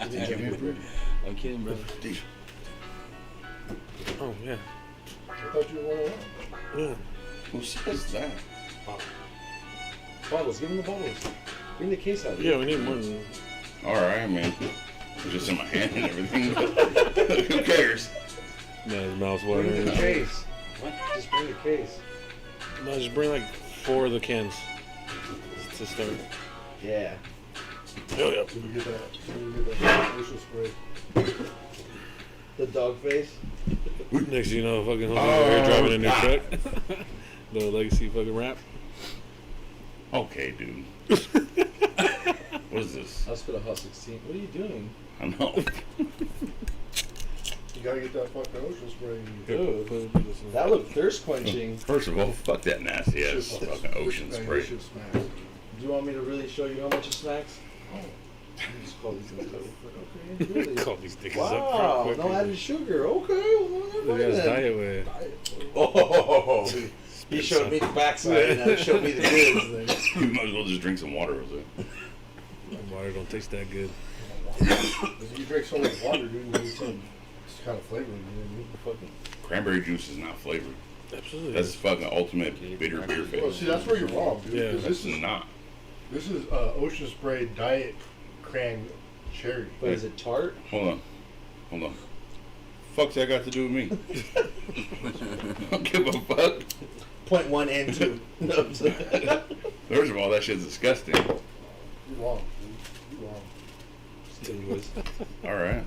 I'm kidding, bro. Oh, yeah. I thought you were one of them. Yeah. Who says that? Bottles, give him the bottles. Bring the case out. Yeah, we need more than... Alright, man. It's just in my hand and everything. Who cares? Yeah, his mouth's Bring the watering. case. What? Just bring the case. No, just bring like 4 of the cans to start. Yeah. Oh, yeah. Did we get that? Did we get that facial spray? The dog face? Next thing you know, fucking Jose driving a new truck. The legacy fucking rap. Okay, dude. What is this? I'll spit a hot 16. What are you doing? I know. You gotta get that fucking ocean spray. Dude, That looked thirst quenching. First of all, fuck that nasty ass fucking ocean spray. Do you want me to really show you how much it smacks? Oh. Just call these niggas up. Okay, really? Call these niggas Wow, up real quick. no added sugar. Okay, well, Look at his diet way. Oh, he showed me the backside and I showed me the goods. You might as well just drink some water, Jose. Water don't taste that good. If you drink so much water, dude, you need some kind of flavor. You know what I mean? Fucking. Cranberry juice is not flavored. Absolutely. That's fucking ultimate bitter beer Oh, face. see, that's where you're wrong, dude. Yeah. 'cause This is not. This is Ocean Spray Diet Cran Cherry. But is it tart? Hold on. Fuck's that got to do with me? I don't give a fuck. 0.1 and 2. First of all, that shit's disgusting. You're wrong, dude. You're wrong. Alright.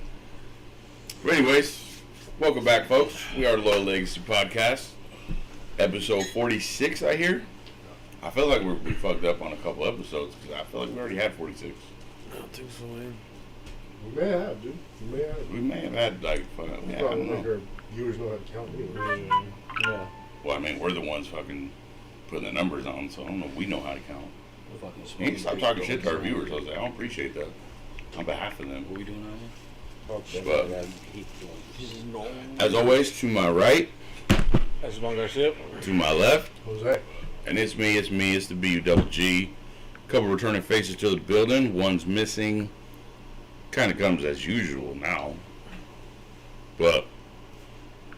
But anyways, welcome back, folks. We are the Loyal Legacy Podcast. Episode 46, I hear. I feel like we fucked up on a couple episodes because I feel like we already had 46. I don't think so, man. We may have, dude. We may have. We may have had like fucking, We yeah, I probably don't make know. our viewers know how to count anyway. Yeah. Well, I mean, we're the ones fucking putting the numbers on, so I don't know if we know how to count. Fucking You need to stop talking shit to our viewers, Jose. I don't appreciate that. On behalf of them. What we doing out here? But, This is no. as always, to my right, That's long Garcia. to my left, Jose. and it's me, it's the BUGG. Couple returning faces to the building. One's missing. Kind of comes as usual now. But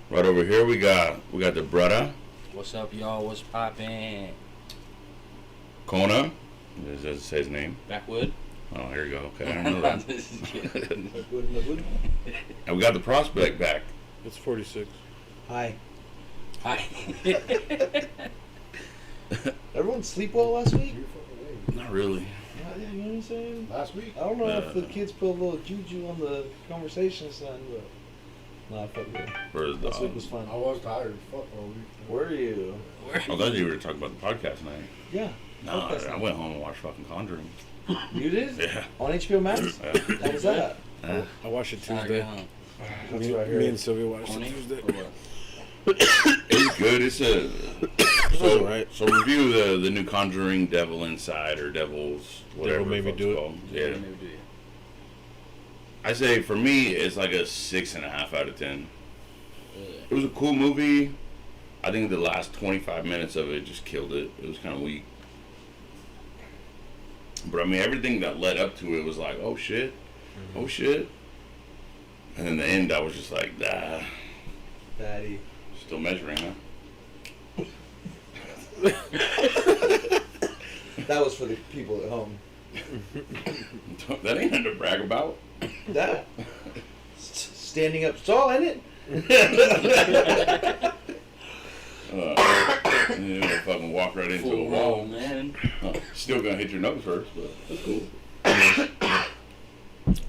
right over here we got the brother, What's up, y'all? What's poppin'? Kona. Does it say his name? Backwood? Oh, here you go. Okay, I don't know that. This is good. And we got the prospect back. It's 46. Hi. Hi. Everyone sleep well last week? You're fucking late. Not really. Yeah, you know what I'm saying? Last week? I don't know if the kids put a little juju on the conversation or something, but... Nah, fuck it. For the, Last week was fun. I was tired. Fuck all week. Were you? I thought you were talking about the podcast night. Yeah. No, Podcast I night. went home and watched fucking Conjuring. You did? Yeah. On HBO Max? Yeah. How was that? Uh, I watched it Saturday, Tuesday. huh? That's Me, what I heard. me and Sylvia watched it Corny? Tuesday. Or what? it's good. It's a so alright. So review the new Conjuring Devil Inside or Devils whatever. Devil Made the Me fuck's Do It. called. Yeah, Yeah. maybe do you. I say for me it's like a 6.5 out of 10. Really? It was a cool movie. I think the last 25 minutes of it just killed it. It was kind of weak. But I mean, everything that led up to it was like, oh shit, oh shit. And then the end, I was just like, ah, Daddy. still measuring, huh? That was for the people at home. That ain't nothing to brag about. That. Standing up tall, ain't it? And then I fucking walk right into a Full wall. roll, man. Still gonna hit your nose first, but that's cool.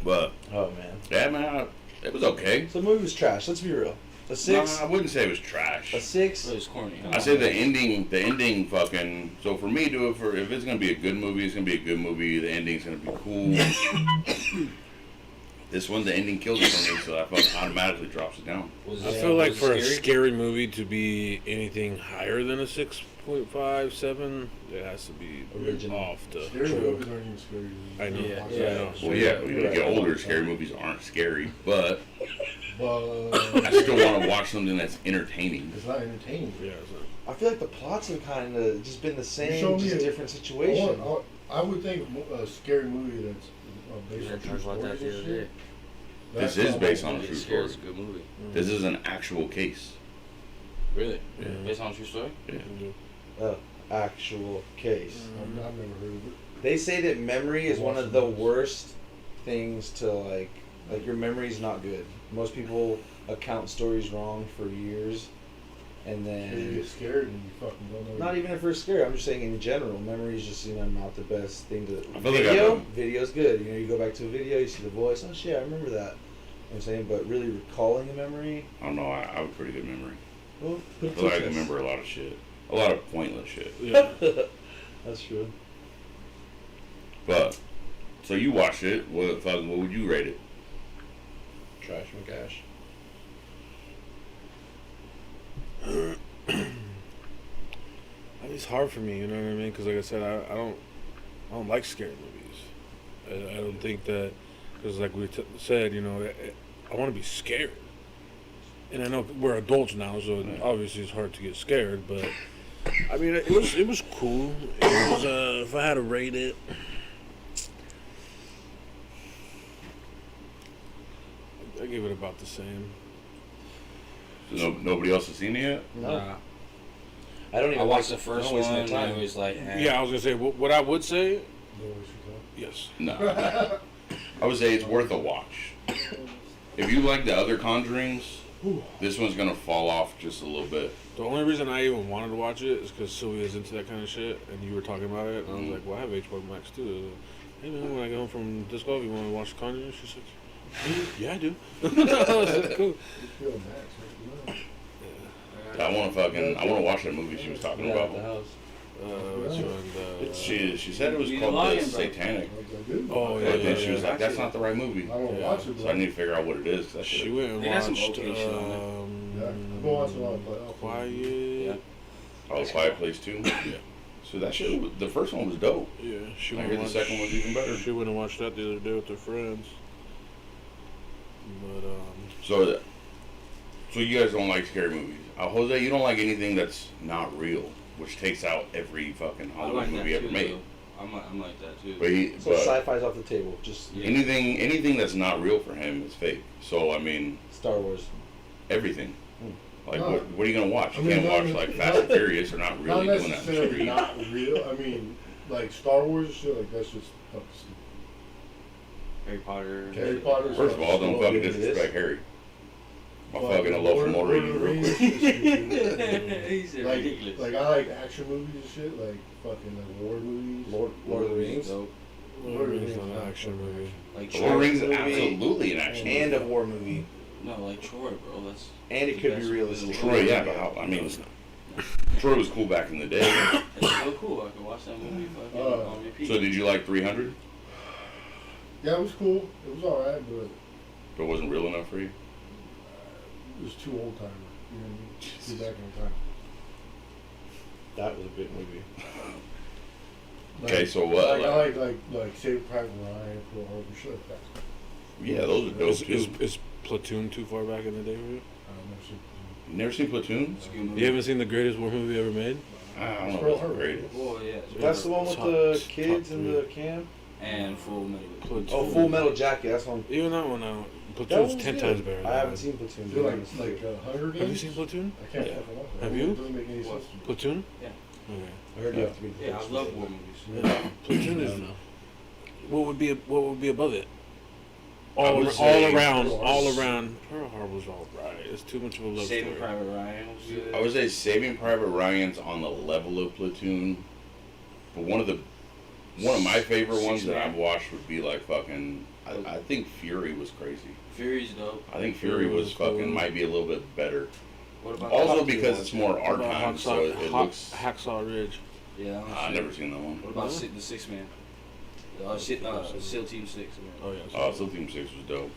But Oh, man. yeah, man, it was okay. So the movie was trash. Let's be real. A 6? No, I wouldn't say it was trash. A 6? It was corny, huh? I say the ending fucking. So for me, do it for if it's gonna be a good movie, it's gonna be a good movie. The ending's gonna be cool. This one, the ending killed it for me, so I felt automatically drops it down. Was I it- feel like was it for a scary? scary movie to be anything higher than a 6.5, 7, it has to be Original. off to. Scary movies aren't even scary. I know. Yeah, I yeah. know. Well, yeah, when you get older, scary movies aren't scary, but But I still want to watch something that's entertaining. it's not entertaining. Yeah, so. I feel like the plots have kind of just been the You same, show me just a- different situation. I would think a scary movie that's We based on had true talked about that stories the and other day. shit. This That's is not based my on a shit. true Get Scared is a story. good movie. Mm. This is an actual case. Really? Yeah. Based on a true story? Actual case. I've never heard of it. They say that memory is one of the worst things to like your memory's not good. Most people account stories wrong for years, and You then get scared and you fucking don't know. not even if we're scared. I'm just saying in general, memory is just not the best thing to. I feel like Video's good. You go back to a video, you see the voice. Oh shit, I remember that. You know what I'm saying, but really recalling a memory. I don't know. I have a pretty good memory. Well, I feel like I remember a lot of shit. A lot of pointless shit. Yeah. That's true. But, so you watched it. What would you rate it? Trash McCash. It's hard for me, you know what I mean? Because like I said, I don't like scary movies. I don't think that, because like we said, you know, I want to be scared. And I know we're adults now, so obviously it's hard to get scared. But I mean, it was cool. It was if I had to rate it, I give it about the same. So nobody else has seen it yet? No. Nah. I don't even I watched the I first don't waste one my and time. it was like, eh. Yeah, I was gonna say what I would say. Don't waste your time. Yes. No. I would say it's worth a watch. If you like the other Conjurings, this one's gonna fall off just a little bit. The only reason I even wanted to watch it is because Sylvia's into that kind of shit, and you were talking about it, and I was like, well, I have HBO Max too. I was like, hey man, when I get home from disc golf, you want to watch Conjuring? She's like, yeah, I do. I was like, cool. You feel Max, right? I want to watch that movie she was talking Yeah, about. at the house. Which one? She said it was You called lying, The bro. Satanic. Oh, yeah, But then yeah, she was yeah. like, that's not the right movie. I don't Yeah. watch it, So but I need to figure out what it is. 'cause that She shit- went and They got some watched okay shit on yeah, I've been watching a lot of Quiet. Quiet. Oh, Quiet Place 2? Yeah. So that shit, the first one was dope. Yeah, she I went hear and the second one's even better. She went and watched that the other day with her friends. But So you guys don't like scary movies. Jose, you don't like anything that's not real, which takes out every fucking I Hollywood like that movie ever too, made. though. I'm like that too. So But sci-fi's off the table. Just Yeah. anything that's not real for him is fake. So I mean, Star Wars. everything. Like No. what are you gonna watch? I You mean, can't not- watch like Fast and Furious. They're not really Not doing that in the necessarily street. not real. I mean, like Star Wars and shit, like that's just fucking stupid. Harry Potter. Harry Potter. First of all, don't fucking It is. disrespect Harry. My But fucking love for Lord Motor of the you real Rings quick. is stupid. He's like, ridiculous. like I like action movies and shit, like fucking like war movies. Lord of the Rings. Dope. Lord of the Rings is not an action movie. Like The Lord of the Rings is movie absolutely an action movie. And a war movie. No, like Troy, bro. That's And it the could be best realistic. movie. Troy, yeah, but I mean, Troy was cool back in the day. It's so cool. I can watch that movie fucking on repeat. So did you like 300? Yeah, it was cool. It was alright, but But it wasn't real enough for you? it was too old timer. You know what I mean? Too back in time. That was a big movie. Okay, so what? Like, I like Saving Private Ryan, Pearl Harbor, shit like that. Yeah, those are dope Is too. Platoon too far back in the day for you? I don't know, shit. You never seen Platoon? It's a good movie. You haven't seen the greatest war movie ever made? I don't know Pearl if Harbor. it's great. Oh yeah. That's the one with Top- the top kids in three. the camp. And Full Metal. Platoon. Oh, Full Metal Jacket. That's one. Even that one, That Platoon's one's 10 good. times better. I haven't seen Platoon. Do you like honestly. Hunger Games? Have you seen Platoon? I can't Yeah. fucking watch it. Have It you? doesn't make any sense to me. Platoon? Yeah. Okay. I heard you have to be. Yeah, I love war movies. Yeah. Platoon I is don't know. what would be above it? I All, would all say around, Pearl all Harbor's- around. Pearl Harbor's all right. It's too much of a love Saving story. Private Ryan was good. I would say Saving Private Ryan's on the level of Platoon, but one of my favorite ones that I've watched would be like fucking. I think Fury was crazy. Fury's dope. I think Fury was fucking might be a little bit better. What about Also that? because it's more What our about time, so it looks. Hacksaw Ridge. Yeah, I've never seen that one. What about the Six Man? SEAL Team 6, man. Oh yeah. Oh, Still Team 6 was dope.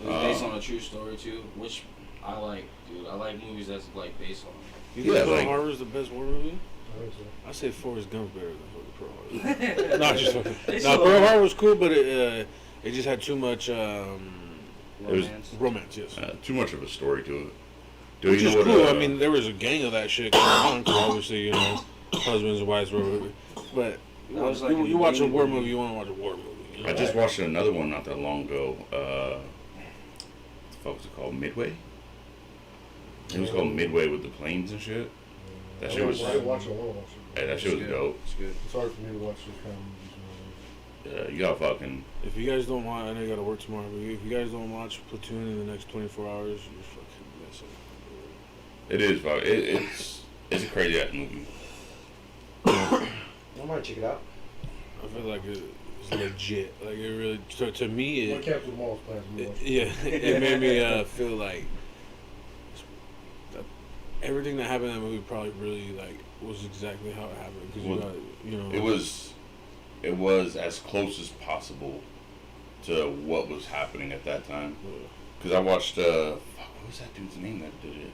It was based on a true story too, which I like, dude. I like movies that's like based on. You think Yeah, Pearl like- Harbor's the best war movie? I think so. I say Forrest Gump's better than fucking Pearl Harbor. Not just fucking. They No, still Pearl are. Harbor was cool, but it just had too much was- Romance. romance. Yes. Too much of a story to it. Do Which you is know what? cool. I mean, there was a gang of that shit going on. 'Cause obviously, husbands and wives were. But That was like you watch a a war movie. movie, you want to watch a war movie. I just watched another one not that long ago. What the fuck was it called? Midway? It was called Midway with the planes and shit. That shit was. I watch a little. Hey, that shit was dope. It's good. It's hard for me to watch this kind of movies. You gotta fucking. If you guys don't watch, I know you gotta work tomorrow, but if you guys don't watch Platoon in the next 24 hours, you're fucking missing. It is fuck. It's a crazy ass movie. I might check it out. I feel like it's legit. Like it really, to me, What Captain Mall's plans? yeah, it made me feel like that everything that happened in that movie probably really like was exactly how it happened. Because Well, you know, it was as close as possible to what was happening at that time. Because I watched what was that dude's name that did it?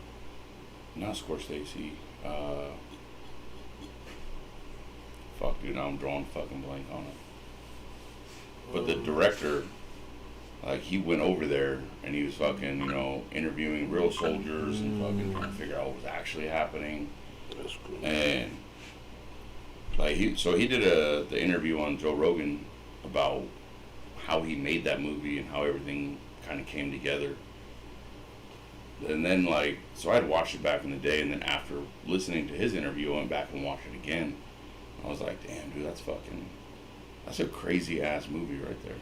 Not Scorsese. Fuck, dude, now I'm drawing a fucking blank on it. But the director, like, he went over there and he was fucking, you know, interviewing real soldiers and fucking trying to figure out what was actually happening. That's cool. And like he did the interview on Joe Rogan about how he made that movie and how everything kind of came together. And then so I had watched it back in the day, and then after listening to his interview, I went back and watched it again. I was like, damn, dude, that's a crazy ass movie right there.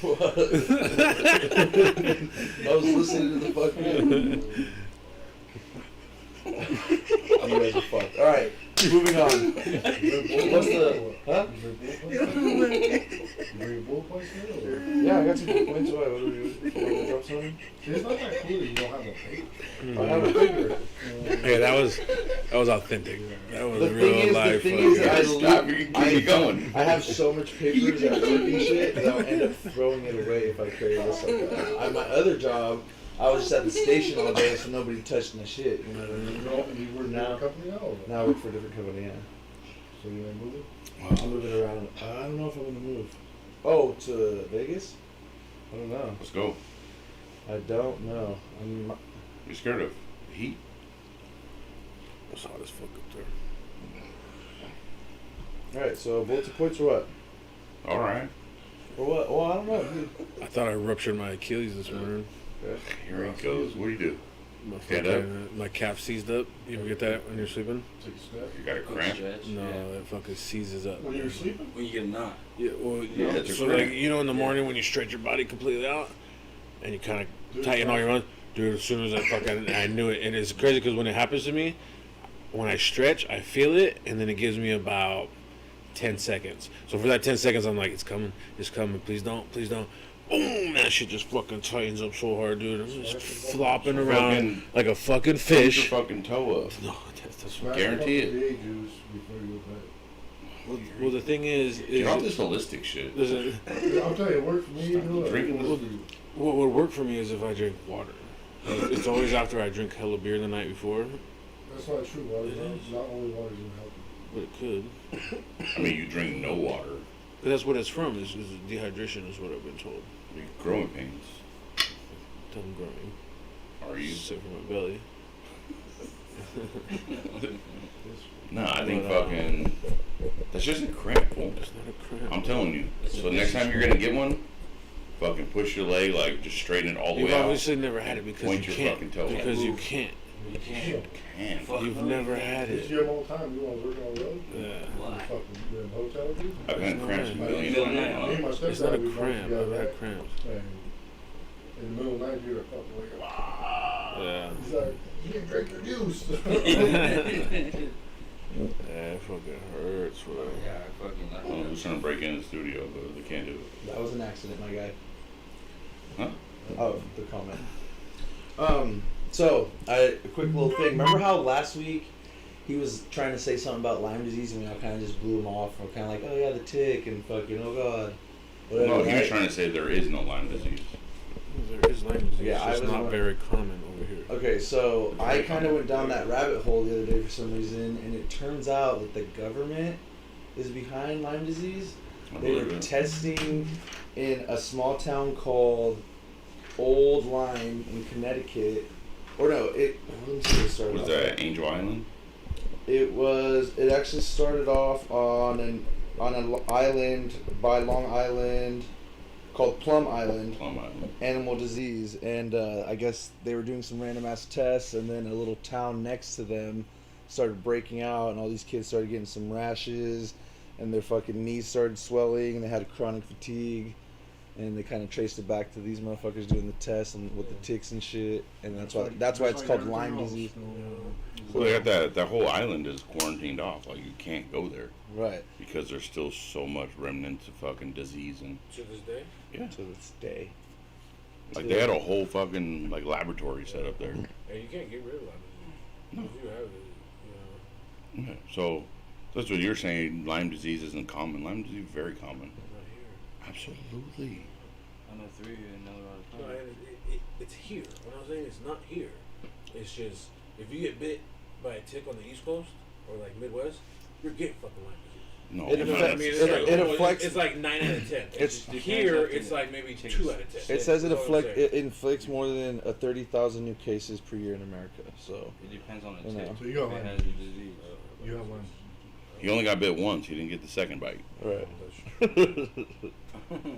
What? I was listening to the fucking. You guys are fucked. All right, moving on. What's the? Huh? Yeah, I got some good points. What do you drop something? It's not that cool that you don't have a paper. I have a finger. Hey, that was authentic. That was The real life. thing is that Stop, you can keep going. I have so much papers at work and shit that I'll end up throwing it away if I carry this like that. At my other job, I was just at the station all day, so nobody touched my shit. You know what I mean? You were in Now- a company now? Or what? Now I work for a different company. Yeah, So you ain't moving? I'm moving around. I don't know if I'm gonna move. Oh, to Vegas? I don't know. Let's go. I don't know. You're scared of heat? It's hot as fuck up there. All right. So bulletin points or what? All right. Or what? Well, I don't know, dude. I thought I ruptured my Achilles this morning. Here he goes. What do you do? My Stand up? my calf seized up. You ever get that when you're sleeping? Take a step. You got a Quick cramp? stretch. No, Yeah. it fucking seizes up. When you were sleeping? When you get a knot. Yeah, well, Yeah, it's a so cramp. like you know in the morning when you stretch your body completely out and you kind of tighten all your muscles. Dude, as soon as I knew it, and it's crazy because when it happens to me, when I stretch, I feel it, and then it gives me about 10 seconds. So for that 10 seconds, I'm like, it's coming, please don't. Boom, that shit just fucking tightens up so hard, dude. I'm just flopping around Fucking- like a fucking Put fish. your fucking toe up. No, that's Smash Guarantee a couple it. VA juice before you go to well, the thing is Get off this holistic shit. listen, bed. I'll tell you, it worked for me. Do it. Drinking It worked for you. what would work for me is if I drink water. It's always after I drink hella beer the night before, That's not true. Water, It is. not only water is healthy. but it could. I mean, you drink no water. But that's what it's from. Is dehydration is what I've been told. You growing pains. Tongue growing. Are you? Sick from my belly. No, I think But, fucking. That's just a cramp, fool. It's not a cramp. I'm telling you. So next time you're gonna get one, fucking push your leg, like just straighten it all the You've way out. obviously never had it because Point you your can't. fucking toe out. Because you can't. You can't. Man, Fuck. You've never had This it. year, all the time, you want to work on the road? Yeah. You Why? fucking you're in a hotel, dude? I've had cramps a million Middle times. night, Me huh? and my stepdad, It's not a we both cramp. together, I've right? had cramps. And in the middle of the night, you're fucking like, ah. Yeah. He's like, you didn't drink your juice. Yeah, it fucking hurts, bro. Yeah, I fucking like I was trying to break in the studio, but they can't do it. That was an accident, my guy. Huh? Oh, the comment. So a quick little thing. Remember how last week he was trying to say something about Lyme disease, and we all kind of just blew him off. We're kind of like, oh yeah, the tick, and fucking, oh god. Whatever, No, he was right? trying to say there is no Lyme disease. There is Lyme disease. Yeah, I it's just was not one- very common over here. Okay, so I kind of went down that rabbit hole the other day for some reason, and it turns out that the government is behind Lyme disease. I They were believe it. testing in a small town called Old Lyme in Connecticut. Or no, let me see what it started Was off that at. Angel Island? It actually started off on an island by Long Island called Plum Island. Plum Island. Animal disease, and I guess they were doing some random ass tests, and then a little town next to them started breaking out, and all these kids started getting some rashes, and their fucking knees started swelling, and they had chronic fatigue, and they kind of traced it back to these motherfuckers doing the tests and with the ticks and shit, and that's why it's called Lyme disease. Well, they got that whole island is quarantined off. Like, you can't go there Right. because there's still so much remnants of fucking disease and To this day. yeah. To this day. Like they had a whole fucking like laboratory set up there. Hey, you can't get rid of Lyme disease. If you have it, you know, Yeah. So that's what you're saying. Lyme disease isn't common. Lyme disease is very common. not here. Absolutely. I know 3 in No, Colorado. it's here. What I'm saying is not here. It's just if you get bit by a tick on the East Coast or like Midwest, you're getting fucking Lyme disease. No, It You know what I affects- mean? it- It's like, it oh, affects- It's like 9 out of 10. It's Here. It's like maybe 2 out of 10. It says it That's all I'm saying. inflicts more than 30,000 new cases per year in America. So It depends on the You know. tick. So you got If it Lyme. has the disease. You have one. he only got bit once. He didn't get the second bite. right.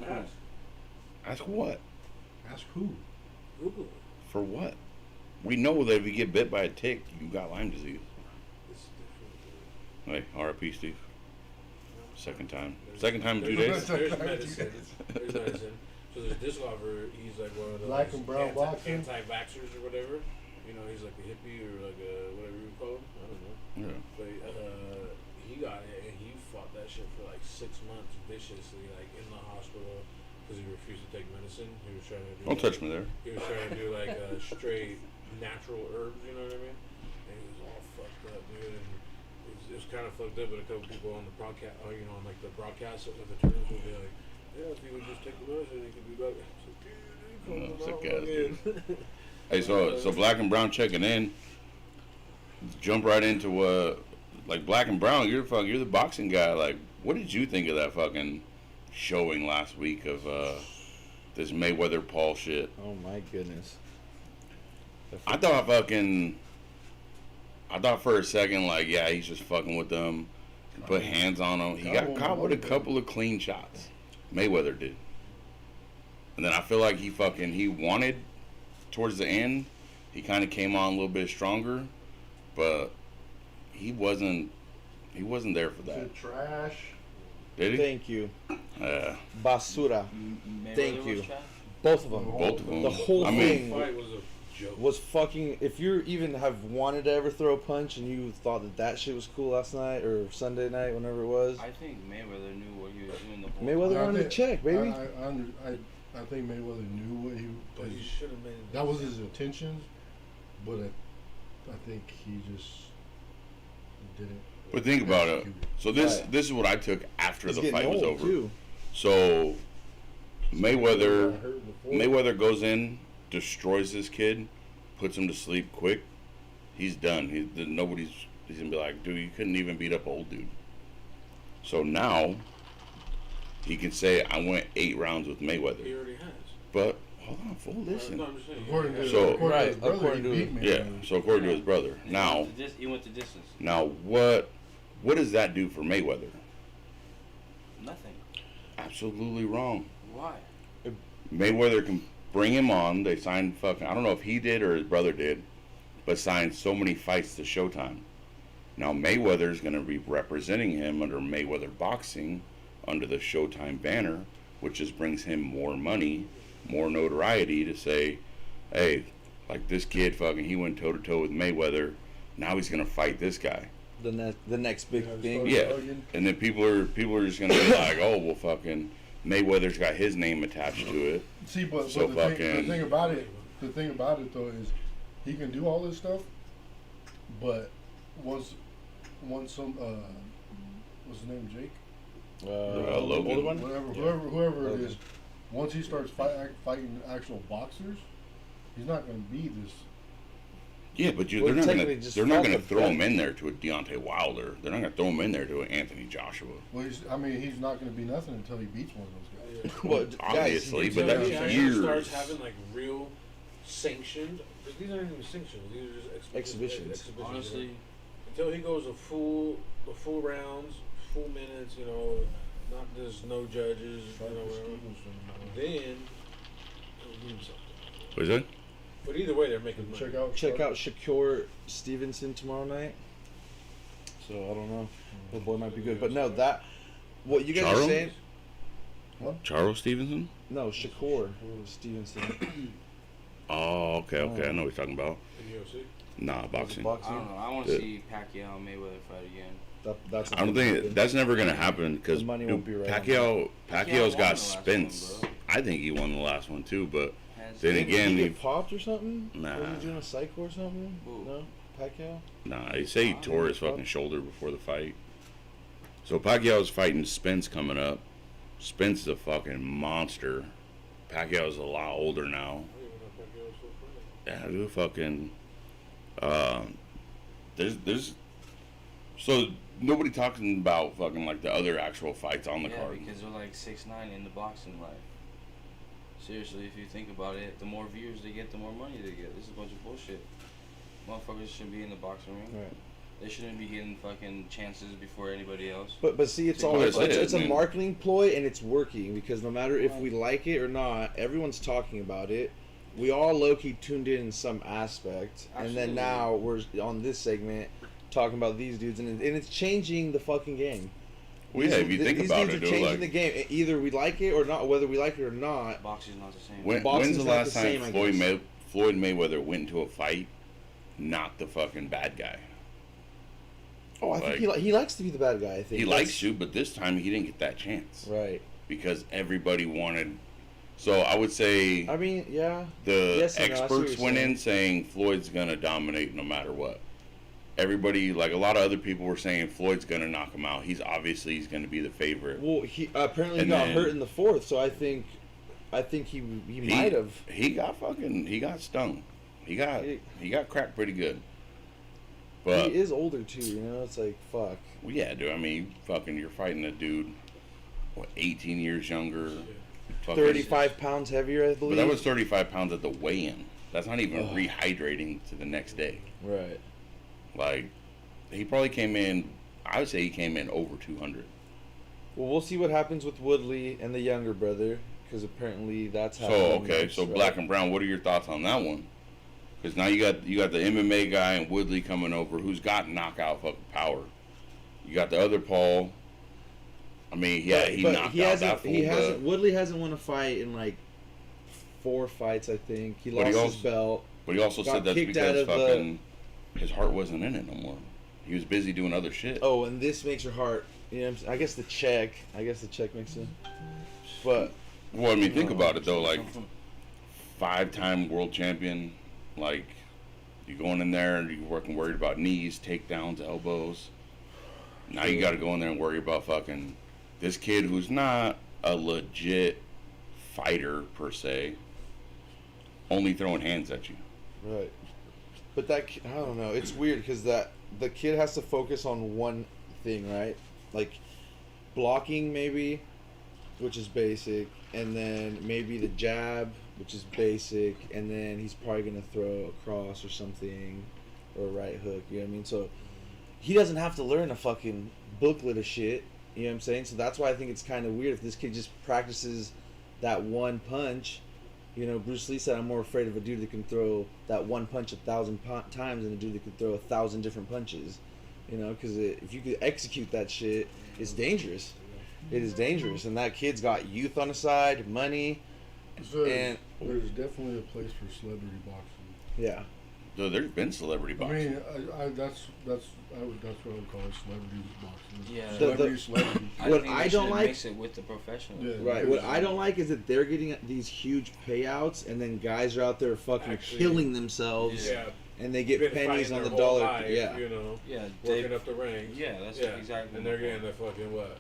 Ask. Ask what? Ask who? Google it. For what? We know that if you get bit by a tick, you got Lyme disease. It's different. Hey, R.I.P. Steve. Second time in 2 days. There's medicine. There's medicine. So there's this lover. He's like one of those Black and brown boxing? anti-vaxxers or whatever. You know, he's like a hippie or like a whatever you call him. I don't know. Yeah. But he got it and he fought that shit for like 6 months viciously, like in the hospital because he refused to take medicine. He was trying to do. Don't touch me there. He was trying to do like straight natural herbs. You know what I mean? And he was all fucked up, dude. And it was kind of fucked up. But a couple people on the broadcast, you know, on like the broadcast of the tournaments would be like, "Yeah, if he would just take the medicine, he could be better." I was like, dude, Oh, sick come ass, on, man. Hey, so Black and Brown checking in. Jump right into like Black and Brown. You're the boxing guy. Like, what did you think of that fucking showing last week of this Mayweather Paul shit? Oh my goodness. I thought for a second, like, yeah, he's just fucking with them. Put hands on him. He got caught with a couple of clean shots. Mayweather did. And then I feel like he wanted towards the end. He kind of came on a little bit stronger, but he wasn't there for that. Shit trash. Did he? Thank you. Basura. Mayweather Thank was you. trash? Both of them. Both of them. The whole I thing mean, Fight was a joke. was fucking. If you even have wanted to ever throw a punch and you thought that shit was cool last night or Sunday night, whenever it was, I think Mayweather knew what he was doing the whole Mayweather I wanted to think- check, baby. I think Mayweather knew what But he he. should have made it. That was his intentions, but I think he just didn't. but think about it. execute So this Right. is what I took after He's the getting fight was old, over. too. So Mayweather. Got hurt before. Mayweather goes in, destroys this kid, puts him to sleep quick. He's done. He's gonna be like, dude, you couldn't even beat up old dude. So now he can say, I went 8 rounds with He Mayweather. already has. But hold on, full listen. No, I'm just saying. According to, So- according to his brother, according he to beat him. me. Yeah. So according to his brother, now He went the distance. what does that do for Mayweather? Nothing. Absolutely wrong. Why? Mayweather can bring him on. They signed fucking, I don't know if he did or his brother did, but signed so many fights to Showtime. Now Mayweather's going to be representing him under Mayweather Boxing under the Showtime banner, which just brings him more money, more notoriety to say, hey, like this kid fucking, he went toe to toe with Mayweather. Now he's going to fight this guy. The next big Yeah, thing. Yeah. Arguing. And then people are just going to be like, oh, well, fucking Mayweather's got his name attached to it. See, but So the fucking- thing about it though is he can do all this stuff, but once some what's his name, Jake, Logan. older one? whoever it Logan. is, once he starts fighting actual boxers, he's not going to be this. Yeah, but Well, they're not technically gonna just they're not fought gonna the throw him best. in there to a Deontay Wilder. They're not gonna throw him in there to an Anthony Joshua. Well, he's not going to be nothing until he beats one of those guys. Well, Obviously, guys, but Until that's he actually years. starts having like real sanctioned. Because these aren't even sanctioned. These are just Exhibitions. exhibitions. Honestly, until he goes the full rounds, full minutes, you know, not just no judges, you know, whatever. Then it'll mean something. What is it? But either way, they're making money. Check out Shakur Stevenson tomorrow night. So I don't know. The boy might be good, but no, that what you guys are Charles? saying. Charles Stevenson? No, Shakur Stevenson. Oh, okay. I know what you're talking about. In UFC. Nah, boxing. I don't know. I want to see Pacquiao and Mayweather fight again. That's I don't think that's never gonna happen because The money won't be right on Pacquiao's Pacquiao won got the last Spence. one, bro. I think he won the last one too, but Hands then down. again, Did he he, get popped or something? Nah. Was he doing a psycho or something? Who? No, Pacquiao. nah, they say he tore his fucking shoulder before the fight. So Pacquiao's fighting Spence coming up. Spence is a fucking monster. Pacquiao's a lot older now. I don't even know if Pacquiao's still fighting. Yeah, dude, fucking. There's. So nobody talking about fucking like the other actual fights on the Yeah, card. because they're like 6'9" in the boxing life. Seriously, if you think about it, the more viewers they get, the more money they get. This is a bunch of bullshit. Motherfuckers shouldn't be in the boxing ring. Right. They shouldn't be getting fucking chances before anybody else. But see, it's See, all that's it's it, a man. marketing ploy, and it's working because no matter if we like it or not, everyone's talking about it. We all low key tuned in some aspect, and then Absolutely. now we're on this segment talking about these dudes, and it's changing the fucking game. Well, yeah, if you think these about dudes it, are dude, changing like, the game. Either we like it or not. Whether we like it or not, Boxing's not the same. when's boxing's the not last the time same, I guess. Floyd Mayweather went into a fight, not the fucking bad guy? oh, I think he likes to be the bad guy. I think He likes to, but this time he didn't get that chance Right. because everybody wanted. So I would say I mean, yeah. the yes and no, I see what experts you're went saying. in saying Floyd's gonna dominate no matter what. Everybody, like a lot of other people, were saying Floyd's gonna knock him out. He's gonna be the favorite. Well, he apparently And got then- hurt in the fourth, so I think he might have. He got stung. He got cracked pretty good. But He is older too, you know. It's like fuck. well, yeah, dude. I mean, you're fighting a dude, 18 years younger. Fucking- 35 pounds heavier, I But believe. that was 35 pounds at the weigh-in. That's not even rehydrating to the next day. right. Like, he probably came in. I would say he came in over 200. Well, we'll see what happens with Woodley and the younger brother, because apparently that's how. So it okay, works, so right? Black and Brown. What are your thoughts on that one? Because now you got the MMA guy and Woodley coming over, who's got knockout fucking power. You got the other Paul. I mean, yeah, he But knocked he out hasn't. that fool. He but hasn't. Woodley hasn't won a fight in like 4 fights, I think. He But he lost his also- belt. But he also got said that's kicked out because of the- fucking his heart wasn't in it no more. He was busy doing other shit. Oh, and this makes your heart. You know, what I'm saying? I guess the check makes it. But Well, I mean, think about it though. Like, 5-time world champion. Like, you going in there and you're worried about knees, takedowns, elbows. Now you got to go in there and worry about fucking this kid who's not a legit fighter per se, only throwing hands at you. right. But I don't know. It's weird because the kid has to focus on one thing, right? Like blocking maybe, which is basic, and then maybe the jab, which is basic, and then he's probably gonna throw a cross or something, or a right hook. You know what I mean? So he doesn't have to learn a fucking booklet of shit. You know what I'm saying? So that's why I think it's kind of weird if this kid just practices that one punch. You know, Bruce Lee said, "I'm more afraid of a dude that can throw that one punch 1,000 times than a dude that can throw 1,000 different punches." You know, because if you could execute that shit, it's dangerous. It is dangerous, and that kid's got youth on the side, money, So and there's definitely a place for celebrity boxing. yeah, So there's been celebrity I boxing. mean, that's what I would call it, celebrity boxing. Yeah. Celebrity. What think I they don't should like- mix it with the professional. Yeah. right. What I don't like is that they're getting these huge payouts, and then guys are out there fucking Actually, killing themselves, Yeah. and they get Been pennies fighting on the their whole dollar. life, Yeah, You know, Yeah, working up the ranks. Yeah, that's Yeah. exactly. And my they're point. getting the fucking what?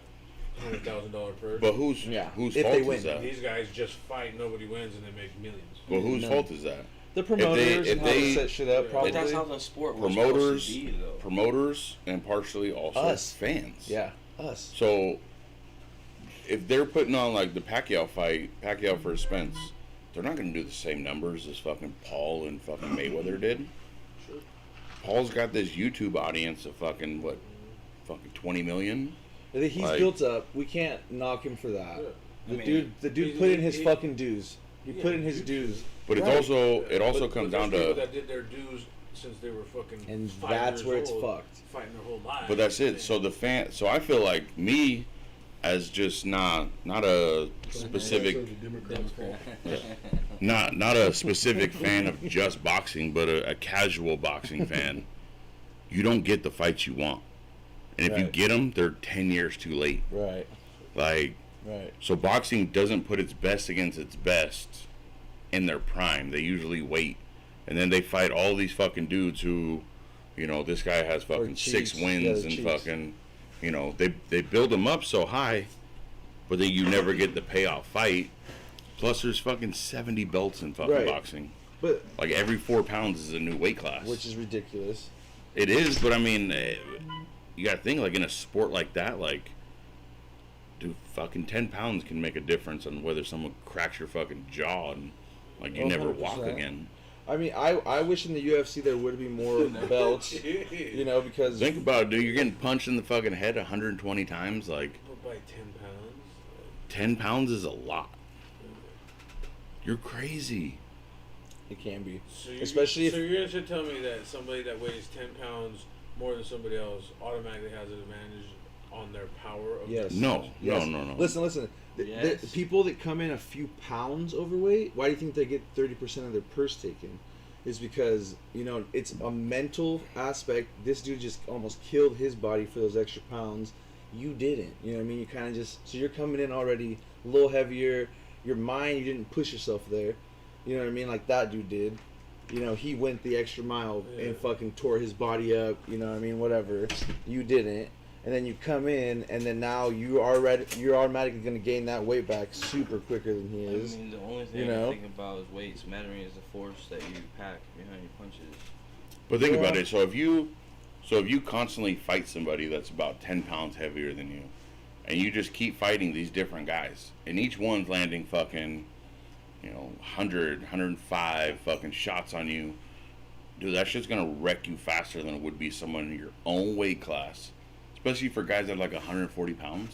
$100,000 purse. But whose Yeah, whose if fault they is win. that? These guys just fight, nobody wins, and they make millions. Well, whose No. fault is that? the promoters if and how they they- set shit up. But Probably. But that's how the sport was Promoters, supposed to be, though. promoters, and partially also Us. fans. Yeah, us. So, if they're putting on like the Pacquiao fight, Pacquiao versus Spence, they're not going to do the same numbers as fucking Paul and fucking Mayweather did. Sure. Paul's got this YouTube audience of fucking 20 million. I think he's Like- built up. We can't knock him for that. Yeah. The I mean, dude he- put in he- his he- fucking dues. He Yeah, put in his huge. dues, But Right. it also But comes there's down people to. that did their dues since they were fucking. and 5 that's years where it's old, fucked. Fighting their whole life. But that's it. So the fan. So I feel like me, as just not a specific, So the Democrats' fault. not a specific fan of just boxing, but a casual boxing fan. You don't get the fights you want, and if you Right. get them, they're 10 years too late. Right, Like. right. So boxing doesn't put its best against its best in their prime. They usually wait, and then they fight all these fucking dudes who, this guy has fucking 6 cheats. wins Yeah, and cheats. fucking, they build them up so high, but then you never get the payoff fight. Plus, there's fucking 70 belts in fucking Right. boxing. But Like every 4 pounds is a new weight class. which is ridiculous. It is, but I mean, you gotta think like in a sport like that, like, dude, fucking 10 pounds can make a difference on whether someone cracks your fucking jaw and like you never walk 100%. again. I mean, I wish in the UFC there would be more belts. Because Think about it, dude. You're getting punched in the fucking head 120 times. Like, But by 10 pounds. 10 pounds is a lot. You're crazy. it can be. So Especially so you're gonna tell me that somebody that weighs 10 pounds more than somebody else automatically has an advantage on their power of Yes. No, Yes. no. Listen. The Yes. people that come in a few pounds overweight, why do you think they get 30% of their purse taken? Is because, it's a mental aspect. This dude just almost killed his body for those extra pounds. You didn't. You know what I mean? You kind of so you're coming in already a little heavier. Your mind, you didn't push yourself there. You know what I mean? Like that dude did. He went the extra mile Yeah. and fucking tore his body up. You know what I mean? Whatever. You didn't. And then you come in, and then now you're automatically going to gain that weight back super quicker than he I is. mean, the only thing You know? I think about is weights mattering is the force that you pack behind your punches. But think Yeah. about it. So if you constantly fight somebody that's about 10 pounds heavier than you, and you just keep fighting these different guys, and each one's landing fucking, 100, 105 fucking shots on you, dude, that shit's gonna wreck you faster than it would be someone in your own weight class. Especially for guys that are like 140 pounds.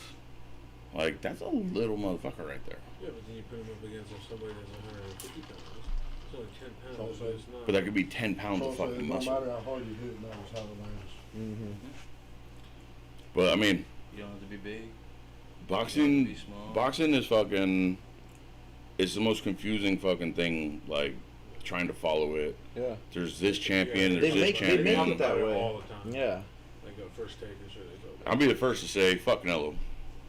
Like, that's a little motherfucker right there. Yeah, but then you put him up against somebody that's 150 pounds. It's only 10 pounds. Also- but it's not. But that could be 10 pounds So of it fucking don't muscle. matter how hard you hit, it matters how it lands. Mm-hmm. But I mean, You don't have to be big. boxing Be small. boxing is fucking, it's the most confusing fucking thing, like trying to follow it. Yeah. There's this champion, Yeah, there's They this make champion. it talk that about way. all the time. Yeah. Like a first take and shit. They talk about I'll be the first to say fuck Canelo.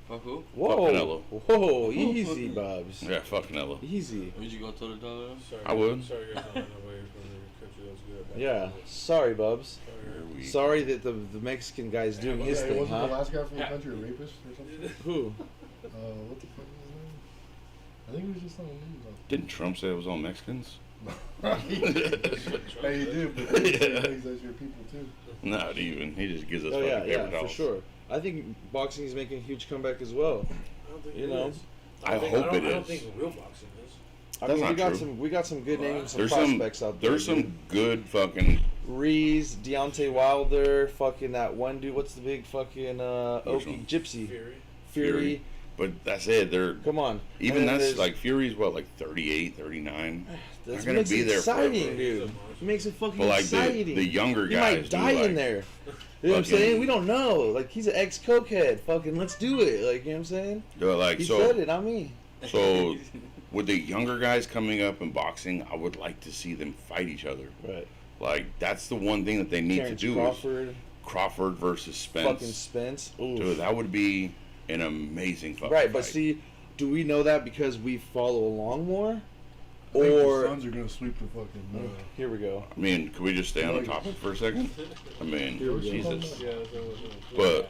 Fuck who? Whoa. Whoa. Easy, Bubs. Yeah, fuck Canelo. Easy. Would you go toe to toe? Sorry, I would. Sorry guys, I don't know where you're from the country that's good. Yeah. Sorry, Bubs. Sorry. Sorry that the Mexican guy's doing his Hey, thing, wasn't the huh? last guy from the country a rapist or something? Who? What the fuck is his name? I think he was just on the news. Didn't Trump say it was all Mexicans? Hey, he did, but he thinks that's your people too. Not even. He just gives us Oh fucking yeah, paper yeah, for towels. sure. I think boxing is making a huge comeback as well. I don't think You it know, is. I don't think- hope it I don't is. think real boxing is. I That's mean, not true. we got some good names, some There's some prospects out there. there's dude. some good fucking Reese, Deontay Wilder, fucking that one dude. What's the big fucking Which Okie one? Gypsy Fury. Fury? but that's it. They're Come on, even And then that's there's- like Fury's what, like 38, 39. That gonna makes be it there exciting, forever. dude. It makes it fucking But like exciting. the younger you guys might die do, like, in there. You know what I'm fucking- saying? We don't know. Like he's an ex-cokehead. Fucking let's do it. Like you know what I'm saying? They're like He so said it, not me. so with the younger guys coming up in boxing, I would like to see them fight each other. Right. Like that's the one thing that they need Terrence to do Crawford, is Crawford versus Spence. fucking Spence. Ooh. Dude, that would be an amazing fucking Right, but fight. see, do we know that because we follow along more? I think the Or Suns are gonna sweep the fucking. here we go. I mean, could we just stay on the topic for a second? I mean, Here we go. Jesus. Yeah, that was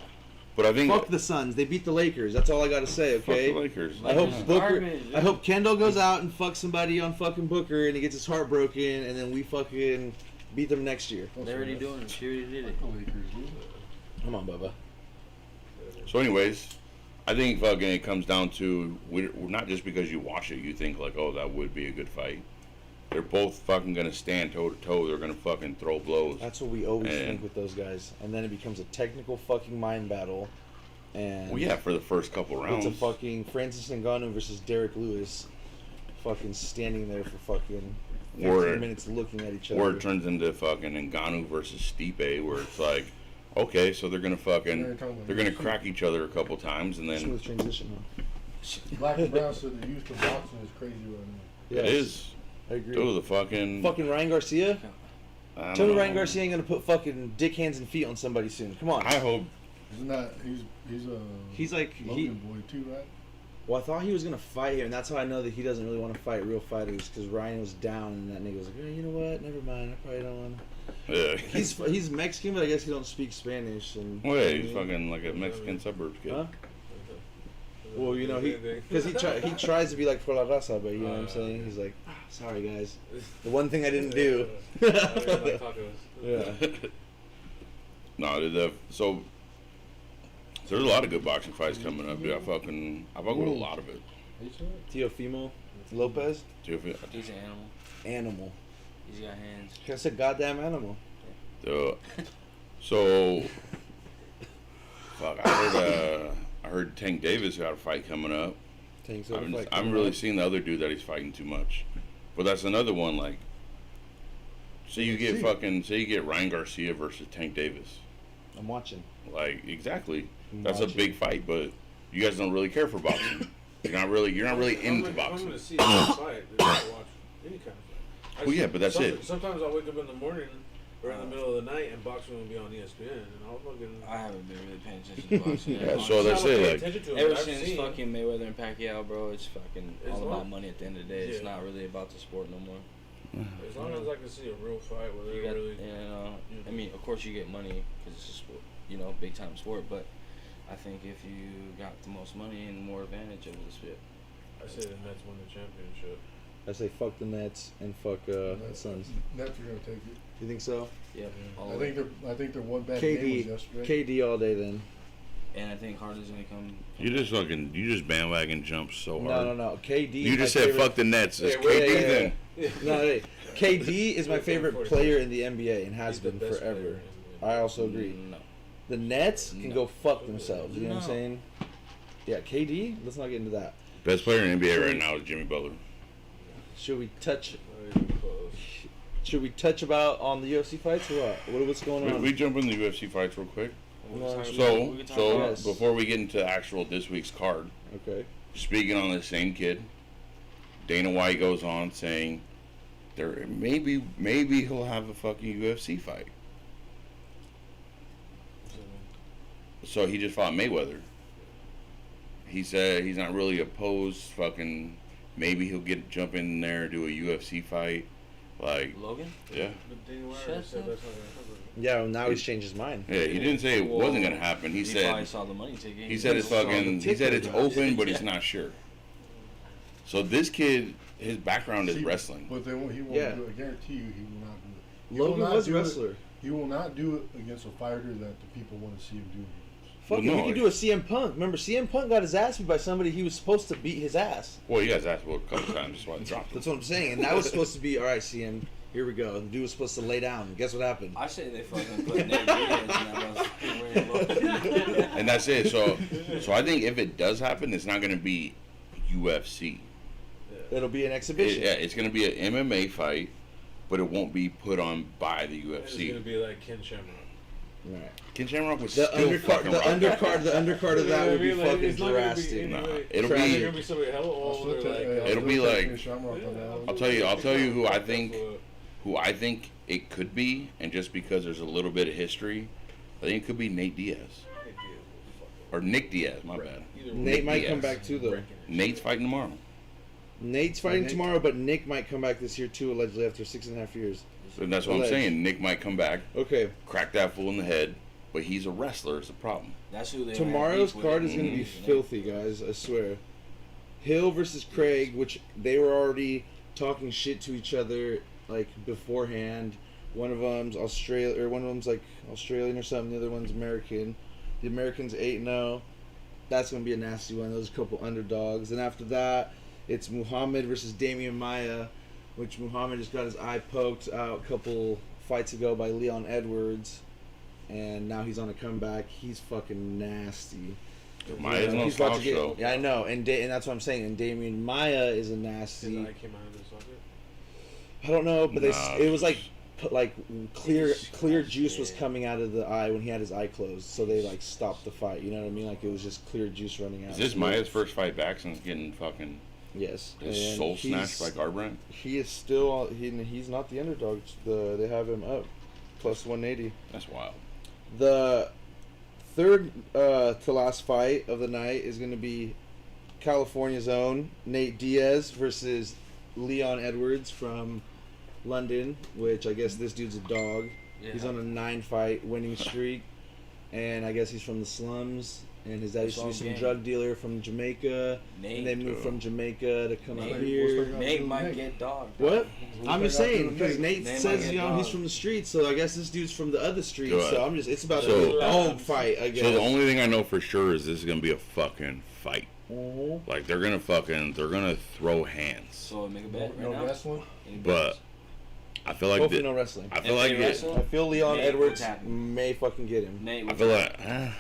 But I think Fuck the Suns. They beat the Lakers. That's all I gotta say. fuck Okay. the Lakers. I hope Lakers Booker. garbage, I hope Kendall goes out and fucks somebody on fucking Booker, and he gets his heart broken, and then we fucking beat them next year. They're already doing it. She already did it. The Lakers, dude. Come on, Bubba. So, anyways, I think fucking it comes down to not just because you watch it, you think like, oh, that would be a good fight. they're both fucking gonna stand toe to toe. They're gonna fucking throw blows. That's what we always And- think with those guys, and then it becomes a technical fucking mind battle. And Well, yeah, for the first couple rounds. it's a fucking Francis Ngannou versus Derek Lewis, fucking standing there for fucking 15 Or- minutes looking at each Or other. it turns into fucking Ngannou versus Stipe, where it's like, okay, so they're gonna fucking, they're gonna crack each other a couple times, and then Smooth transition, huh? Black and Brown said the use of boxing is crazy right now. it Yes, is. I agree. Dude, the fucking. Fucking Ryan Garcia. I don't Tell me know. Ryan Garcia ain't gonna put fucking dick, hands, and feet on somebody soon. Come on. I hope. Isn't that he's a He's like Logan boy too, right? Well, I thought he was gonna fight him, and that's how I know that he doesn't really want to fight real fighters because Ryan was down, and that nigga was like, "Oh, you know what? Never mind. I probably don't want." Yeah. He's Mexican, but I guess he don't speak Spanish. And Well, yeah, he's fucking like a Mexican suburbs kid. Huh? Well, you know, because he tries to be like for la raza, but you know what I'm saying? He's like, sorry guys, the one thing I didn't do. Yeah. No, so there's a lot of good boxing fights coming up, dude. I fuck with a lot of it. Teofimo Lopez, He's an animal. animal. He's got hands. That's a goddamn animal. So, fuck, I heard Tank Davis got a fight coming up. Thanks. I'm really seeing the other dude that he's fighting too much, but that's another one. Like, say you get Ryan Garcia versus Tank Davis. I'm watching. Like, exactly. I'm That's a watching. big fight, but you guys don't really care for boxing. You're not really into I'm boxing. gonna see a fight. I'm gonna watch any kind of fight. Well, yeah, but that's it. Sometimes I'll wake up in the morning or in the middle of the night and boxing will be on ESPN, and I'll fucking. I haven't been really paying attention to boxing. Yeah, honestly. so that's I don't it, pay like- attention to it, Ever but I've since seen- fucking Mayweather and Pacquiao, bro, it's fucking It's all not- about money at the end of the day. It's Yeah. not really about the sport no more. As long as I can see a real fight where You they're got, really. I mean, of course you get money because it's a sport, big time sport. But I think if you got the most money and more advantage over the sport, I say the Nets won the championship. I say fuck the Nets and fuck the Suns. Nets are gonna take it. You think so? yeah, all I the way. think their one bad game was KD, yesterday. KD all day then. And I think Harden's gonna come. You just bandwagon jump so hard. No. KD. You just said fuck the Nets. It's Hey, KD wait, then. No, hey, KD is my He's favorite 40. player in the NBA and has He's the been best forever. player in the I also agree. No. The Nets can No. go fuck themselves. You know what I'm No. saying? Yeah, KD. Let's not get into that. Best player in NBA right now is Jimmy Butler. Should we touch? Not even close. Should we touch about on the UFC fights or what? What's going on? We jump in the UFC fights real quick. We No, can talk So, about- we can talk so about- Yes. before we get into actual this week's card, Okay. speaking on the same kid, Dana White goes on saying there maybe he'll have a fucking UFC fight. So he just fought Mayweather. He said he's not really opposed. Fucking maybe he'll jump in there, do a UFC fight. Like, Logan. yeah, But Dana White Shut said up. that's not gonna happen. Yeah, well, now he's changed his mind. yeah. He didn't say it wasn't gonna happen. He probably said saw the money ticket. he said it's fucking. He said it's open, but he's Yeah. not sure. So this kid, his background is See, wrestling. But he won't Yeah. do it. I guarantee you, he will not do it. He will Logan not was a do it- wrestler. He will not do it against a fighter that the people want to see him do it against. Fuck Well, it, no, we could do a CM Punk. Remember, CM Punk got his ass beat by somebody he was supposed to beat his ass. Well, you guys asked for it a couple times. That's why I dropped him. That's what I'm saying. And that was supposed to be, all right, CM, here we go. The dude was supposed to lay down. Guess what happened? I say they fucking put Nate Diaz in that motherfucker. And that's it. So I think if it does happen, it's not going to be UFC. It'll be an exhibition. It's going to be an MMA fight, but it won't be put on by the It's gonna UFC. be like Ken Shamrock. Right. Ken Shamrock was The still undercard, fucking the rock. undercard of that would be fucking it's not gonna be drastic. any Nah, way- it'll Tragic. It's be. gonna be somebody hella old. They're like, It'll be like- Shamrock on that one. I'll tell you who I think it could be, and just because there's a little bit of history, I think it could be Nate Diaz or Nick Diaz. My bad. Nate might Diaz. come back too, though. Nate's fighting tomorrow. Nate's fighting Nick- tomorrow, but Nick might come back this year too, allegedly after 6.5 years. And that's what I'm Alleged. saying. Nick might come back, Okay, crack that fool in the head, but he's a wrestler. It's a problem. That's who they tomorrow's have beef with. card is going to be Mhm. filthy, guys. I swear. Hill versus Craig, which they were already talking shit to each other like beforehand. One of them's Australia, or one of them's like Australian or something. The other one's American. The American's 8-0. That's gonna be a nasty one. Those are a couple underdogs. And after that, it's Muhammad versus Damian Maya. which Muhammad just got his eye poked out a couple fights ago by Leon Edwards, and now he's on a comeback. He's fucking nasty. Maya's no He's about to slouch, though. Yeah, I know, and that's what I'm saying. And Damian Maya is a His nasty. eye came out of his socket. I don't know, but Nah, it was like clear scratched juice was it. coming out of the eye when he had his eye closed, so they like stopped the fight. You know what I mean? Like it was just clear juice running out. Is this Maya's first fight back since getting fucking Yes. his And soul he's- snatched by Garbrandt? He is still he's not the underdog. They have him up plus 180. That's wild. The third to last fight of the night is going to be California's own Nate Diaz versus Leon Edwards from London, which I guess this dude's a dog. Yeah. He's on a 9-fight winning streak, and I guess he's from the slums. And his dad used to be That's some all drug dealer from Jamaica, and they Nate, moved from Jamaica to come out Nate, here. Nate might get dogged. What? I'm just saying Nate because Nate might says get you know he's dogged. from the streets, so I guess this dude's from the other streets. Good. So I'm just it's about So- a dog fight, I guess. So the only thing I know for sure is this is gonna be a fucking fight. Mhm. Like they're gonna throw hands. So make a bet No right now. wrestling. Any But bets? I feel like Hopefully the- no wrestling. I feel If like they it, wrestle, I feel Leon Nate, Edwards what's happening? may fucking get him. Nate, I what's feel happening? like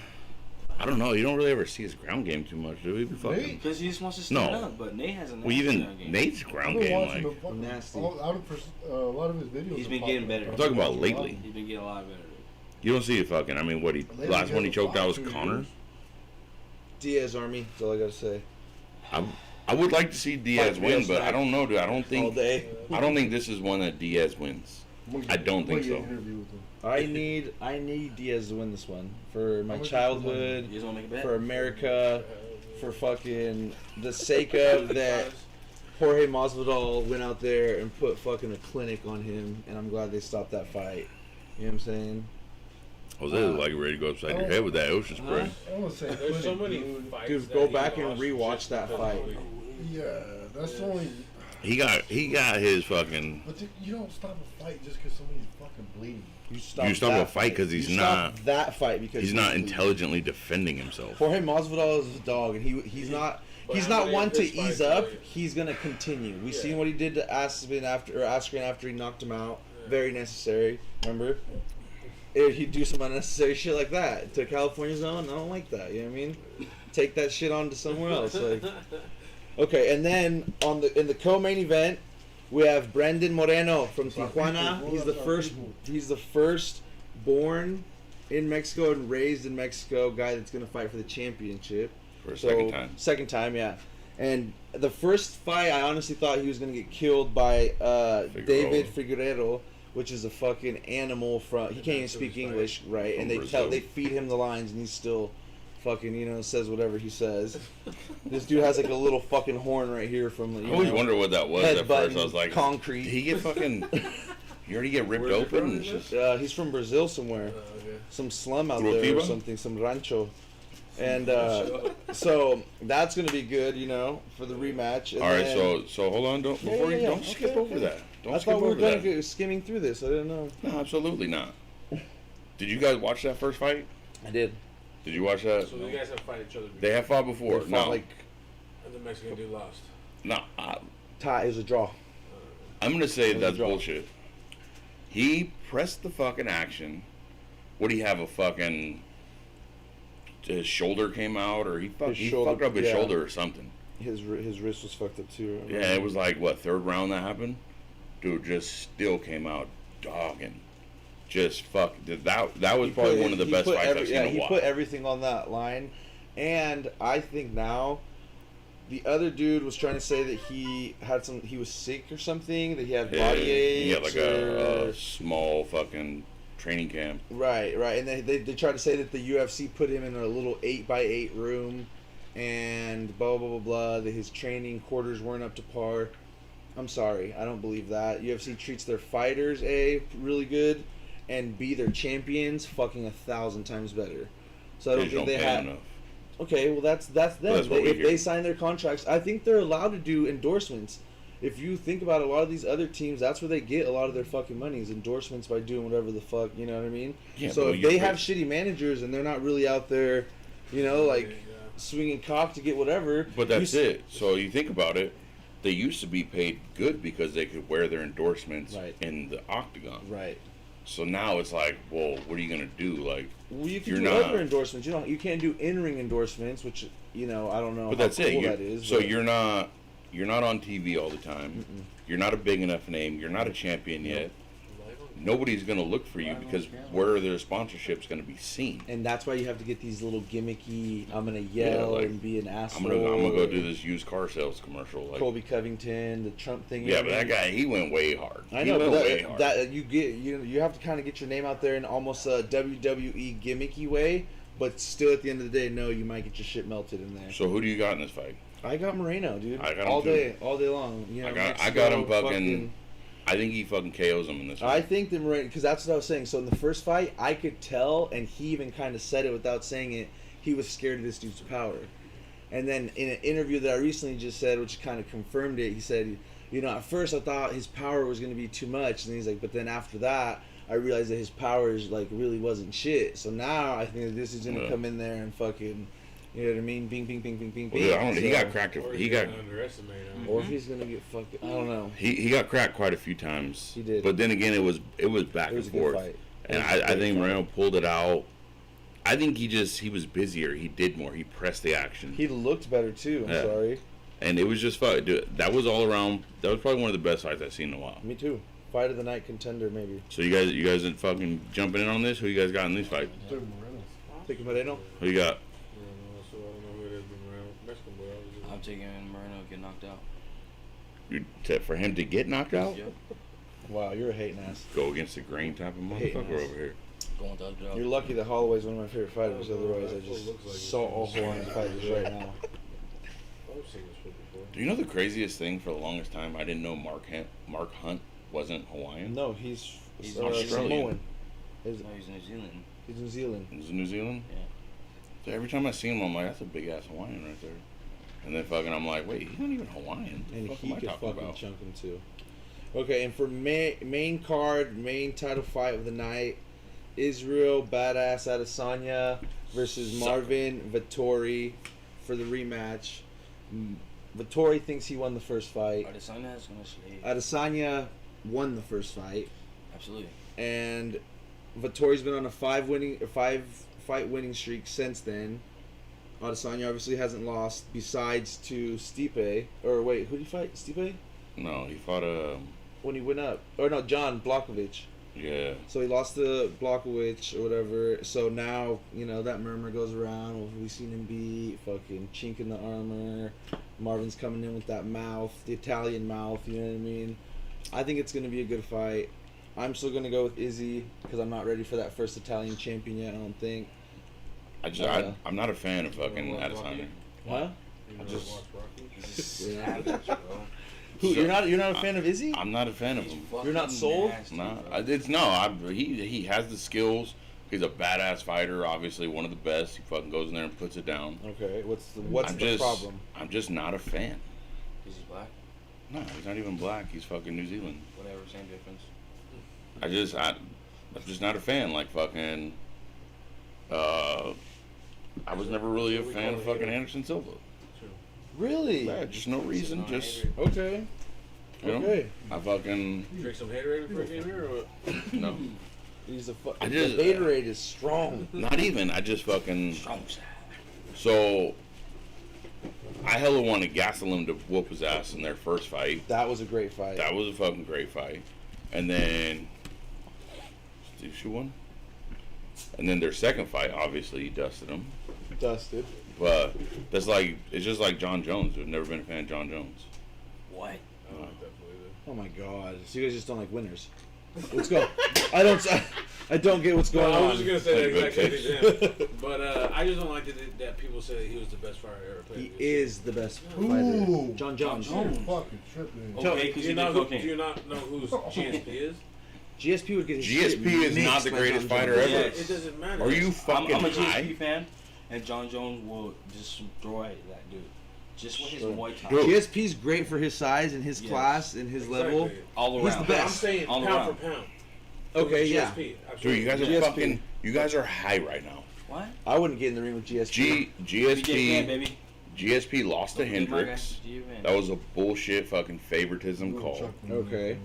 I don't know. You don't really ever see his ground game too much, do we? Be fucking. Nate? Because he just wants to stand No. up, but Nate hasn't. Well, even Nate's I've ground been game, watching like the fucking, Nasty. a lot of his videos. He's are been popping getting better. up. I'm talking about lately. He's been getting a lot better. you don't see it fucking. I mean, what he Lately, last one he hasn't choked out was fought 2 Connor. years. Diaz Army. That's all I gotta say. I would like to see Diaz Fight win, real but I snack. don't know, dude. I don't All think day. I don't think this is one that Diaz wins. I'm gonna I get- don't I'm gonna think get an so. interview with him. I need Diaz to win this one for my How much is childhood, You just want to make a bet? for America, for fucking the sake of that. Jorge Masvidal went out there and put fucking a clinic on him, and I'm glad they stopped that fight. You know what I'm saying? Jose look like ready to go upside your head with that ocean spray. I don't wanna say There's so clinic, many dude. fights. Dude, that go he back and lost rewatch just that because fight. of the- Yeah, that's only. He got his fucking. But you don't stop a fight just because somebody's fucking bleeding. You stop stop that a fight 'cause he's You stop not- that fight because He's not intelligently defending himself. Jorge Masvidal is a dog, and he's not. But He's how not many one of to his fights ease up. are- He's gonna continue. We've Yeah. seen what he did to Askren after he knocked him out. Very necessary. Remember? He'd do some unnecessary shit like that to California's own. I don't like that. You know what I mean? Take that shit on to somewhere else. Like, okay, and then in the co-main event, we have Brandon Moreno from That's our Tijuana. people. He's the That's our first. people. He's the first born in Mexico and raised in Mexico guy that's gonna fight for the championship. For a second time. Second time, yeah. And the first fight, I honestly thought he was gonna get killed by David Figueiredo, which is a fucking animal from. He can't even speak English, right? From And Brazil. they feed him the lines, and he's still fucking says whatever he says. This dude has like a little fucking horn right here from. I always wondered what that was at first. I was like, concrete. did he get fucking? You already get ripped Where's he open? from, And is shit? He's from Brazil somewhere, Okay. some slum out Curitiba? there or something, some rancho. And so that's gonna be good, for the rematch. And All right, then- so hold on, don't Yeah, before you yeah, don't okay, skip okay. over that. Don't I skip thought we were over gonna that. go skimming through this. I didn't know. No, absolutely not. Did you guys watch that first fight? I did. Did you watch that? So you guys have fought each other before. They have fought before. They fought, No, like And the Mexican dude lost. no. tie. It was a draw. I'm gonna say It was a that's draw. bullshit. He pressed the fucking action. What do you have? A fucking his shoulder came out, or he His he shoulder, fucked up his yeah. shoulder or something. His wrist was fucked up too. Yeah, it was like what, third round that happened. Dude just still came out dogging. Just fuck. That was He probably put- one of the he best put fights I've seen yeah, in a he while. put everything on that line, and I think now. The other dude was trying to say that he was sick or something, that he had body aches. He had like or- a small fucking training camp. Right, and they tried to say that the UFC put him in a little 8x8 room, and blah blah blah blah. That his training quarters weren't up to par. I'm sorry, I don't believe that. UFC treats their fighters really good, and their champions fucking 1,000 times better. So I They don't just don't think they pay have. enough. Okay, well that's them. that's what we If hear. they sign their contracts, I think they're allowed to do endorsements. If you think about a lot of these other teams, that's where they get a lot of their fucking money is endorsements by doing whatever the fuck, you know what I mean? Yeah, So but if you they pay- have shitty managers and they're not really out there, like Yeah. swinging cock to get whatever. But that's it. So you think about it. they used to be paid good because they could wear their endorsements Right. in the octagon. Right. So now it's like, well, what are you gonna do? Like, Well, you can You're do not- other endorsements. You can't do in-ring endorsements, which I don't know. but how that's cool it. You're- that is. so but- you're not on TV all the time. You're not a big enough name. You're not a champion yet. Nobody's gonna look for you because where are their sponsorships gonna be seen? And that's why you have to get these little gimmicky. I'm gonna yell like, and be an I'm asshole. gonna go do this used car sales commercial. Like, Colby Covington, the Trump thing. yeah, but that guy, he went way hard. I He know, went but way hard. that you have to kind of get your name out there in almost a WWE gimmicky way, but still at the end of the day, no, you might get your shit melted in there. So who do you got in this fight? I got Moreno, dude. I got him all too. day long. You know, I got him Mexico, fucking. I think he fucking KOs him in this I fight. think that Moreno, because that's what I was saying. So in the first fight, I could tell, and he even kind of said it without saying it. He was scared of this dude's power. And then in an interview that I recently just said, which kind of confirmed it, he said, at first I thought his power was going to be too much, and he's like, but then after that, I realized that his powers like really wasn't shit. So now I think that this is gonna Yeah. come in there and fucking, you know what I mean? Bing, bing, bing, bing, bing, Well, bing. yeah, I don't know. He So- got cracked. Or He he's got gonna underestimate him. Or if he's gonna get fucked, I don't know. he got cracked quite a few times. He did. But then again, it was back It was a and good forth. fight. And It was a I great think fight. Moreno pulled it out. I think he was busier. He did more. He pressed the action. He looked better too. I'm Yeah. sorry. And it was just fun. Dude, that was all around. That was probably one of the best fights I've seen in a while. Me too. Fight of the night contender, maybe. So you guys are fucking jumping in on this? Who you guys got in these fights? Dude, Moreno. Take Moreno. Who you got? So I don't know who it is, but Moreno, Mexican boy. Obviously. I'm taking Moreno to get knocked out. For him to get knocked out? Yep. Wow, you're a hating ass. Go against the grain type of Hey, motherfucker nice. over here. Going to underdog. You're lucky that Holloway's one of my favorite fighters. Oh, no, Otherwise, I that fool just looks like saw he's all from four fighters right now. I've seen this foot before. Do you know the craziest thing for the longest time? I didn't know Mark Hunt wasn't Hawaiian. No, he's He's Australian. Samoan. He's, No, he's New Zealand. he's New Zealand. Is it New Zealand? Yeah. So every time I see him, I'm like, that's a big ass Hawaiian right there. And then fucking, I'm like, wait, he's not even Hawaiian. And What the he fuck could am I talking fucking about? chunk him too. Okay, and for main card, main title fight of the night, Israel Badass Adesanya versus Sucker. Marvin Vettori for the rematch. Vettori thinks he won the first fight. Adesanya is going to slay. Adesanya won the first fight, Absolutely. and Vettori's been on a five fight winning streak since then. Adesanya obviously hasn't lost besides to Stipe. Or wait, who did he fight? Stipe? No, he fought When he went up. Or no, John Blachowicz. yeah. So he lost to Blachowicz or whatever. So now, that murmur goes around. Well, we've seen him be fucking chink in the armor. Marvin's coming in with that mouth, the Italian mouth, you know what I mean? I think it's going to be a good fight. I'm still going to go with Izzy because I'm not ready for that first Italian champion yet, I don't think. I'm not a fan of fucking You wanna watch Adesanya. Rocky? Huh? You never just- watched Rocky? He's just Yeah. savage, bro. Who, So- you're not a fan of Izzy? I'm not a fan of He's him. You're not fucking sold? nasty, Nah, bro. he has the skills. He's a badass fighter, obviously one of the best. He fucking goes in there and puts it down. Okay, what's I'm the just, problem? I'm just not a fan. He's black. No, he's not even black. He's fucking New Zealand. Whatever, same difference. I'm just not a fan. Like fucking, I was never really a fan of fucking Anderson Silva. Really? Yeah, just no reason. No, Just Okay. you know, Okay. I fucking Drink some Haterade before you came here, or what? no, He's a I the just- Gatorade is strong. not even. I just fucking Strong side. so. I hella wanted Gastelum to whoop his ass in their first fight. That was a great fight. That was a fucking great fight. And then Steve Shu won. And then their second fight, obviously he dusted him. Dusted. But it's just like John Jones. I've never been a fan of John Jones. What? I like that flavor. Oh my god. So you guys just don't like winners. Let's go. I don't get what's going I on. was just gonna say Good that exact taste. same thing, but I just don't like that people say that he was the best fighter I ever played. He is the best fighter. Ooh. John Jones. John You're fucking tripping. Okay, Do because you, he not did do cocaine. you not know who's GSP is? GSP would get his shit GSP is not mixed the by greatest John fighter Jones. ever. Yeah, it doesn't matter. Are you I'm fucking a high? GSP fan, and John Jones will destroy that dude. Just with his Sure. Muay Thai. Dude. GSP's great for his size and his Yes. class and his Exactly. level. All He's around. the I'm best. saying All pound around. for pound. Okay, yeah. GSP, Dude, you guys are GSP. fucking. You guys are high right now. What? I wouldn't get in the ring with GSP. BJ Penn, GSP. baby. GSP lost to Look at my guy, Hendricks. Giovanni. That was a bullshit fucking favoritism Little call. Chuck Okay.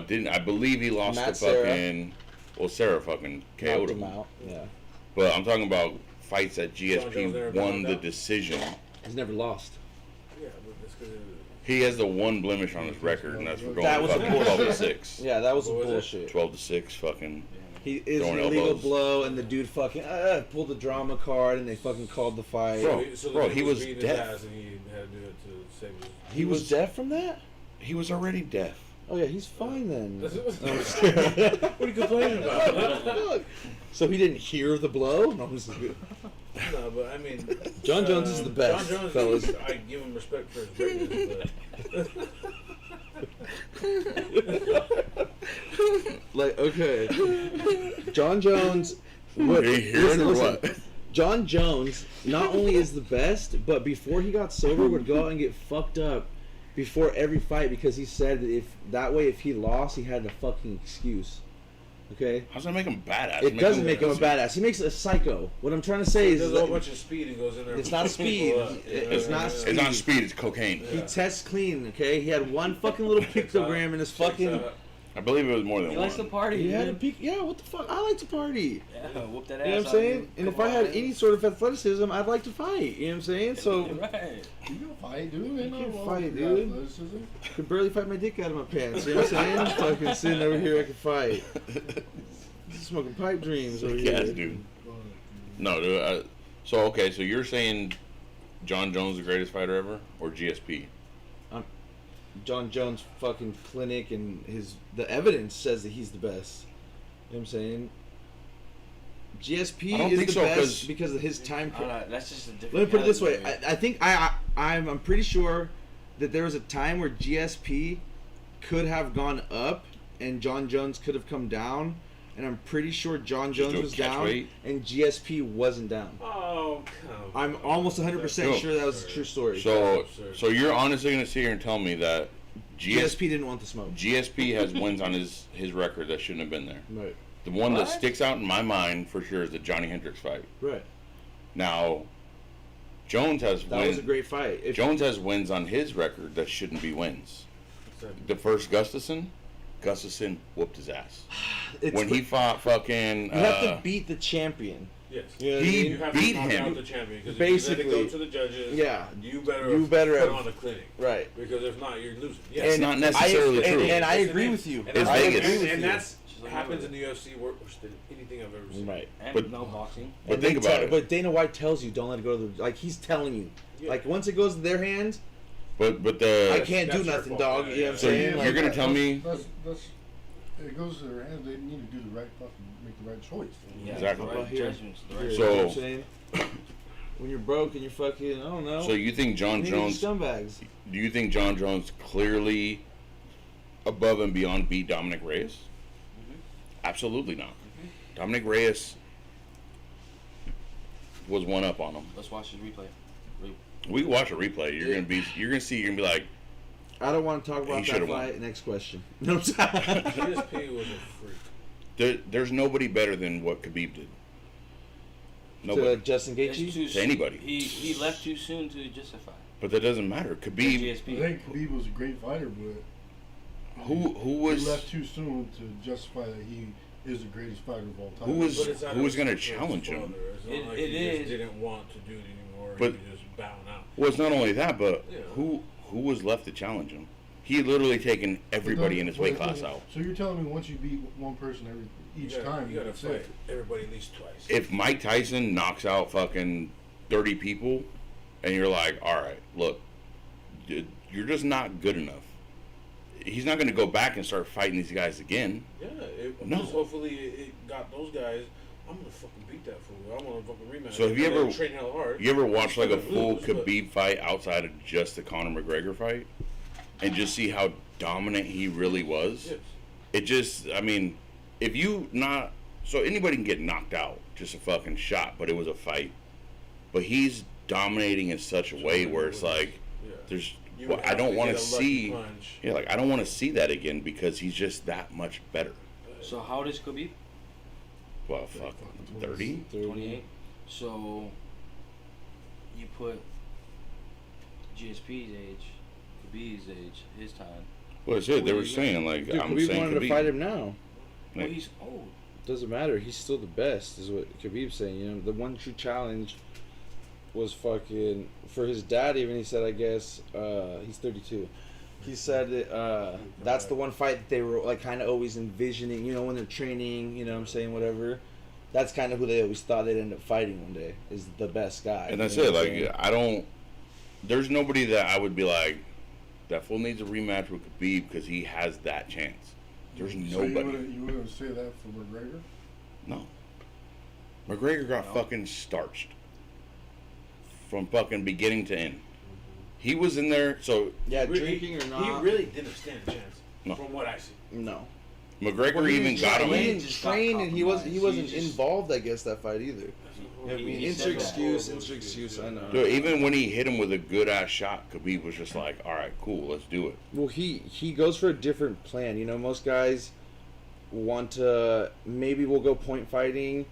Didn't I believe he lost Matt to fucking Sarah fucking KO'd Knocked him. him out. Yeah. But I'm talking about fights that John Jones GSP never won knocked the out? decision. He's never lost. Yeah, but that's because He has the one blemish on his record, and that's for going That was fucking bullshit. 12 to 6. Yeah, that was What was it? bullshit. 12 to 6, fucking. He is an Throwing illegal elbows. blow, and the dude fucking pulled the drama card, and they fucking called the fight. Bro, so bro, the he dude was beating his deaf. ass and he had to do it to save his. He was deaf from that? He was already deaf. Oh yeah, he's fine then. That's No, I'm what just kidding. are you complaining about? Fuck. So he didn't hear the blow? No, I'm just kidding. No, but I mean, John Jones is the best, John Jones, fellas. I give him respect for his greatness, but Like, okay. John Jones. What, Are you hearing or listen. what? John Jones not only is the best, but before he got sober, would go out and get fucked up before every fight because he said that if he lost, he had a fucking excuse. Okay? How's that make him badass? It doesn't make him a badass. He makes it a psycho. What I'm trying to say he is does a whole that bunch of speed and goes in there. It's and not fucks speed. people up, It's not It's not speed, it's cocaine. he tests clean, okay? He had one fucking little pictogram in his fucking... I believe it was more than He one. likes to party. He had a dude. peak... Yeah, what the fuck? I like to party. Yeah, whoop that ass. You know what I'm out, saying? dude. And if Come I had on. any sort of athleticism, I'd like to fight. You know what I'm saying? So, Right. You can fight, dude. Ain't You can no fight, wrong with dude. athleticism. I could barely fight my dick out of my pants. You know what I'm saying? Fucking sitting over here, I could fight. Smoking pipe dreams over Yes, here. dude. No, dude. So you're saying John Jones the greatest fighter ever, or GSP? John Jones fucking clinic and the evidence says that he's the best. You know what I'm saying? GSP I don't is think the so, best because of his time. I don't know, that's just a different. Let me put it this way. category. I think I'm pretty sure that there was a time where GSP could have gone up and John Jones could have come down, and I'm pretty sure John Just Jones do a was catch down weight? and GSP wasn't down. Oh, come on. I'm almost 100% No. sure that was a true story. So That's absurd. so you're honestly gonna sit here and tell me that GSP didn't want the smoke. GSP has wins on his record that shouldn't have been there. Right. The one that What? sticks out in my mind for sure is the Johnny Hendricks fight. Right. Now, Jones has That was a great fight. If Jones has wins on his record that shouldn't be wins. The first Gustafson whooped his ass. it's When he fought fucking you have to beat the champion. Yes. You know what I He mean? You have beat to knock him. out the champion because Basically. if you let it go to the judges, Yeah. you better better put have- on a clinic Right. because if not, you're losing. It's Yes. not necessarily and, true. And I Yes, agree it with is. you. And It's that's- Vegas. and that's She's like, happens "Oh." in the UFC worse than anything I've ever seen. Right. And But- no boxing. But And think they about it. But Dana White tells you don't let it go to the he's telling you. Yeah. Like once it goes to their hands, But I the can't do that's your nothing, fault. dog. Yeah, You know what I'm yeah. So saying? you're Like, gonna tell me That's it goes to their hands. They need to do the right fucking make the right choice. Yeah, Exactly. The How right about here? judgments. The you right know So- what I'm saying? When you're broke and you're fucking, I don't know. so you think John you Jones? scumbags. Do you think John Jones clearly above and beyond beat Dominic Reyes? Mm-hmm. Absolutely not. Dominic Reyes was one up on him. Let's watch his replay. We can watch a replay. You're gonna see. You're gonna be like, I don't want to talk about He that should've won. fight. Next question. You know what I'm saying? GSP was a freak. there's nobody better than what Khabib did. To Nobody. Justin It's Gaethje. too To anybody. He left too soon to justify. But that doesn't matter. Khabib, I GSP. think Khabib was a great fighter, but who he was left too soon to justify that he is the greatest fighter of all time. Who was- But it's out who of was gonna respect for his challenge him? father. It's not It- like it he is. just didn't want to do it anymore. But- He was just bowing out. Well, it's not only that, but Yeah. who was left to challenge him? He had literally taken everybody in his weight class out. So you're telling me once you beat one person each time, you gotta that's fight it. everybody at least twice. If Mike Tyson knocks out fucking 30 people, and you're like, all right, look, you're just not good enough. He's not going to go back and start fighting these guys again. Yeah, No. just hopefully it got those guys. I'm gonna fucking beat that fool. I'm gonna fucking rematch. So have you I'm gonna ever- train hell hard? You ever watch like a He's full gonna lose, but- Khabib fight outside of just the Conor McGregor fight, and just see how dominant he really was? Yes. It just, I mean, if you not, so anybody can get knocked out, just a fucking shot, but it was a fight. But he's dominating in such a way where it's like, Yeah. there's, You well, would I have don't to want to get a lucky see, punch. yeah, like I don't want to see that again because he's just that much better. So how old is Khabib? Well, fuck, 30? 28. So you put GSP's age, Khabib's age, his time. Well, shit, they Well, were you- saying like Dude, I'm Khabib saying wanted to Khabib. fight him now. Well, Like- he's old. Doesn't matter. He's still the best, is what Khabib's saying. You know, the one true challenge was fucking for his dad. Even he said, I guess he's 32. He said that, that's the one fight that they were like kind of always envisioning. You know, when they're training. You know, what I'm saying whatever. That's kind of who they always thought they'd end up fighting one day. Is the best guy. And that's you know it. what I'm saying? Like I don't. There's nobody that I would be like, that fool needs a rematch with Khabib because he has that chance. There's So nobody. you wouldn't say that for McGregor? No. McGregor got No. fucking starched from fucking beginning to end. He was in there, so Yeah, Really- drinking or not. He really didn't stand a chance. No. From what I see. no. McGregor Well, he even didn't got train- him He in. didn't Just got train, and he wasn't compromised. He just- involved. I guess that fight either. I mean, He insert said that. excuse, Horrible insert excuse. excuse, I know. Dude, even when he hit him with a good ass shot, Khabib was just like, "All right, cool, let's do it." Well, he goes for a different plan. You know, most guys want to maybe we'll go point fighting,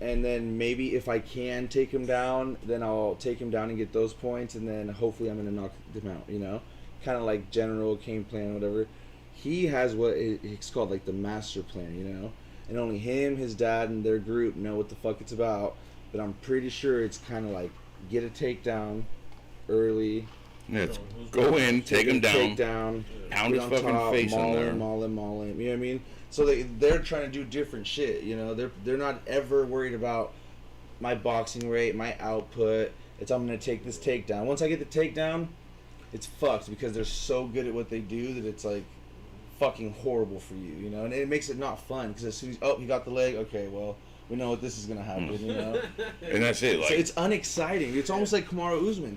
and then maybe if I can take him down, then I'll take him down and get those points, and then hopefully I'm gonna knock them out. You know, kind of like general game plan, whatever. He has what it's called like the master plan. You know, and only him, his dad, and their group know what the fuck it's about. But I'm pretty sure it's kind of like get a takedown early. Yeah, it's go in, take him down, Take down. pound Get his on fucking top, face in maul there. him, maul him. You know what I mean? So they're trying to do different shit. You know, they're not ever worried about my boxing rate, my output. It's I'm gonna take this takedown. Once I get the takedown, it's fucked because they're so good at what they do that it's like fucking horrible for you. You know, and it makes it not fun because as soon as he got the leg, okay, well we know what this is gonna happen. You know, And that's it. Like so it's unexciting. It's almost like Kamaru Usman.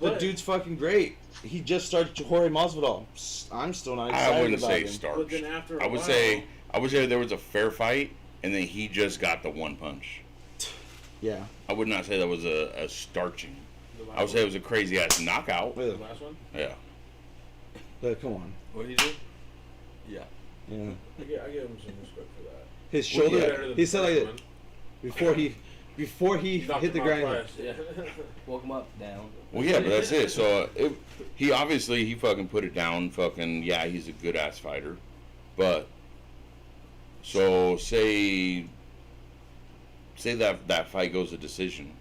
The But- dude's fucking great. He just started Jorge Masvidal. I'm still not excited I wouldn't about say him. But then starched. after a I would while, say there was a fair fight, and then he just got the one punch. Yeah. I would not say that was a starching. the last I would say it one- was a crazy ass knockout. the last one. Yeah. Come on. What did he do? Yeah. Yeah. I give him some respect for that. His Well, shoulder. yeah. Better than He the said like first that one. before he Knocked hit the him out ground. twice. Yeah. Woke him up, down. Well, yeah, but that's it. So he obviously he fucking put it down. Fucking yeah, he's a good ass fighter, but so say that fight goes to decision.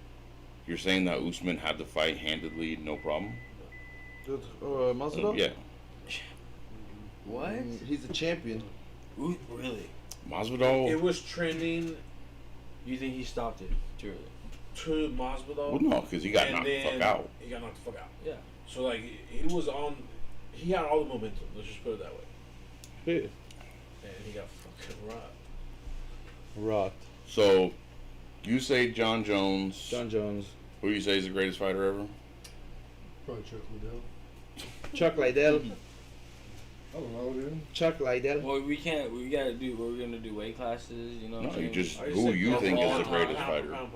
You're saying that Usman had the fight handedly, no problem. Masvidal. Yeah, What? He's the champion. Ooh, really? Masvidal. It was trending You think he stopped it too early? to Masvidal. Well, no, because he got and knocked the fuck then out. He got knocked the fuck out. Yeah. So like he was on. He had all the momentum. Let's just put it that way. Yeah. And he got fucking rocked. Rocked. So you say John Jones. John Jones. Who you say is the greatest fighter ever? Probably Chuck Liddell. Chuck Liddell. I don't know, dude. Chuck Liddell. Well, we can't. We gotta do. We're gonna do weight classes. You know. What No, I'm you saying? just I just who said you think is the all-time greatest pound fighter. for pound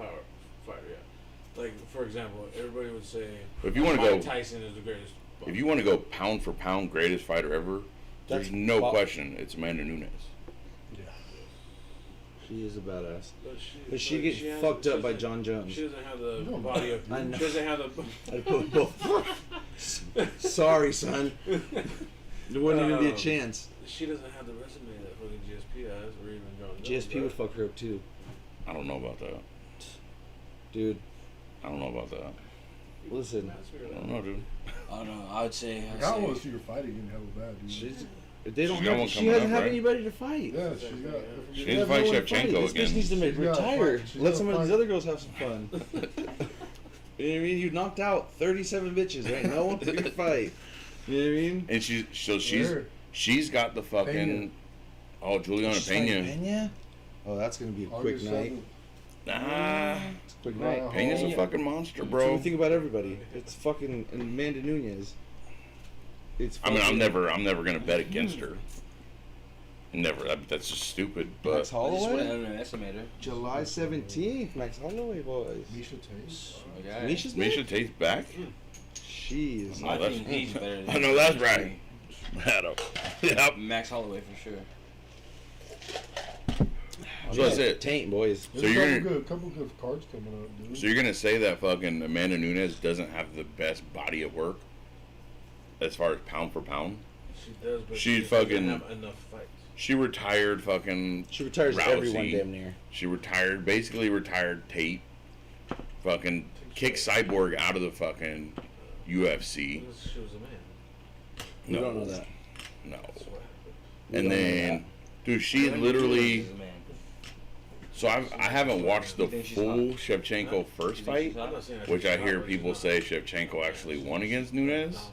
fighter, yeah. Like for example, everybody would say If you want to Mike go, Tyson is the greatest. if you want to go pound for pound greatest fighter ever, there's That's no Bob- question it's Amanda Nunes. She is a badass. But But she like, gets has- fucked she up by doesn't- John Jones. She doesn't have the No, body of. I know. She doesn't have I put both. Sorry, son. There wouldn't even be a chance. She doesn't have the resume that fucking GSP has, or even John Jones. GSP would fuck her up too, I don't know about that. dude. I don't know about that. Listen, I don't know, dude. I don't know. I would say. Like, I want to see her fight again hella bad, dude. she's. They don't She's got have. one She coming doesn't up, have right? anybody to fight. Yeah, she's got. She They needs to have fight no one to Shevchenko This bitch again. needs to She's gotta retire. fight. She's Let gotta some of these fight. other girls have some fun. You know what I mean? You knocked out 37 bitches, right? No one for your fight. You know what I mean? And Where? she's got the fucking Pena. Juliana She's fighting Pena. Pena? Oh, that's gonna be a quick August night. 7th. Nah, It's a quick Nah. night. Pena's a Yeah. fucking monster, So bro. you think about everybody. It's fucking Amanda Nunes. It's. I mean, I'm fucking never gonna bet against her. Never. That's just stupid. Max But I just want to Holloway. underestimate her. July 17th. Max Holloway, boys. Misha Tate. Okay. Misha's Misha back? Tate's back. She is. No, I that's- think he's better. Than I know that's right. Yep. Max Holloway for sure. So that's it. Taint, boys. So There's you're a couple good cards coming up, dude. So you're gonna say that fucking Amanda Nunes doesn't have the best body of work as far as pound for pound? She does, but She she doesn't fucking- have enough fights. She retired fucking She retires Rousey. everyone damn near. She basically retired Tate. Fucking kicked Cyborg out of the fucking UFC. She was a man. You don't know that. No. That's what happened. We And don't know then, dude, she When literally. you do it, man. So I haven't watched the You think she's full hot? Shevchenko You first think fight, she's hot? I'm not saying that which she's I hot, hear but people she's say not- Shevchenko actually she's won not against dominant Nunes. fucking-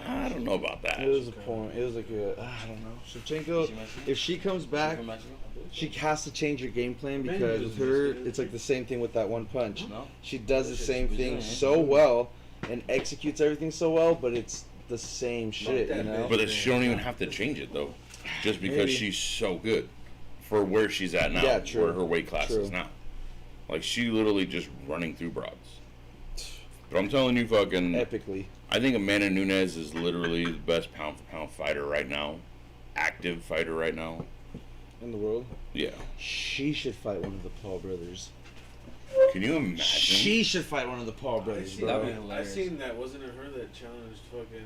I don't know about that. It was a point. It was like a, I don't know. Shevchenko, She Mexican? if she comes back, From Mexico? she has to change her game plan Man, because he with was her, Mexican. it's like the same thing with that one punch. No. She does the She's same thing Brazilian. so well and executes everything so well, but it's the same shit, that you know? big. But she don't even have to change it though, just because Maybe. she's so good for where she's at now, Yeah, true. where her weight class True. is now. Like she literally just running through broads. But I'm telling you, fucking, Epically. I think Amanda Nunes is literally the best pound for pound fighter right now, active fighter right now. In the world. Yeah. She should fight one of the Paul brothers. Can you imagine? She should fight one of the Paul brothers, That'd be bro. hilarious. I seen that. Wasn't it her that challenged fucking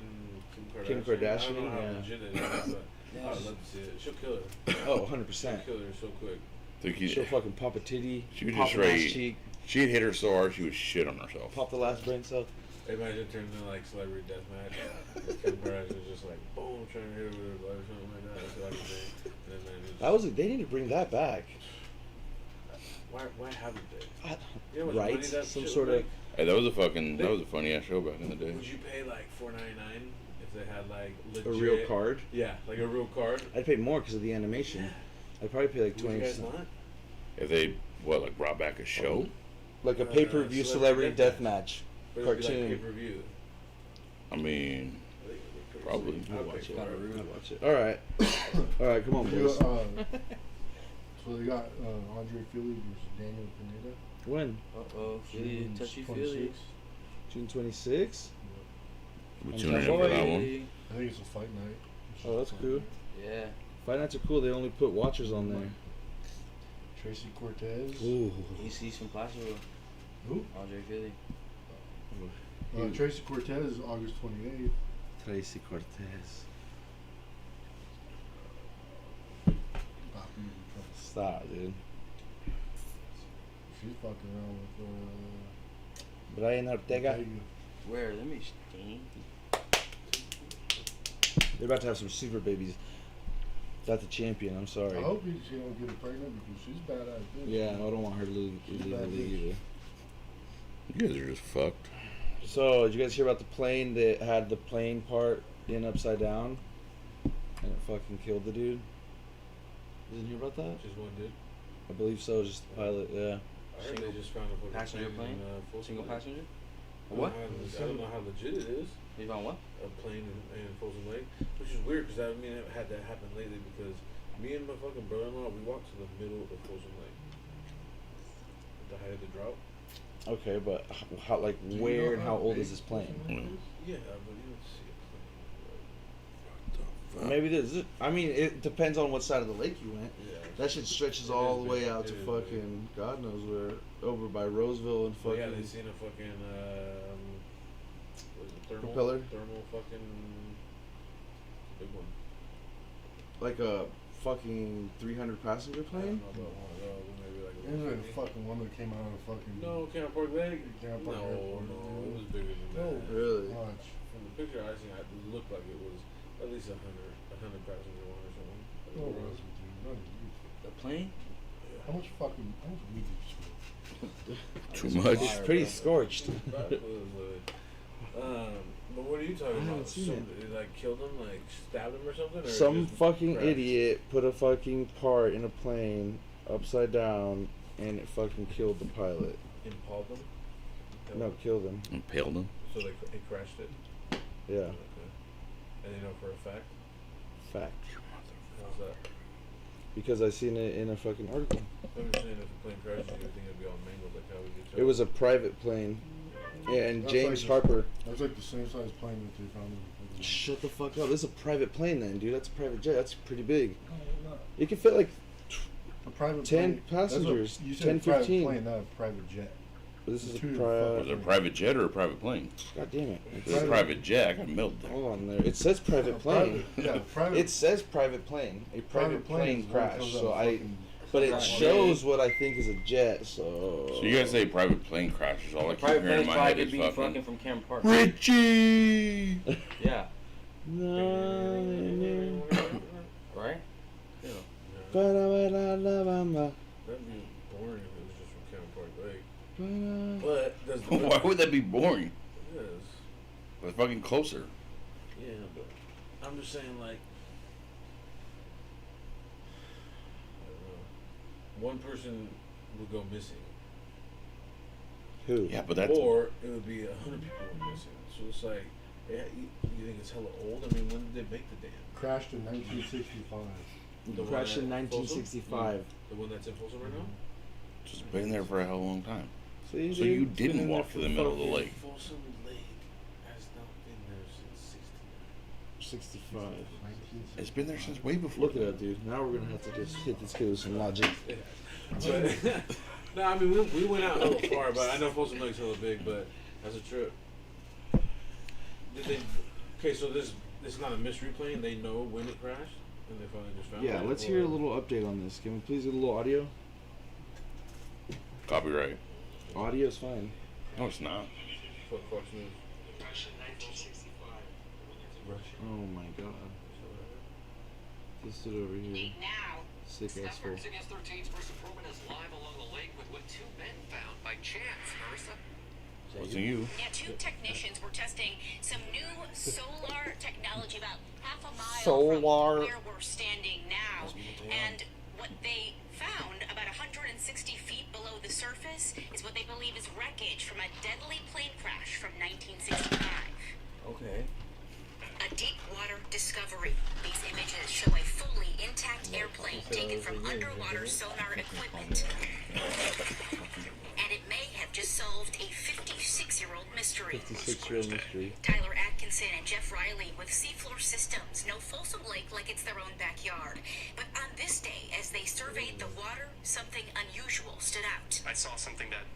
Kim Kardashian? Kim Kardashian, I don't know how yeah. legit it is, but Yeah, I'd she- love to see it. She'll kill her. Oh, She'll 100%. kill her so quick. Think you- She'll fucking pop a titty, She would pop just an ass rate- cheek, she'd hit her so hard she would shit on herself. pop the last brain cell. Imagine turning into like celebrity deathmatch. Kim Kardashian's just like boom, trying to hit her with her blood or something like that. That's what I can say. And then just, That was they need to bring that back. why haven't they? I- You know how much money Right? that Some shit sort would of. make? Hey, that was a funny ass show back in the day. Would you pay like $4.99 if they had like A legit real card. Yeah, like a real card. I'd pay more because of the animation. I'd probably pay like Would you 20. guys not? If they like brought back a show, Like a pay-per-view celebrity death match. But it'd be Cartoon. like pay-per-view. I mean, Probably. I'll We'll watch pay it. for it. I'd watch it. All right, all right, come on, You, boys. so they got Andre Philly versus Daniel Pineda. When? Uh-oh, Philly, June touchy 26th. Philly. June 26th. we I'm tune in down. for that one. I think it's a fight night. It's Oh, just that's a fight cool. night. Yeah. Fight nights are cool. They only put watchers on there. Tracy Cortez. Ooh. He's from Placerville. Who? Andre Philly. Tracy Cortez is August 28th. Tracy Cortez. Stop, dude. She's fucking around with Brian Ortega. Where? Let me see. They're about to have some super babies. That's the champion. I'm sorry. I hope she don't get pregnant because she's badass. Bitch. Yeah, I don't want her to leave She's the bad league bitch. either. You guys are just fucked. So, did you guys hear about the plane that had the plane part in upside down? And it fucking killed the dude? You didn't hear about that? Just one dude. I believe so, just the pilot, yeah. I heard they just found a fucking Passenger plane? in, Folsom Single Lake. passenger? I don't What? know how- I don't know how legit it is. You found what? A plane in Folsom Lake, which is weird because I mean it had that happen lately because me and my fucking brother-in-law we walked to the middle of Folsom Lake. At the height of the drought. Okay, but how, like, Do you where know and how old big is this plane? Folsom Lake is? Yeah, but you don't see a Maybe this. I mean, it depends on what side of the lake you went. plane. Yeah. That shit stretches It all is the way big. out It to is fucking God knows where, over by Roseville and But yeah, fucking. they seen a fucking what is it, thermal Propeller? thermal fucking big one. Like a fucking 300 passenger I plane? don't know about one of those, maybe like It was like a 150. fucking one that came out of fucking. No, Camp Park Lake. Camp Park no, Airport, no, dude. it was bigger than No. that. Really? Watch. From the picture I seen, it looked like it was at least a hundred passenger one or something. No, it wasn't, dude. Not you. The plane? How much weed did you smoke? Too That's much. fire, Pretty bro. scorched. But what are you talking I haven't about? seen Some, they, like killed him, like stabbed him or something? Or Some just fucking crashed? idiot put a fucking part in a plane upside down and it fucking killed the pilot. Impaled him? No, killed him. Impaled him. So he crashed it? Yeah, Okay. And you know for a fact? fact. How's that? Because I seen it in a fucking article. I'm just saying if a plane crashes, you would think it'd be all mangled, like how would you tell? It was a private plane. Yeah, and That's James like- Harper. That's like the same size plane that they found in the fucking. Shut the fuck up. This is a private plane then, dude. That's a private jet. That's pretty big. No, not. It can fit like A private 10 plane, that's what- passengers, You 10, said private 15. plane, not a private jet. This is a Two Was it a private jet or a private plane? God damn it. If it's a private jet, I got milked there. Hold on there. It says private plane. Yeah, private. It says private plane. A private plane is when it crash. comes So out I, fucking- but it Right. shows what I think is a jet. So. So you guys say private plane crashes. All I keep Private hearing in plane my fly head could is be fucking fucking from Cameron Park. Richie. Yeah. No. Right? Yeah. Ba-da-ba-da-da-ba-ba. That'd be boring if it was just from Cameron Park Lake. Ba-da. But does the Why would that be boring? It is. It's fucking closer. Yeah, but I'm just saying, like, I don't know. One person would go missing, Who? Yeah, but that's or it would be 100 people go missing. So it's like, yeah, you think it's hella old? I mean, when did they make the dam? Crashed in 1965. The one Crashed in at Folsom? 1965. The one that's in Folsom right now? just been there for a hell of a long time. See, So dude, you it's been didn't in there walk to for the middle of the fucking lake. Folsom Lake has not been there since 65. 1965. It's been there since way before. Look at that, dude. Now we're gonna have to just hit this kid with some logic. 69. But, no, I mean, we went out hella far, but I know Folsom Lake's hella big, but as a trip. Did they, okay, so this is not a mystery plane. They know when it crashed, and they finally just found it. Yeah, let's or- hear a little update on this. Can we please get a little audio? Copyright. Audio's fine. No, it's not. Fuck Fox News. Oh my god. This dude over here. Now, Sick ass fool. Discovered CBS 13's Marissa Furman is live along the lake with what two men found by chance. Marissa? Wasn't you? yeah, two technicians were testing some new solar technology about half a mile Solar. from where we're standing now. And what they found about 160 feet below the surface is what they believe is wreckage from a deadly plane crash from 1965. Okay. A deep water discovery. These images show a fully intact airplane taken from underwater sonar equipment. And it may have just solved a 56-year-old mystery. 56-year-old mystery. Tyler Atkinson and Jeff Riley with Seafloor Systems know Folsom Lake like it's their own backyard. But on this day, as they surveyed the water, something unusual stood out. I saw something that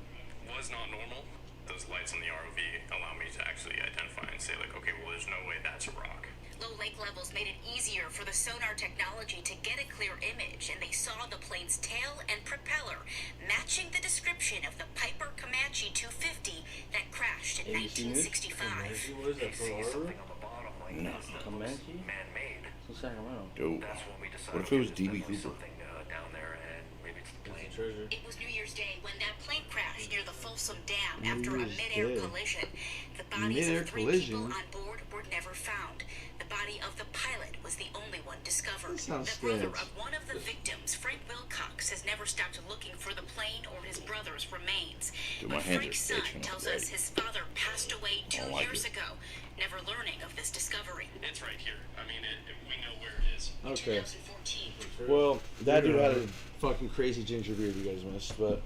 was not normal. Those lights on the ROV allow me to actually identify and say, like, okay, well, there's no way that's a rock. Low lake levels made it easier for the sonar technology to get a clear image, and they saw the plane's tail and propeller matching the description of the Piper Comanche 250 that crashed in ABC News? 1965. What is that, See Pearl Harbor? something on the bottom, like No. this that Comanche? looks man-made. From Sacramento. Dude. That's when we decided. What if it was there's DB definitely Cooper? something down there, and maybe it's the It's plane. a treasure. It was New Year's Day when that plane crashed near the Folsom Dam New after a Year's mid-air Day. collision. The bodies Mid-air of 3 collision? people on board were never found. The body of the pilot was the only one discovered. That sounds The brother sketch. of one of the victims, Frank Wilcox, has never stopped looking for the plane or his brother's remains. Dude, my But hands are Frank's son itching tells already. us his father passed away 2 don't like years it. ago, never learning of this discovery. It's right here. I mean, we know where it is. In Okay. 2014, Well, that dude had a fucking crazy ginger beard you guys missed, but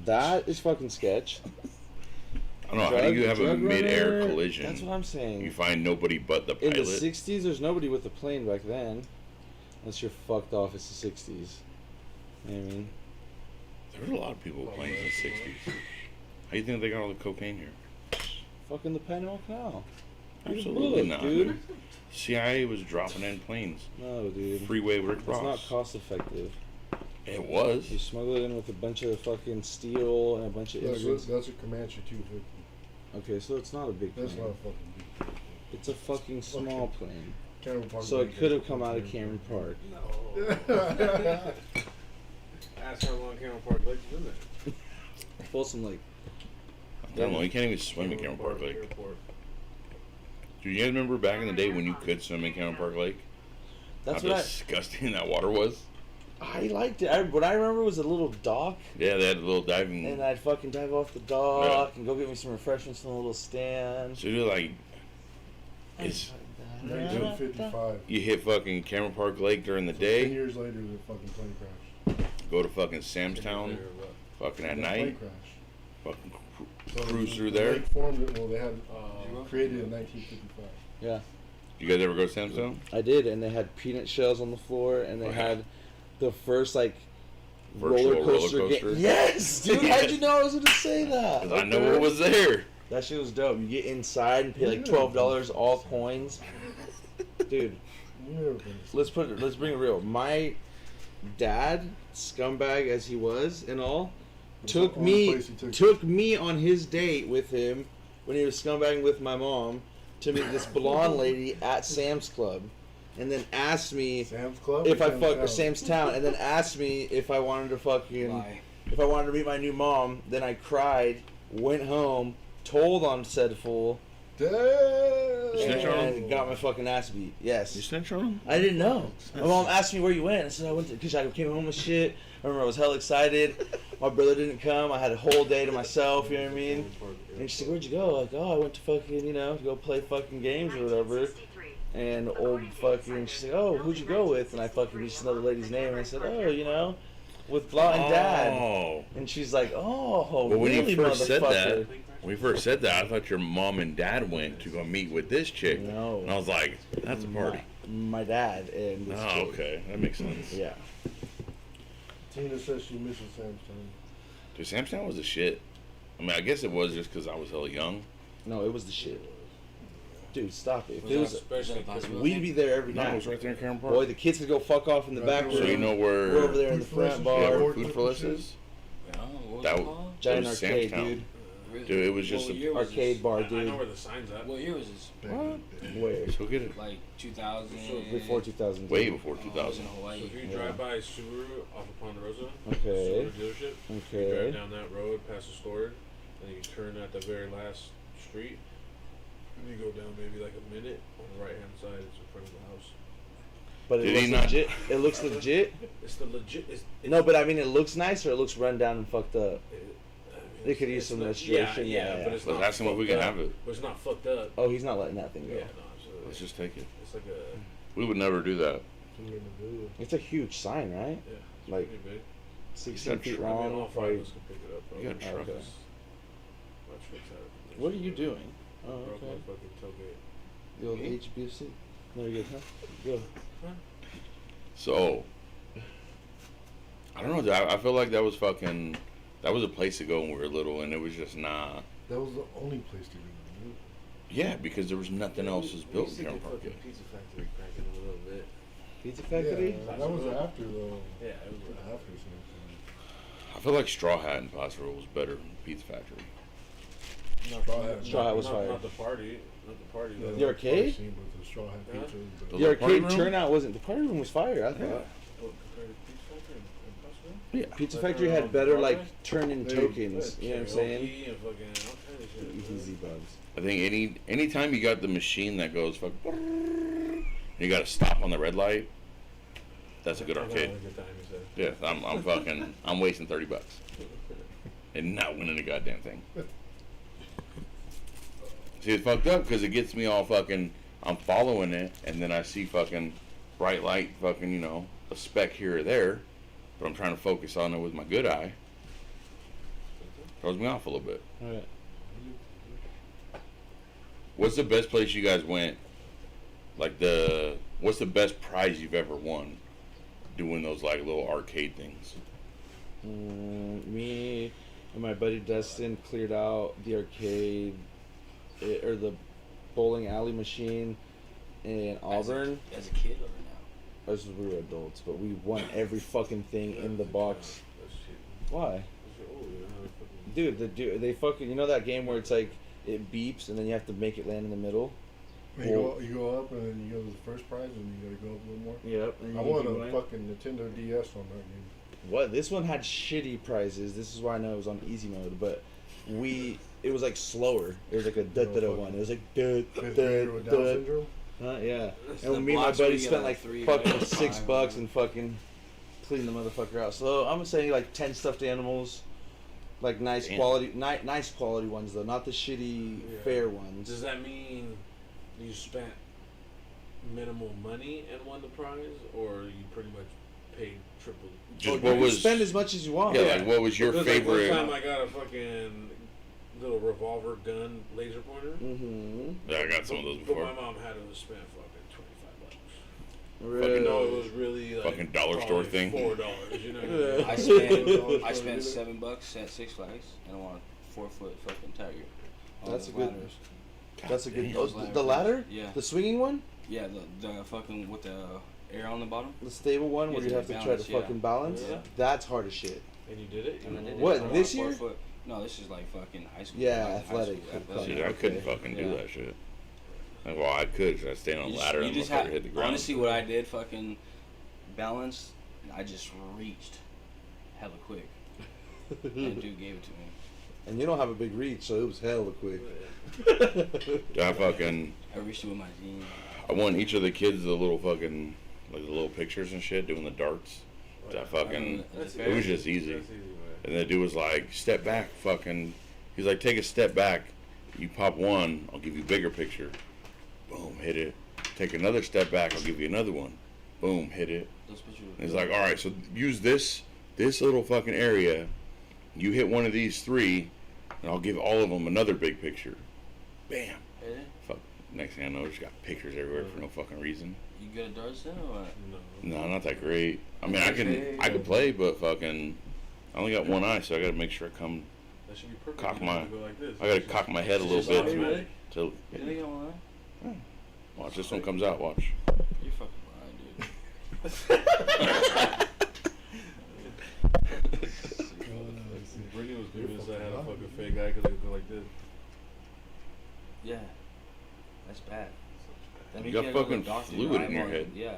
that is fucking sketch. I don't know. How do you have a Drug mid-air runner? collision? That's what I'm saying. You find nobody but the In pilot. the 60s, there's nobody with the plane back then. Unless you're fucked off, it's the 60s. You know what I mean? There were a lot of people with planes in the '60s. How do you think they got all the cocaine here? Fucking the Panama Canal. Read the Absolutely book, not. dude. CIA was dropping in planes. No, dude. Freeway Rick It's not Ross. cost effective. It was. You smuggle it in with a bunch of fucking steel and a bunch of Look, instruments. that's a Comanche 250. Okay, so it's not a big That's not plane. a fucking big. It's a fucking small plane. Cameron Park So Lake it could have is come out of fucking Cameron Park. No. Ask how long Cameron Park Lake's been there. Folsom Lake. I don't know. You can't even swim in Cameron Park Lake. Airport. Do you guys remember back in the day when you could swim in Cameron Park Lake? That's How what disgusting that water was. I liked it. What I remember was a little dock, Yeah, they had a little diving. and I'd fucking dive off the dock and go get me some refreshments from a little stand. So you're like, it's 1955. you hit fucking Cameron Park Lake during the 10 day, years later, the fucking plane crashed. go to fucking Samstown, fucking at The night, plane crashed. fucking So cruise the through there. lake formed, well, they had created in 1955. Yeah, You guys ever go to Samstown? I did, and they had peanut shells on the floor, and they Oh, yeah. had the first like Virtual roller coaster roller game. coaster? Yes, dude. How'd you know I was gonna say that? 'Cause I know it was there. That shit was dope. You get inside and pay like $12, all coins. Dude, let's bring it real. My dad, scumbag as he was and all, took me on his date with him when he was scumbagging with my mom to meet this blonde lady at Sam's Club, and then asked me Sam's Club. if or I Sam's fuck Town? Sam's Town, and then asked me if I wanted to fucking Lie. if I wanted to meet my new mom. Then I cried, went home, told on said fool, Damn. Snitch on and got my fucking ass beat. Yes. You snitch on him? I didn't know. My mom asked me where you went. I said I went because I came home with shit. I remember I was hell excited. My brother didn't come. I had a whole day to myself. You know what I mean? And she's like, "Where'd you go?" Like, "Oh, I went to fucking, to go play fucking games or whatever." And old fucking, she's like, "Oh, who'd you go with?" And I fucking used to know the lady's name. And I said, "Oh, with blah and dad." Oh. And she's like, "Oh, But when really, you first said motherfucker?" that, I thought your mom and dad went to go meet with this chick. No. And I was like, that's a party. My dad and this Oh, chick. okay. That makes sense. Yeah. Tina says she misses Sam's Town. Dude, Sam's Town was the shit. I mean, I guess it was just because I was hella young. No, it was the shit. Dude, stop it. If Was it that was, Especially possible? we'd be there every No, it night. was right there in Cameron Park. Boy, the kids could go fuck off in the Right back there. room. So you know where We're over there in the Food front Flush bar. and yeah, where Or- Food Flush is? Yeah, what was That it w- called? Giant It was arcade, Sam's Town. dude. Really? Dude, it was just What a- year was Arcade this? bar, I dude. know where the sign's at. What year was this? Where? So get it. Like 2000. Before 2000. Way before Oh, I was in 2000. Hawaii. So if you Yeah. drive by Subaru off of Ponderosa, Okay. Subaru dealership, you Okay. drive down that road past the store, and then you turn at the very last street, and you go down maybe like a minute on the right hand side. It's in front of the house. But it Did looks he not- legit. It looks legit. It's the legit. It's, No, but I mean, it looks nice or it looks run down and fucked up. They could use it's some not- restoration, Yeah, yeah. but it's Let's not. ask him if we fucked can up. have it. But it's not fucked up. Oh, he's not letting that thing go. Yeah, no, absolutely. Let's just take it. It's like a. We would never do that. It's a huge sign, right? Yeah, it's Like, pretty big. 16 got feet tr- I mean, long. all five probably- of us can pick it up. Bro. You got a truck. Okay. My truck's out of What are you doing? Oh, Broke okay. my fucking tailgate. The old HBC? No, you're good, huh? Go. So, I don't know. Dude, I feel like that was a place to go when we were little, and it was just nah. That was the only place to go. Yeah, because there was nothing else was built in Cameron Park yet. Pizza Factory cracking a little bit. Pizza Factory? Yeah, that was after though. Yeah, it was After Sam's I feel like Straw Hat in Pottsville was better than Pizza Factory. Straw Hat was fire. Not the party. Not the party. Town. though. The arcade? Scene, but the Straw Hat Yeah. Pizza was better. The The party arcade room? turnout wasn't. The party room was fire, I thought. What, compared to Pizza Factory in Pottsville? Yeah. Pizza Like Factory around had better Broadway? like turn-in Hey, tokens. You know what I'm saying? Karaoke and fucking all kinds of shit. Easy bugs. I think anytime you got the machine that goes fuck, and you got to stop on the red light. That's a good I know, arcade. a good time, he said. Yeah, I'm wasting $30 and not winning a goddamn thing. See, it's fucked up because it gets me all fucking. I'm following it, and then I see fucking bright light, fucking a speck here or there, but I'm trying to focus on it with my good eye. Throws me off a little bit. Alright. What's the best place you guys went? What's the best prize you've ever won? Doing those like little arcade things. Me and my buddy Dustin cleared out the arcade or the bowling alley machine in Auburn. As a kid or now? As we were adults, but we won every fucking thing in the box. That's shit. Why? That's shit. Oh, you know how to fucking. Dude, they fucking that game where it's like it beeps and then you have to make it land in the middle. You go up and then you go to the first prize and you gotta go up a little more. Yep. And I you won keep a going. fucking Nintendo DS on that game. What? This one had shitty prizes. This is why I know it was on easy mode, but it was like slower. It was like a one. It was like Fifth grader with Down syndrome. Yeah. That's And the me and my blocks where buddy you get, spent like, like 3, fucking right? $6 5, and fucking clean the motherfucker out. So I'm gonna say like 10 stuffed animals, like nice Damn. quality, nice quality ones though, not the shitty Yeah. fair ones. Does that mean you spent minimal money and won the prize, or you pretty much paid triple? Just You what can was spend as much as you want. yeah, like what was your Because, favorite? Like, one time I got a fucking little revolver gun laser pointer. Mm-hmm. Yeah, I got some of those But before. my mom had to spend fucking $25. Really? No, it was really like Fucking dollar store probably thing. $4. You know what I mean? I spent $7 at Six Flags, and I want a 4-foot fucking tiger. On That's those a good- ladders. That's a good. damn. Oh, the ladder? Yeah. The swinging one? Yeah, the fucking with the air on the bottom. The stable one where Yeah, you have to balance, try to yeah. fucking balance? Yeah. That's hard as shit. And you did it? And I did it. What, I want this a year? 4-foot. No, this is like fucking high school. Yeah, like high athletic. school, See, I couldn't Okay. fucking do Yeah. that shit. Like, well, I could because I stayed on a ladder and just motherfucker hit the ground. honestly, what I did, fucking balanced, I just reached hella quick. And dude gave it to me. And you don't have a big reach, so it was hella quick. I fucking, I reached it with my jeans. I won each of the kids the little fucking, like the little pictures and shit, doing the darts. I fucking, That's it was just easy. That's easy, man. And the dude was like, step back, fucking. He's like, take a step back. You pop one, I'll give you a bigger picture. Boom, hit it. Take another step back, I'll give you another one. Boom, hit it. Those pictures. And he's like, all right, so use this little fucking area. You hit one of these three, and I'll give all of them another big picture. Bam. Hit it? Fuck. Next thing I know, just got pictures everywhere for no fucking reason. You good at darts then or what? No, not that great. I mean, I can play, but fucking, I only got one eye, so I got to make sure I come. That should be perfect. Cock You my- can go like this. I got to cock my head a little Just like bit me, really? to You think I'm lying? watch this one comes out. Watch. You fucking lying, dude. Brittany was convinced I had a fucking fake guy because I could go like this. Yeah. That's bad. That You means got gotta go to fucking the doctor. fluid in your eyeball- head. Yeah.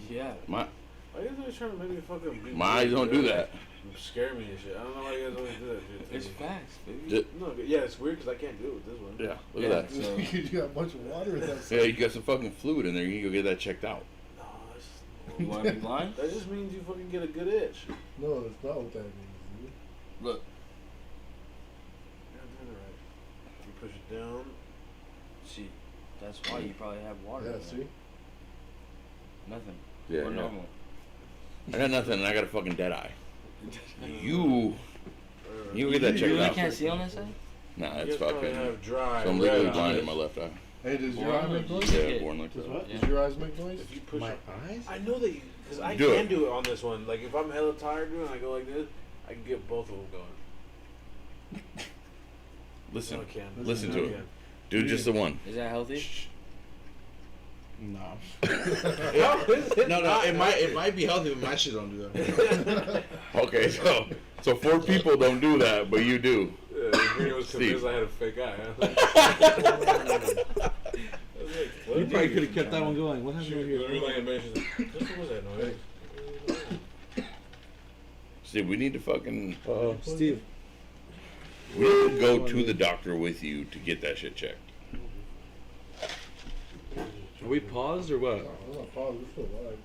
Yeah. My Why you guys always trying to make me fucking be my eyes don't do that. Scare me and shit. I don't know why you guys always do that shit. It's facts, baby. Ju- No, but yeah, it's weird because I can't do it with this one. Yeah, look Yeah, at that. so- You got a bunch of water in that. Yeah, you got some fucking fluid in there. You can go get that checked out. No, it's You want to be blind? that just means you fucking get a good itch. No, it's not what that means, dude. Look. You're not doing it right. You push it down. See, that's why you probably have water. Yeah, in see? there. Nothing. Yeah, Or yeah. normal. I got nothing, and I got a fucking dead eye. You get that You checked really out. can't see on that side? Nah, You it's guys probably fucking. have dry. So I'm red legally eyes. blind in my left eye. Hey, does your Born eye or make noise? just- Yeah, Yeah. born like that. What? Does your eyes make noise? If you push My it, eyes? I know that you, because I Do can it. do it on this one. Like if I'm hella tired doing, it, I go like this. I can get both of them going. Listen, No, I can. listen No, to I it. can. Do just the one. Is that healthy? No. How is it No, not it healthy? might be healthy, but my shit don't do that. Okay, so 4 people don't do that, but you do. Yeah, Green was convinced Steve. I had a fake eye. Huh? You probably could have kept that one going. What happened over Shoot, here? like I mentioned, what was that noise? Steve, we need to fucking. Steve. We need to go to the doctor with you to get that shit checked. Are we paused or what? I'm not positive. We're still live.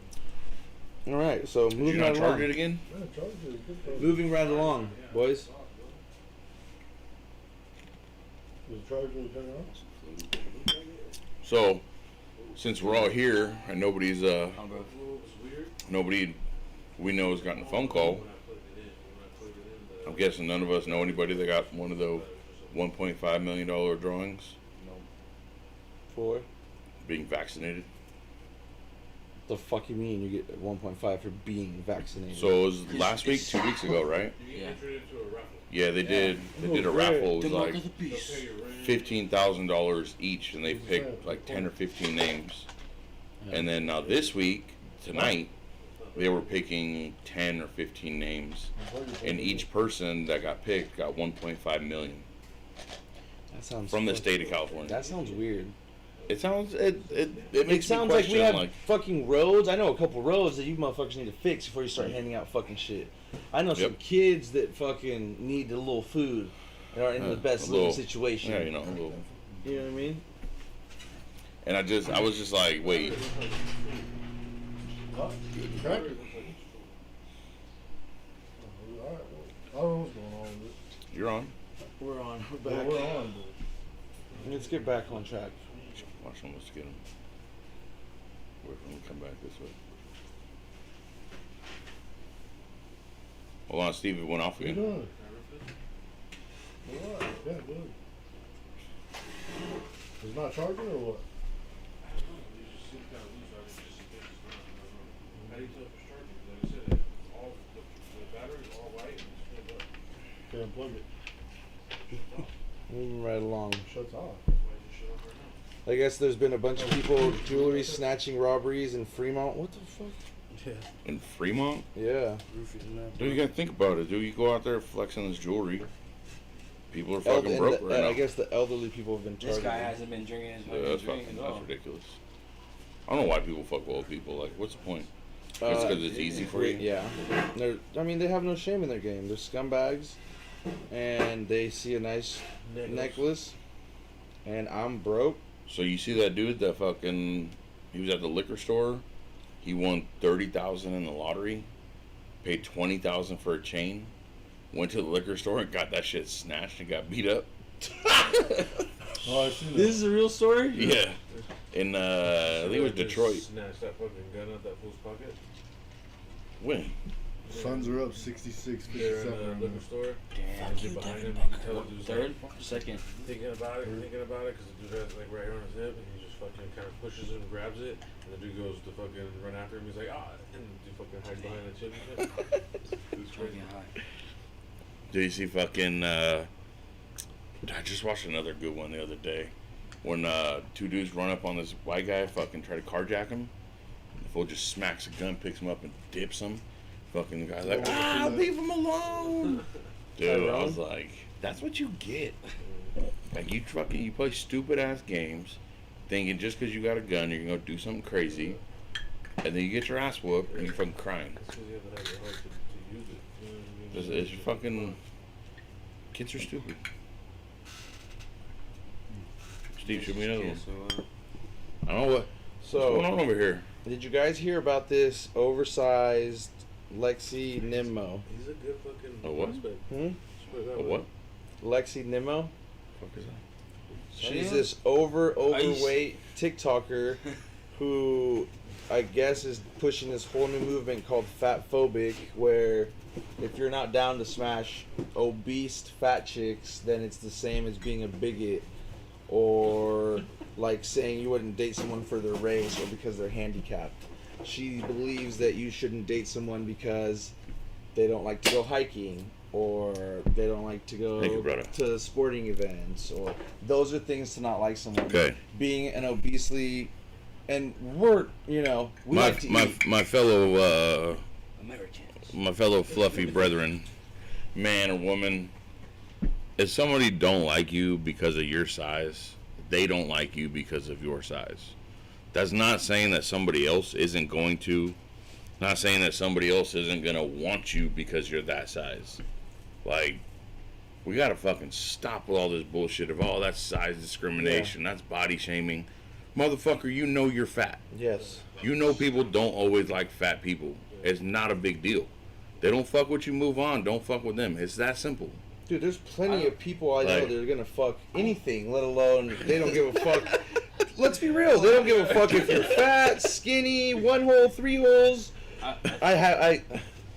All right, so Did you moving not right charge along. it again? Yeah, charge it. Good charge. Moving right along, boys. Was the charger turn on? So, since we're all here and nobody's Oh, bro. nobody we know has gotten a phone call, I'm guessing none of us know anybody that got one of the $1.5 million drawings For being vaccinated. the fuck you mean you get 1.5 for being vaccinated? So it was last week, 2 weeks ago, right? Yeah. Yeah, they did. They did a great. raffle. It was The mark like of the beast. $15,000 each, and they picked like 10 or 15 names. And then now this week, tonight, they were picking 10 or 15 names, and each person that got picked got 1.5 million that sounds from the fuck- state of California. That sounds weird. It sounds it It makes sounds me like we question have fucking roads. I know a couple roads that you motherfuckers need to fix before you start handing out fucking shit. I know some Yep. kids that fucking need a little food and aren't in the best a living little- situation. yeah, you know, a little. You know what I mean? And I was just like, wait, Crack it. Alright, well, I don't know what's going on with it. you're on. We're on. We're Well, back. we're on, Let's get back on track. Watch them, let's get them. Wait for them to come back this way. Hold on, Steve, it went off but. What you again. doing? Alright, yeah, good. It's not charging or what? How do you tell if it's charging? Like I said, all the battery's all white and it's filled up. Can't unplug it. Shuts off. Moving right along. Shuts off. Why does it shut off right now? I guess there's been a bunch of people jewelry snatching robberies in Fremont. What the fuck? In Fremont? Yeah. Dude, you gotta think about it, dude. You go out there flexing this jewelry. People are fucking broke right now. I guess the elderly people have been This targeted. guy hasn't been drinking his Yeah, fucking that's drink fucking, at all. that's ridiculous. I don't know why people fuck with old people. Like, what's the point? It's Uh, because it's easy for you. Yeah. They have no shame in their game. They're scumbags. And they see a nice necklace. And I'm broke. So you see that dude that fucking, he was at the liquor store. He won $30,000 in the lottery. Paid $20,000 for a chain. Went to the liquor store and got that shit snatched and got beat up. Oh, I see that. This is a real story? Yeah. In I think it was Just Detroit. Snatched that fucking gun out that fool's pocket. When? Suns are up 66, They're 57. in the right liquor now. store. Damn, And you dude behind him, Devin you can tell Booker. the dude's Third, like, second. thinking about it, because the dude has it like right here on his hip, and he just fucking kind of pushes it and grabs it, and the dude goes to fucking run after him. He's like, and the dude fucking hides behind the chip and shit. Dude's crazy. Fucking high. Did you see fucking I just watched another good one the other day. When two dudes run up on this white guy, fucking try to carjack him. The fool just smacks a gun, picks him up and dips him. Fucking the guy's like, leave him alone. Dude, I was like, that's what you get. Like you play stupid ass games, thinking just because you got a gun you're gonna do something crazy, and then you get your ass whooped and you're fucking crying. That's because you have to have your heart to use it. You know what I mean? It's fucking kids are stupid. Steve, shoot me another one. So, I don't know what's going So, on over here. did you guys hear about this oversized Lexi Nimmo? He's a good fucking A what? prospect. Hmm? Just put it that A way. what? Lexi Nimmo? Fuck is that? She's this overweight TikToker who I guess is pushing this whole new movement called fat phobic, where if you're not down to smash obese fat chicks, then it's the same as being a bigot, or like saying you wouldn't date someone for their race or because they're handicapped. She believes that you shouldn't date someone because they don't like to go hiking, or they don't like to go Thank you, brother. to sporting events, or those are things to not like someone. Okay. Being an obesely, and we like to eat. My fellow Americans. fluffy brethren, man or woman, if somebody don't like you because of your size, they don't like you because of your size. That's not saying that somebody else isn't going to. Not saying that somebody else isn't gonna want you because you're that size. Like, we gotta fucking stop with all this bullshit of all that's size discrimination, that's body shaming. Motherfucker, you know you're fat. Yes. You know people don't always like fat people. It's not a big deal. They don't fuck with you, move on. Don't fuck with them. It's that simple. Dude, there's plenty of people I know Like- that are gonna fuck anything, let alone they don't give a fuck. Let's be real, they don't give a fuck if you're fat, skinny, 1 hole, 3 holes. I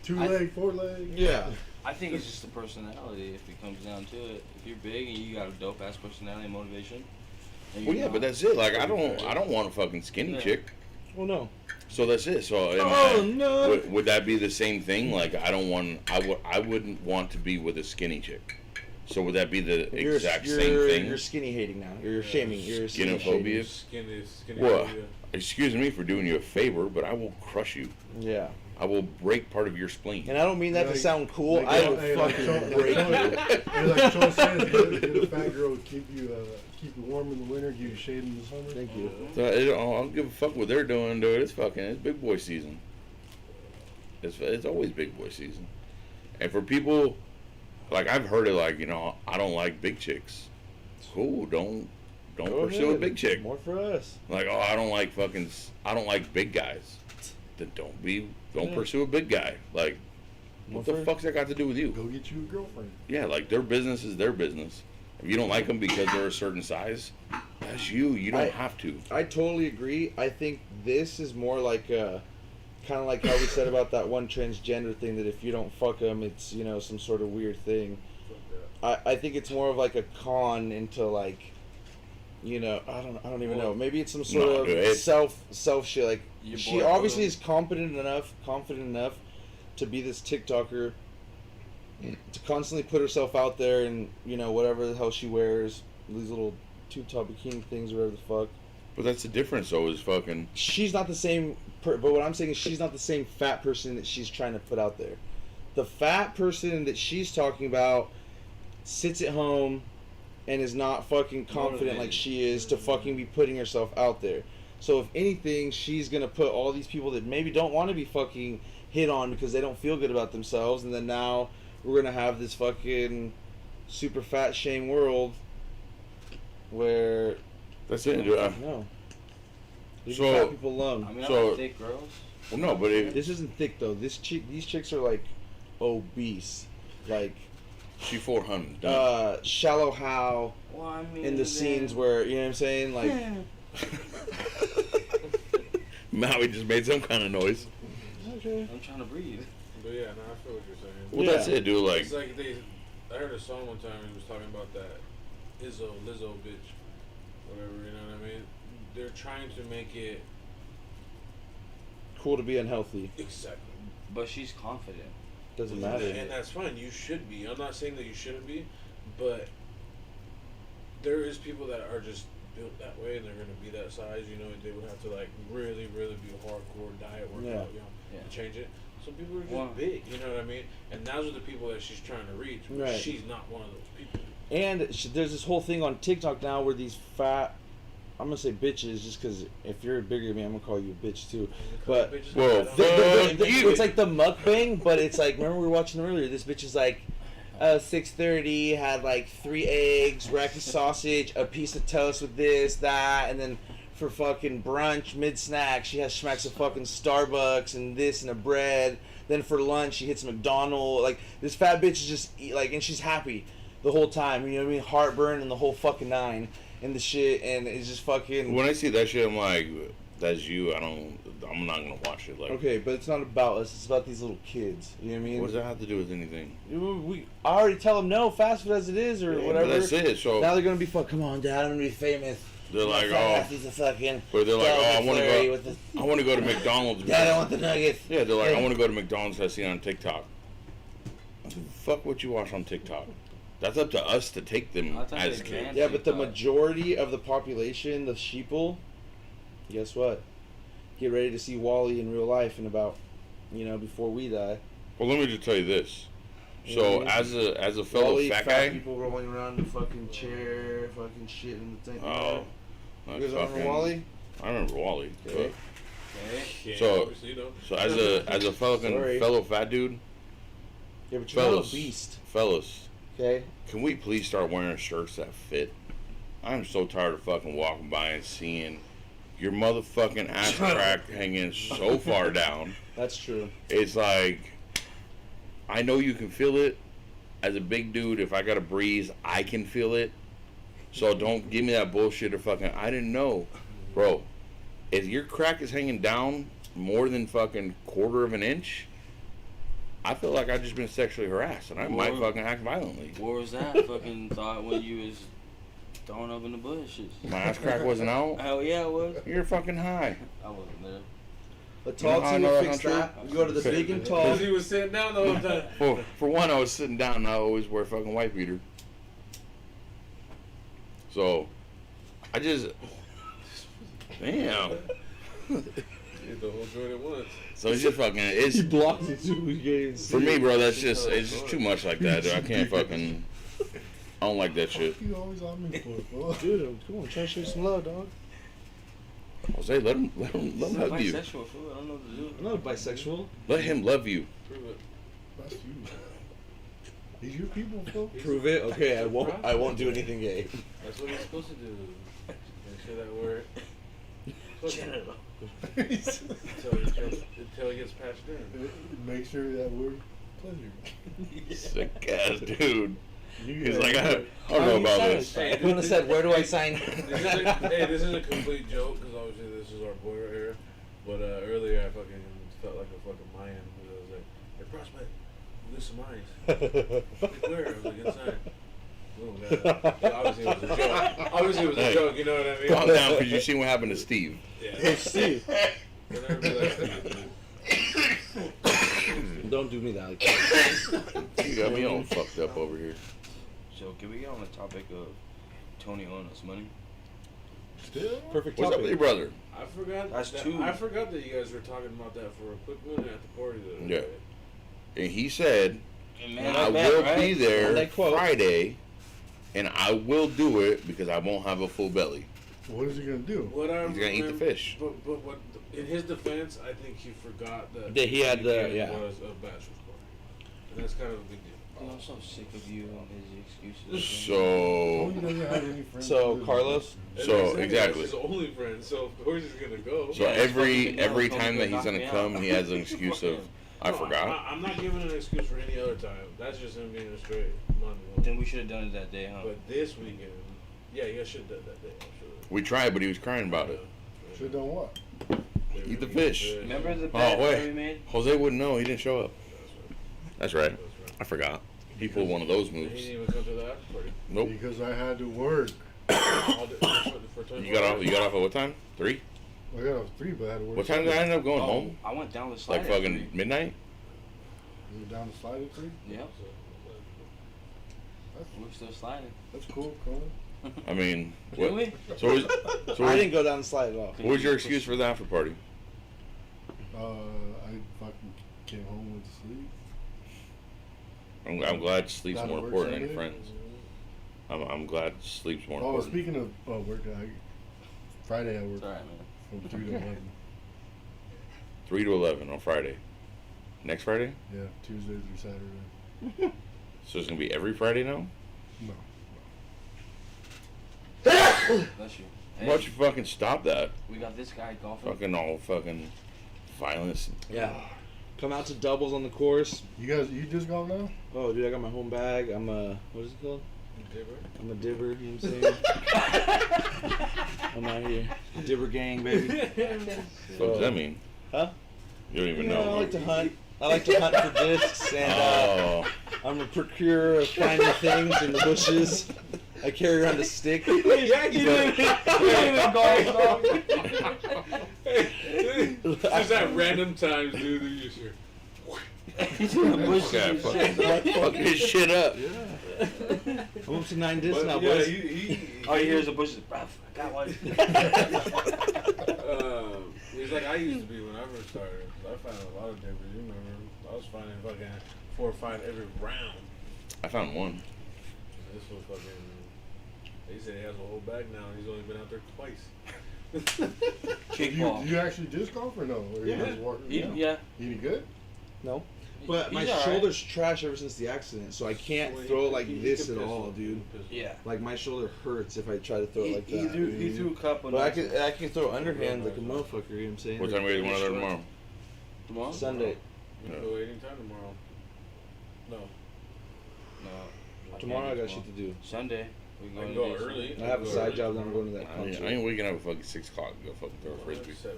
2 leg, 4 leg. yeah. I think it's just the personality if it comes down to it. If you're big and you got a dope ass personality and motivation. And Well, you're yeah, but not- that's it. Like, I don't want a fucking skinny Yeah. chick. Well, no. So that's it. So No. would that be the same thing? Like, I wouldn't want to be with a skinny chick. So would that be the exact same thing? You're skinny hating now. You're shaming. You're skinny Skinophobia? shaming. Skinny. What? Excuse me for doing you a favor, but I will crush you. Yeah. I will break part of your spleen. And I don't mean that to Like- sound cool. like, I will hey, like fucking Sean- break like you. Sean- like Sean says, get a fat girl to keep you warm in the winter, give you shade in the summer. Thank you. So I don't give a fuck what they're doing, dude. It's big boy season. It's always big boy season. And for people, like, I've heard it, like, I don't like big chicks. Cool, don't Go pursue a ahead. big chick. More for us. Like, oh, I don't like big guys. Then don't pursue a big guy. Like, what the fuck's that got to do with you? Go get you a girlfriend. Yeah, like, their business is their business. If you don't like them because they're a certain size, that's you. You don't have to. I totally agree. I think this is more like kind of like how we said about that one transgender thing, that if you don't fuck them, it's some sort of weird thing. I think it's more of like a con into like you know, I don't even Well, know. Maybe it's some sort no, of dude, it- self shit. Like Your she boy obviously Odo. is confident enough to be this TikToker, to constantly put herself out there and you know whatever the hell she wears, these little tube top bikini things, or whatever the fuck. But that's the difference, though, is fucking. She's not the same. But what I'm saying is she's not the same fat person that she's trying to put out there. The fat person that she's talking about sits at home and is not fucking confident like she is to fucking be putting herself out there. So if anything, she's gonna put all these people that maybe don't want to be fucking hit on because they don't feel good about themselves, and then now we're gonna have this fucking super fat shame world where That's it, dude. no. Leave So- fat people alone. I mean, I So- like thick girls. Well, no, but if This isn't thick though. These chicks are like obese, like she 400, done. shallow how Well, I mean, in the scenes where you know what I'm saying, like Maui just made some kind of noise. okay. I'm trying to breathe. But yeah, no, I feel what you're saying. Well, Yeah. that's it, dude. Like, It's like I heard a song one time and he was talking about that Lizzo bitch, whatever, you know what I mean? They're trying to make it Cool to be unhealthy. exactly. But she's confident. Doesn't And matter. that's fine. You should be. I'm not saying that you shouldn't be, but there is people that are just built that way and they're gonna be that size. You know, they would have to like really, really be a hardcore diet workout, Yeah. you know, Yeah. to change it. Some people are just Wow. big. You know what I mean? And those are the people that she's trying to reach. But Right. She's not one of those people. And there's this whole thing on TikTok now where these fat, I'm gonna say bitches, just because if you're bigger than me, I'm gonna call you a bitch too. But Bitches well, that fuck you. it's like the mukbang, but it's like, remember we were watching them earlier. This bitch is like, 6:30, had like 3 eggs, rack of sausage, a piece of toast with this, that, and then for fucking brunch, mid snack, she has smacks of fucking Starbucks and this and a bread. Then for lunch, she hits McDonald's. Like this fat bitch is just like, and she's happy the whole time. You know what I mean? Heartburn and the whole fucking nine and the shit, and it's just fucking. when I see that shit, I'm like, that's you. I'm not gonna watch it. Like, Okay, but it's not about us. It's about these little kids. You know what I mean? what does that have to do with anything? I already tell them no, fast food as it is, or Yeah, but whatever. that's it. So Now they're gonna be fuck. Come on, Dad, I'm gonna be famous. they're like, Fat oh, piece of fucking. but they're like, oh, I want to flurry go. with the- I want to go to McDonald's. Dad, I want the nuggets. Yeah, they're like, I want to go to McDonald's. I see it on TikTok. Fuck what you watch on TikTok. That's up to us to take them I thought as they kids. banned Yeah, but the TikTok. majority of the population, the sheeple, guess what? Get ready to see Wally in real life in about, before we die. Well, let me just tell you this. You So, know what I as a fellow Wally, fat guy, people rolling around in the fucking chair, fucking shit in the thing. oh, You that's guys remember fucking- Wally? I remember Wally. Okay. Okay. Yeah, So- obviously, you know. So as a Sorry. fellow fat dude, Yeah, but you're not a fellas, beast. fellas, Okay? can we please start wearing shirts that fit? I'm so tired of fucking walking by and seeing your motherfucking ass crack hanging so far down. That's true. It's like, I know you can feel it. As a big dude, if I got a breeze, I can feel it. So don't give me that bullshit of fucking, I didn't know. Bro, if your crack is hanging down more than fucking quarter of an inch, I feel like I've just been sexually harassed and I might Or- fucking act violently. What was that fucking thought when you was throwing up in the bushes? My ass crack wasn't out. Hell yeah, it was. You're fucking high. I wasn't there. But You know tall how I team know will that's fix not that. true? You go to the big and tall. Because he was sitting down the whole time. For one, I was sitting down and I always wear fucking white beater. So, I just, damn. Hit the whole joint at once. So it's just fucking, it's, blocked it too. for me, bro, that's just, it's just too much like that, dude. I can't fucking, I don't like that shit. You always on me for it, bro. Dude, come on, try to show you some love, dog. Jose, let him It's love not you. bisexual, fool. I don't know what to do. I'm not bisexual. Let him love you. Prove it. That's you. These your people, bro. Prove it. Okay, I won't do anything gay. That's what he's supposed to do. Make sure that we're until he gets patched in. Make sure that we're pleasure. Sick ass dude. He's Yeah. like, I don't know about this. Hey, Luna said, "Where do I sign?" This is a complete joke because obviously this is our boy right here. But earlier I fucking felt like a fucking Mayan because I was like, "Hey, prospect, get some eyes." Like, where? I was like, inside. Obviously it was a joke. Obviously it was a Hey. joke. You know what I mean? Calm down, because you seen what happened to Steve. Yeah. Steve, You'll never be like Steve, dude. don't do me that. Like that. You got me all fucked up over here. So can we get on the topic of Tony owing us money? Still? Perfect What's up with your topic. brother? I forgot. That's that, two. I forgot that you guys were talking about that for a quick minute at the party. The other Yeah. day. And he said, Man, I bet, will right? be there That quote. Friday, and I will do it because I won't have a full belly. What is he gonna do? What I He's gonna eat the remember- fish. But what? In his defense, I think he forgot that That he had the- weekend yeah. was a bachelor's party, and that's kind of a big deal. Dude, I'm so sick of you and his excuses. Tony So, doesn't have any friends. So, to live Carlos? And So, that's exactly. his only friend, so of course he's gonna go. so Yeah, it's every fucking every yellow, time that Tony he's gonna knocked come, me he out. has an excuse of, I No, forgot. I'm not giving an excuse for any other time. That's just him being a straight money. Then we should have done it that day, huh? But this weekend, yeah, you guys should have done that day. I'm sure. We tried, but he was crying about it. with. Should've done what? Eat the fish. Remember the Oh, bet wait. that we made? Jose wouldn't know. He didn't show up. That's That's right. right. That's right. I forgot. He pulled one of those He moves. didn't even come to the after party. Nope. Because I had to work. For You got off. You got off at what time? 3. I got off 3, but I had to work. What time did I end up going home? I went down the slide. Like at fucking 3. midnight. Was it down the slide at 3? Yep. We're still sliding. That's cool, Colin. I mean, Did what? we? So, was, so I was, didn't go down the slide at all. what was your excuse for the after party? I fucking came home with sleep. I'm glad sleep's Gotta more work important than your Saturday? friends. I'm glad sleep's more Oh, important. speaking of work, Friday I worked It's alright, man. from 3 to 11. 3 to 11 on Friday. Next Friday? Yeah, Tuesday through Saturday. So it's gonna be every Friday now? No. Bless you. Why Hey, don't you fucking stop that? we got this guy golfing. Fucking all fucking violence. Yeah. Come out to doubles on the course. You just gone now? Oh, dude, I got my home bag. I'm a, what is it called? I'm a dibber, you know what I'm saying? I'm out here. Dibber gang, baby. What does that mean? Huh? You don't even You know, I know. like to hunt. I like to hunt for discs, and Oh, I'm a procurer of finding things in the bushes. I carry around a stick. Yeah, you Just Just at random times, dude. You just hear. He's in the this bushes guy and fucking, shit. fucking his shit up. I'm up to 9 discs now, yeah, boys. he All you hear is the bushes. Bruh, I got one. He's like I used to be when I first started. 'Cause I found a lot of dippers. You remember? I was finding fucking 4 or 5 every round. I found one. This was fucking. They say he has a whole bag now. And he's only been out there twice. Kickball. You actually disc golf or no? Or you Yeah. just walk? Yeah. You any good? No. But my He's alright. shoulder's trash ever since the accident, so I can't Well, throw he- it like he this could at pistol. all, dude. Yeah. Like my shoulder hurts if I try to throw it like that. He you threw, know what I he mean? threw a couple. But I nights can throw underhand like a motherfucker. You know what I'm saying? What time are you going out there tomorrow? tomorrow. Sunday. You can go anytime tomorrow. No. No. Tomorrow I got shit to do. Sunday. We I going can to go do early. I have a side job that I'm going to that I ain't concert. waking up at fucking 6 o'clock to go fucking throw a frisbee. 7.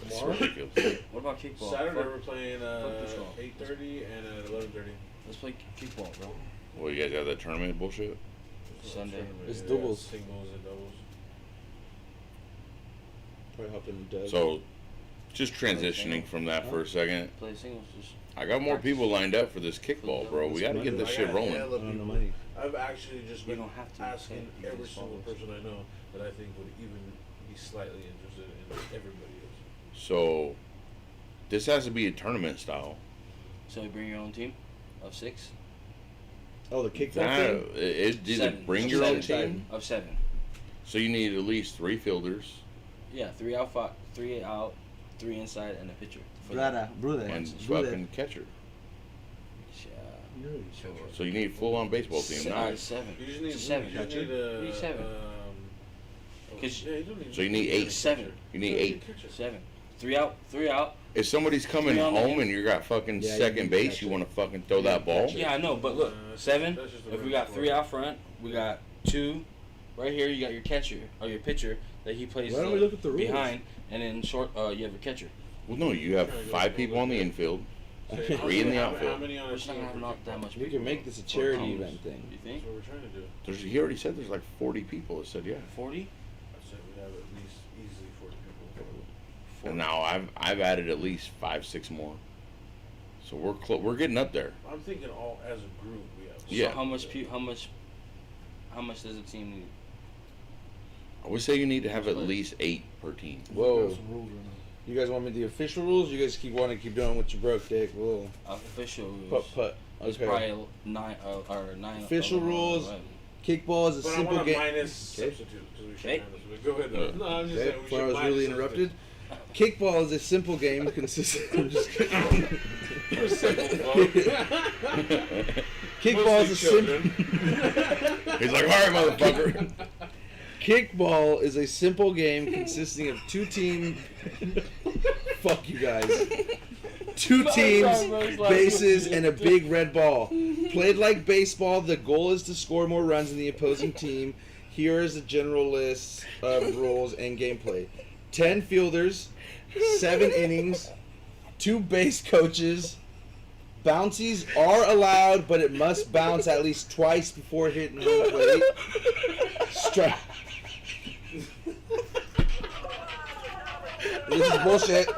It's Tomorrow? ridiculous. What about kickball? Saturday Fuck- we're playing patrol. 8:30 and at 11:30. Let's play kickball, bro. Well, you guys have that tournament bullshit? Sunday. It's Yeah, doubles. Singles and doubles. Probably hop in the desk. So, just transitioning from that for a second. Play singles. Just I got more people lined up for this kickball, bro. We got to get this shit rolling. I don't know money. I've actually just You been don't have to asking say you every just single follow. person I know that I think would even be slightly interested in everybody else. So, this has to be a tournament style. so you bring your own team of 6. Oh, the kickball That, thing? it, is 7. it bring your own Seven. team? Of 7. So you need at least 3 fielders Yeah, 3 out, 5, 3 out, 3 inside, and a pitcher. Brother. and fucking catcher. Yeah. Sure. So you need a full-on baseball team. Not, 7. You just need It's 7. You just need You need 7. Because Because- So you need 8. 7. You need 8. 7. 3 out, 3 out. If somebody's coming 3 on the home end. and you got fucking Yeah, you second need base, catcher. you want to fucking throw that ball? Yeah, I know, but look, 7. that's just a If we run got score. 3 out front, we got 2 right here. You got your catcher or your pitcher that he plays Why don't we look at the rules? behind, and then short. You have a catcher. Well, no, you have Trying to go 5 full people on the with it. infield, Say, Three in the how outfield. many on We're a just not team gonna have for not that kickball? much We people. can make this a for charity cones. event thing. You think? That's what we're trying to do. He already said there's like 40 people that said yeah. 40? I said we have at least easily 40 people. And now I've added at least 5-6 more. So we're getting up there. I'm thinking all as a group we have. Yeah. So how much does a team need? I would say you need to have at least 8 per team. Whoa. That's some rules right now. You guys want me the official rules? You guys want to keep doing what you broke, Dick? Whoa. Official rules. Put. It's Okay. probably 9 or 9. Official 11, rules. 11. Kickball is a But I simple want to game. minus Okay. substitute because we should Okay. handle this. Go ahead though. No, I'm just Okay, saying we before I should was minus really interrupted. Kickball is a simple game consisting. I'm just kidding. We're simple, folks. Kickball is a Mostly simple. children. He's like, all right, motherfucker. Kickball is a simple game consisting of 2 teams. Fuck you guys. 2 teams, bases, and a big red ball. Played like baseball, the goal is to score more runs than the opposing team. Here is a general list of rules and gameplay. 10 fielders, 7 innings, 2 base coaches. Bouncies are allowed, but it must bounce at least twice before hitting home plate. Strike. This is bullshit.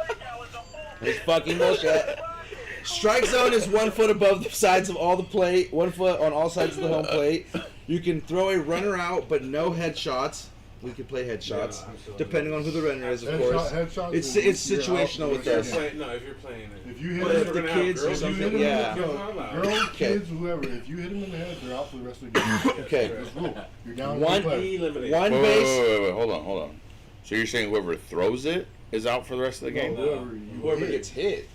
It's fucking bullshit. Strike zone is 1 foot above the sides of all the plate, 1 foot on all sides of the home plate. You can throw a runner out, but no headshots. We can play headshots, depending on who the runner is, of course. Headshots It's is you're situational out with for the us. rest of No, if you're playing it. If you hit But them, if the we're gonna have kids or girls, something, you hit them, yeah. you're not allowed. Girls, Okay. kids, whoever, if you hit them in the head, they're out for the rest of the game. Okay. That's rule. You're down One- to play. Eliminate. One Wait, base. wait, hold on. So you're saying whoever throws it is out for the rest of the game? Whoever gets hit.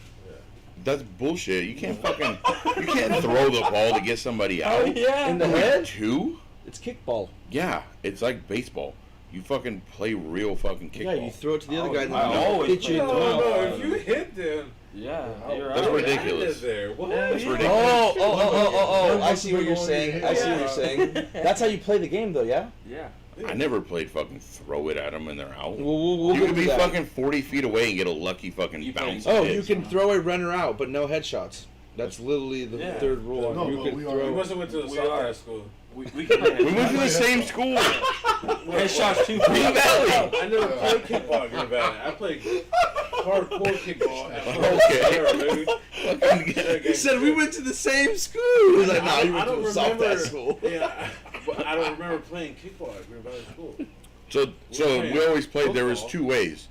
That's bullshit. You can't fucking you can't throw the ball to get somebody out. Yeah. In the Only head? 2? It's kickball. Yeah, it's like baseball. You fucking play real fucking kickball. Yeah, you throw it to the other guy and I then always hit you in play the No, mouth. no, if you hit them, Yeah, you're That's right. ridiculous. There. What? That's ridiculous. Oh, I see what you're saying. I see what you're saying. That's how you play the game, though, yeah? Yeah. I never played fucking throw it at them and they're out. We'll You get could to be that. fucking 40 feet away and get a lucky fucking You bounce. play- Oh, hit. you can throw a runner out, but no headshots. That's literally the Yeah. third rule. No, you but can we We throw. must have went to the We South are. High School. We can play We went to the same school. headshots too. Green Valley. I never played kickball in Green Valley. I played hardcore kickball at Okay. He said we went to the same school. He was like, nah, you went to the South High School. Yeah, but I don't remember playing kickball at Green Valley School. So we always played. There was Football. 2 ways.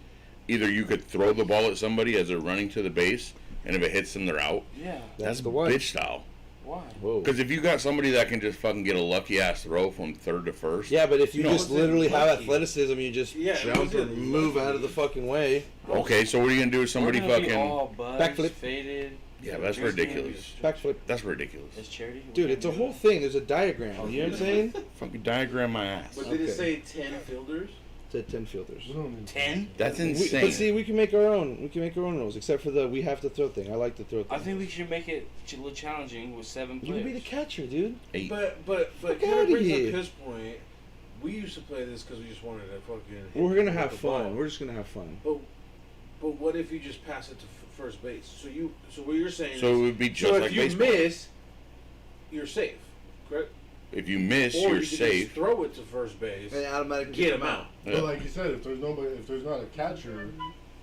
Either you could throw the ball at somebody as they're running to the base, and if it hits them, they're out. Yeah. That's the one. Bitch style. Why? Whoa. Because if you got somebody that can just fucking get a lucky ass throw from third to first, Yeah, but if you No. just literally have Lucky. athleticism, you just Yeah, it jump or wasn't move lucky. out of the fucking way. okay. So what are you gonna do? If somebody We're gonna be fucking all buzzed, Backflip. faded. yeah, that's There's gonna be ridiculous. Backflip. That's ridiculous. It's charity. Dude, it's a whole thing. There's a diagram. You know what I'm saying? Fucking diagram my ass. But did it Okay. say 10 fielders? It's 10 fielders. We don't need 10. That's But insane. see, we can make our own. We can make our own rules, except for the we have to throw thing. I like the throw thing. I think we should make it a little challenging with 7 You players. can be the catcher, dude. 8. But Fuck kind outta of brings here. up his point. We used to play this because we just wanted to fucking. hit We're gonna people have with the ball. fun. We're just gonna have fun. But what if you just pass it to first base? So what you're saying So it is, would be just so like if you baseball. miss, you're safe, correct? If you miss, Or you're you could safe. just throw it to first base, automatically get him out. Yeah. But like you said, if there's not a catcher,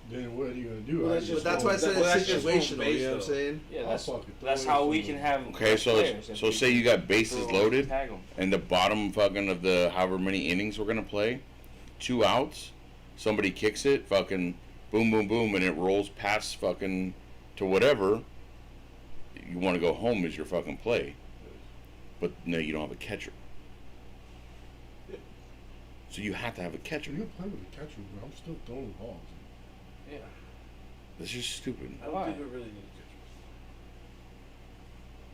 then what are you gonna do? Well, I that's just just But that's go- why I said Well, it's that's just home situational. base, You know what I'm though. saying? Yeah, I'll that's fucking throw that's it how to we you. can have. Okay, so players and so we say can you got bases throw 'em, loaded, tag 'em. and the bottom fucking of the however many innings we're gonna play, 2 outs, somebody kicks it, fucking boom, boom, boom, and it rolls past fucking to whatever. You want to go home as your fucking play, but no, you don't have a catcher. So you have to have a catcher. You can play with a catcher, but I'm still throwing the balls. Yeah. That's just stupid. I don't Why? think we really need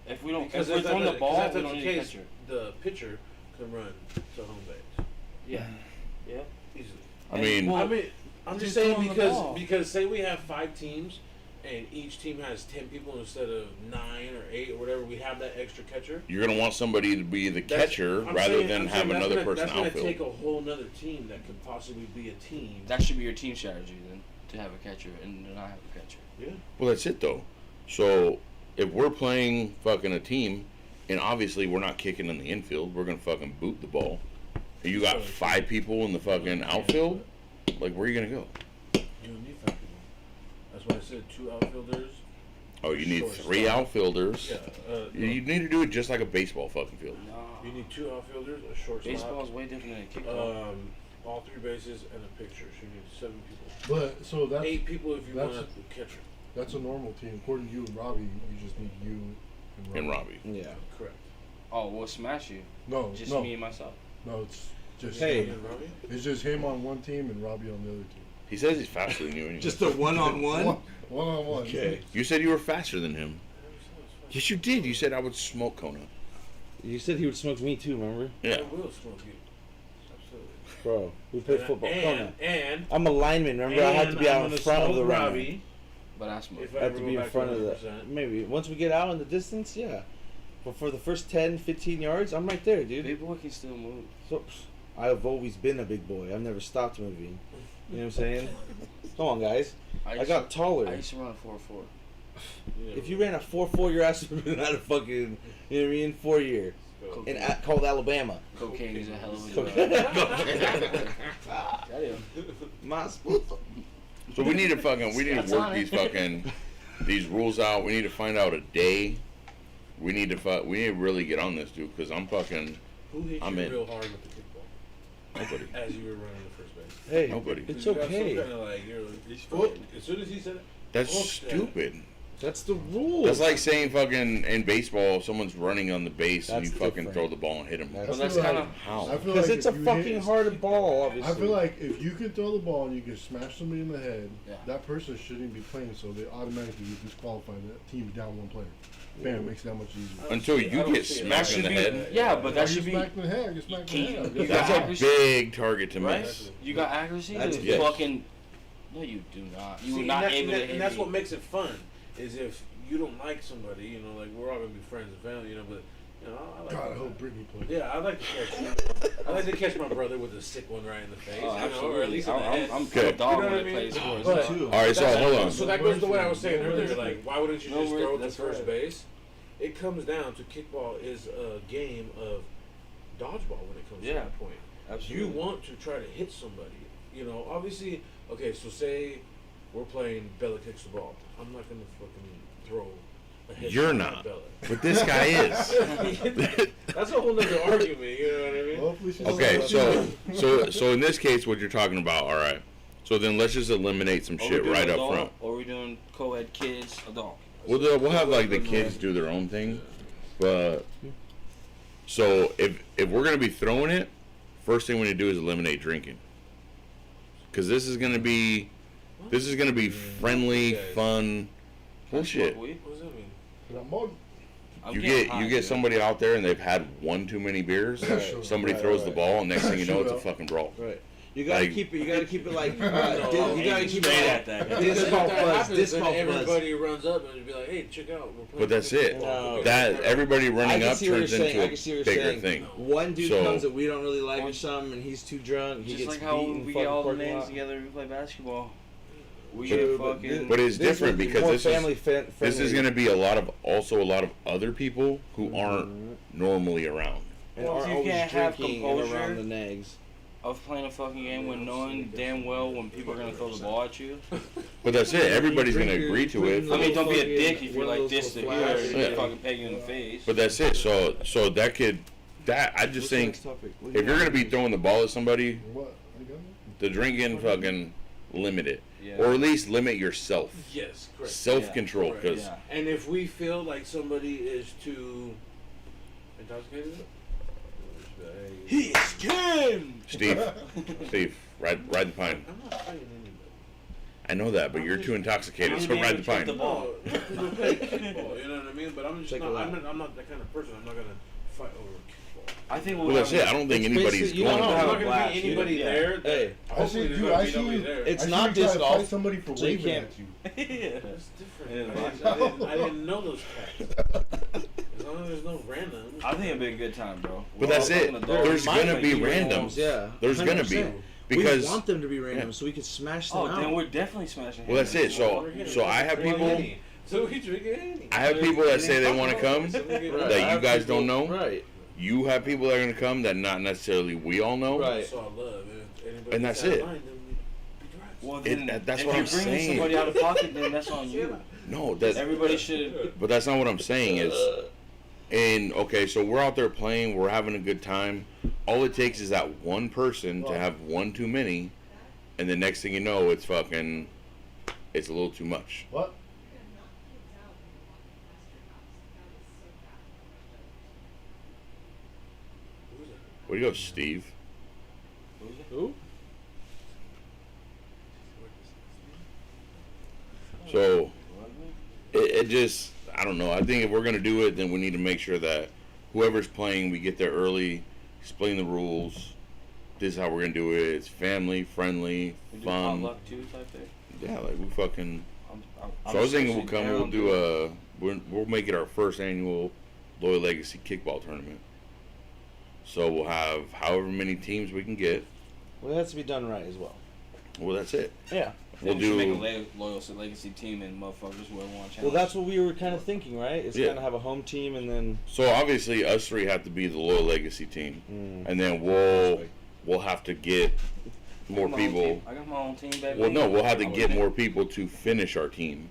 a If we don't, Because if we're if throwing the that- ball, because we if don't that's need the a case, catcher. the pitcher can run to home base Yeah. Yeah. easily. I mean, Well, I mean, I'm just just saying throwing the ball. because say we have 5 teams, and each team has 10 people instead of 9 or 8 or whatever. We have that extra catcher. you're gonna want somebody to be the That's- catcher I'm rather saying- than I'm have saying another that's person That's going to outfield. take a whole nother team that could possibly be a team. That should be your team strategy then, to have a catcher and not have a catcher. Yeah. Well, that's it though. So if we're playing fucking a team, and obviously we're not kicking in the infield, we're gonna fucking boot the ball. And you got 5 people in the fucking outfield. Like, where are you gonna go? You don't need 5 people. That's why I said 2 outfielders. Oh, you need Shortstop. 3 outfielders. Yeah. You need to do it just like a baseball fucking field. You need 2 outfilders, a shortstop. Baseball is way different than a kickball. All 3 bases and a pitcher. So you need 7 people. But so that's 8 people if you want that's- a catcher. that's a normal team. According to you and Robbie, you just need you And Robbie. Yeah. Correct. Oh, we'll smash you. No, Just no, me and myself. no. It's just Hey. him. And Robbie? It's just him on one team and Robbie on the other team. He says he's faster than you. Anyway. Just a one-on-one. One on one. Okay. You said you were faster than him. Yes, you did. You said I would smoke Kona. You said he would smoke me too. Remember, I Yeah. will smoke you. Absolutely. bro? We played football. Come on. And I'm a lineman. Remember, I had to be out in front of the runner. Robbie. But I smoke. If I I have ever to go be in back front to of the. 100%. Maybe once we get out in the distance, yeah. But for the first 10, 15 yards, I'm right there, dude. Big boy can still move. So, I've always been a big boy. I've never stopped moving. You know what I'm saying? Come on, guys. I got taller. I used to run a 4.4. Yeah, If you ran a 4.4, your ass would have been out of fucking, you know what I mean, 4 year. go. In called Alabama. Cocaine is a hell of a Cocaine. drug. Mas- So we need to fucking That's work on it. these fucking these rules out. We need to find out a day. We need to really get on this, dude, because I'm fucking Who hit I'm you in. real hard with the kickball nobody. as you were running the first base? Hey, Nobody. it's You got okay. some kinda like, you're like, as soon as he said it, That's Oh, stupid. That's the rule. That's like saying fucking in baseball, someone's running on the base and That's you fucking different. throw the ball and hit him. That's Well, that's feel kind like- of How? I feel Because like it's a if you fucking hit- hard ball, obviously. I feel like if you can throw the ball and you can smash somebody in the head, Yeah. that person shouldn't be playing, so they automatically disqualify that team down one player. Bam, it makes it that much easier. Until I you don't get see it. smacked That in the should be- head. Yeah, but that Or should you be smack in the head, you smack in the head. You got That's a accuracy, big target to right? miss. You got accuracy. That's to yes. fucking. No, you do not. You See, were and not that- able and to that- hit and that's me. what makes it fun. Is if you don't like somebody, you know, like we're all gonna be friends and family, you know, but you know, I like. God, I hope Brittany plays. Yeah, I like to catch. I like to catch my brother with a sick one right in the face, Oh, you know, or at absolutely. least in the head. I'm Okay. a dog You know when what it I mean? plays sports. But- so- All right, so hold on. So that goes to what I was saying No earlier. worries. Like, why wouldn't you No just worries, throw it to that's first right. base? It comes down to kickball is a game of dodgeball when it comes to Yeah. that point. Absolutely. You want to try to hit somebody. You know, obviously, okay, so say we're playing Bella kicks the ball. I'm not going to fucking throw a headshot You're at not. Bella. But this guy is. That's a whole nother argument, you know what I mean? Hopefully she's Okay, not- so in this case, what you're talking about, all right. So then let's just eliminate some Are we shit doing right up adult, front. Or are we doing co-ed kids, adult? We'll have like the kids do their own thing, but so if we're gonna be throwing it, first thing we need to do is eliminate drinking, because this is gonna be friendly, fun bullshit. Smoke weed? What does that mean? Ramon. I'm You getting get high, you get dude. somebody out there and they've had one too many beers. Somebody Right, throws right. the ball, and next thing you know, it's a Shootout. fucking brawl. Right. You gotta Like- keep it. You gotta keep it like. you No, gotta keep straight it at that guy. Disc Because golf if that buzz. happens, Disc then golf buzz. everybody runs up and be like, "Hey, check out, we're playing." But that's it. No. That everybody I running can up see what turns you're saying. I into can see a what you're bigger saying. thing. One dude So- comes that we don't really like or something, and he's too drunk. He Just gets like how beaten. we fucking get all the parking names lot. together and we play basketball. We True, get but fucking. But it's This different would be because more this is family this is friendly. going to be a lot of other people who aren't normally around. and Well, aren't if you always can't have drinking and composure- around the nags. Of playing a fucking game when knowing damn well when people are gonna throw the ball at you. But that's it. Everybody's going to Drink your- agree to put it. in I mean, don't be a fucking- dick if you're one of like those this to little here flashes. and Yeah. they fucking peg you in the face. But that's it. So that could I just What's the think next topic? What do if you you're want? going to be throwing the ball at somebody, What? You got me? the drinking fucking limit it, Yeah. or at least limit yourself. Yes, correct. Self-control, Correct. because Yeah. And if we feel like somebody is too intoxicated, He's Kim. Steve, ride the pine. I'm not fighting anybody. I know that, but you're too intoxicated, so Maybe ride the kick the pine. ball. No, we're playing kickball, you know what I mean? But I'm just Check not. it out. I'm not that kind of person. I'm not gonna fight over kickball. I think Well, that's it. I don't think It's anybody's basically- you going don't There's have not a to. gonna blast, be anybody yeah. there. That Hey, hopefully there's dude, gonna I be see nobody you- there. It's I not see you try disc to golf. fight somebody for So you waving can't- at you. yeah. That's different. Yeah, I didn't know those cats. As long as there's no random. I think it'd be a good time, bro. But We're that's all it. fucking adults. There's Mine gonna might be be randoms. Yeah, There's gonna be 100%. because we want them to be random yeah. so we can smash them Oh, out. then we're definitely smashing. well, that's it. hands. So I have people. So we drinking. I have people that say they want to come Right. I that you have guys people- don't know. Right. You have people that are going to come that not necessarily we all know. Right. That's all love. And that's it. Well, It- then, that's if what you're I'm bringing saying. somebody out of pocket, then that's on you. No, that's Everybody should. but that's not what I'm saying is. And okay, so we're out there playing, we're having a good time. All it takes is that one person to have one too many, and the next thing you know, it's fucking, it's a little too much. What? Where do you go, Steve? Who? So it just, I don't know. I think if we're gonna do it, then we need to make sure that whoever's playing, we get there early, explain the rules. This is how we're gonna do it. It's family friendly, We do fun. potluck too, type thing. Yeah, like we fucking. I'm So I was thinking we'll especially come. We'll down do to- we'll make it our first annual Loyal Legacy kickball tournament. So we'll have however many teams we can get. Well, it has to be done right as well. Well, that's it. Yeah. We'll We'll do make a do. loyal legacy team and motherfuckers whoever want to challenge. Well, that's what we were kind of thinking, right? It's Yeah. kind of have a home team and then. So obviously, us three have to be the Loyal Legacy team, and then we'll have to get more I got my own people. team. I got my own team, baby. Well, no, we'll have to I'm get with more it. people to finish our team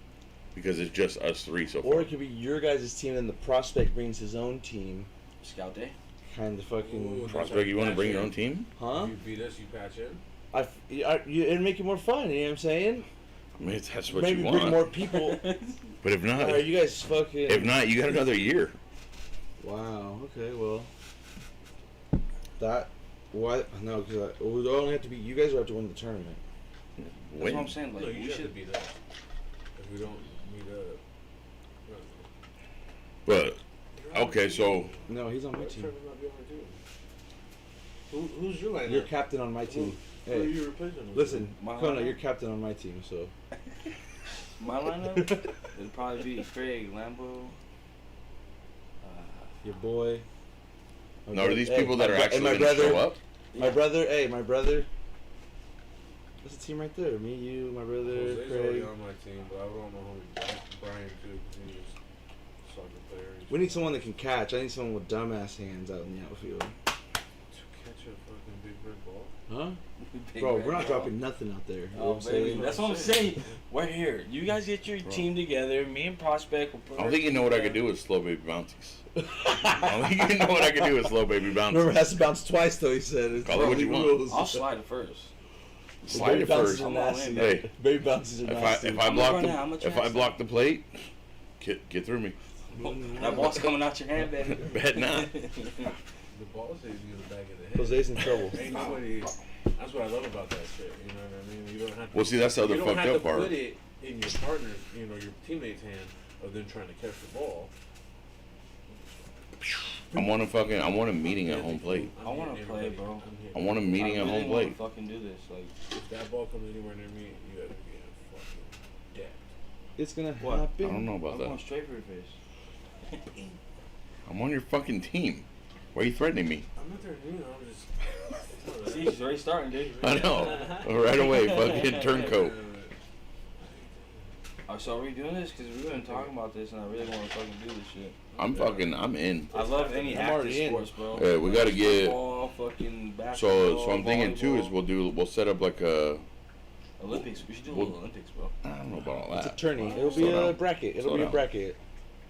because it's just us three so Or far. it could be your guys' team and the prospect brings his own team. Scout day. Kind of fucking. Ooh. Prospect, you want to bring your own team? Huh? You beat us, you patch in. It'd make it more fun, you know what I'm saying? I mean, if that's what Maybe you bring want. more people. But if not, Alright, you guys fucking. if not, you got another year. Wow, okay, well. That. What? No, because it would only have to be. You guys would have to win the tournament. That's what I'm Win. saying. Like No, you we have to should. beat us. If we don't meet up. But okay, so No, he's on my What team. tournament might be on our team? Who's your lineup? You're captain on my team. Who are Hey, you replacing? listen, My Kona, lineup? you're captain on my team, so. My lineup it'd probably be Craig Lambo. Your boy. My now are these hey, people that my are bro- actually and my going to brother, show up? My brother, hey, my brother. That's a team right there. Me, you, my brother, Jose's already Craig. on my team, but I don't know who Brian too, because he's soccer player. We need someone that can catch. I need someone with dumbass hands out in the outfield. to catch a fucking big red ball. Huh? Big Bro, red we're not ball. dropping nothing out there. You know Oh, what I'm baby, saying? that's what I'm saying. We're here. You guys get your team together. Me and Prospect will put I don't our think you team know what I could together. do with slow baby bounties. I don't think you know what I could do with slow baby Remember, it bounties. has to bounce twice, though, he said. It's Call it what you legal want. rules. I'll slide it first. Slide Baby it bounces first. are I'm all nasty. in, Hey. Baby bounces are If I nasty. if I I'm block gonna the run out, I'm a if I chance. block the plate, get through me. That ball's coming out your hand, baby. Bet not. The ball saves you in the back of the head. Jose's in trouble. Ain't nobody. That's what I love about that shit. You know what I mean? You don't have to. Well, see, that's the other you don't fucked have up to part. put it in your partner's, you know, your teammate's hand of them trying to catch the ball. I want a meeting at home plate. I wanna play, bro. I want a meeting at I really home wanna plate. fucking do this. Like, If that ball comes anywhere near me, you have to be in fucking debt. It's gonna What? happen. I don't know I'm about going that. straight for your face. I'm on your fucking team. Why are you threatening me? I'm not there, you know, I'm just. See, she's already starting, dude. I know. Right away, fucking turncoat. So are we doing this? Because we've been talking about this, and I really want to fucking do this shit. I'm in. I love any I'm active already in. sports, bro. Yeah, we gotta get- Football, fucking basketball. So I'm thinking too is volleyball. we'll set up like a Olympics. We should do a we'll- little Olympics, bro. I don't know about all It's a that. tourney. It'll be Slow a down. bracket. It'll Slow be a down. bracket.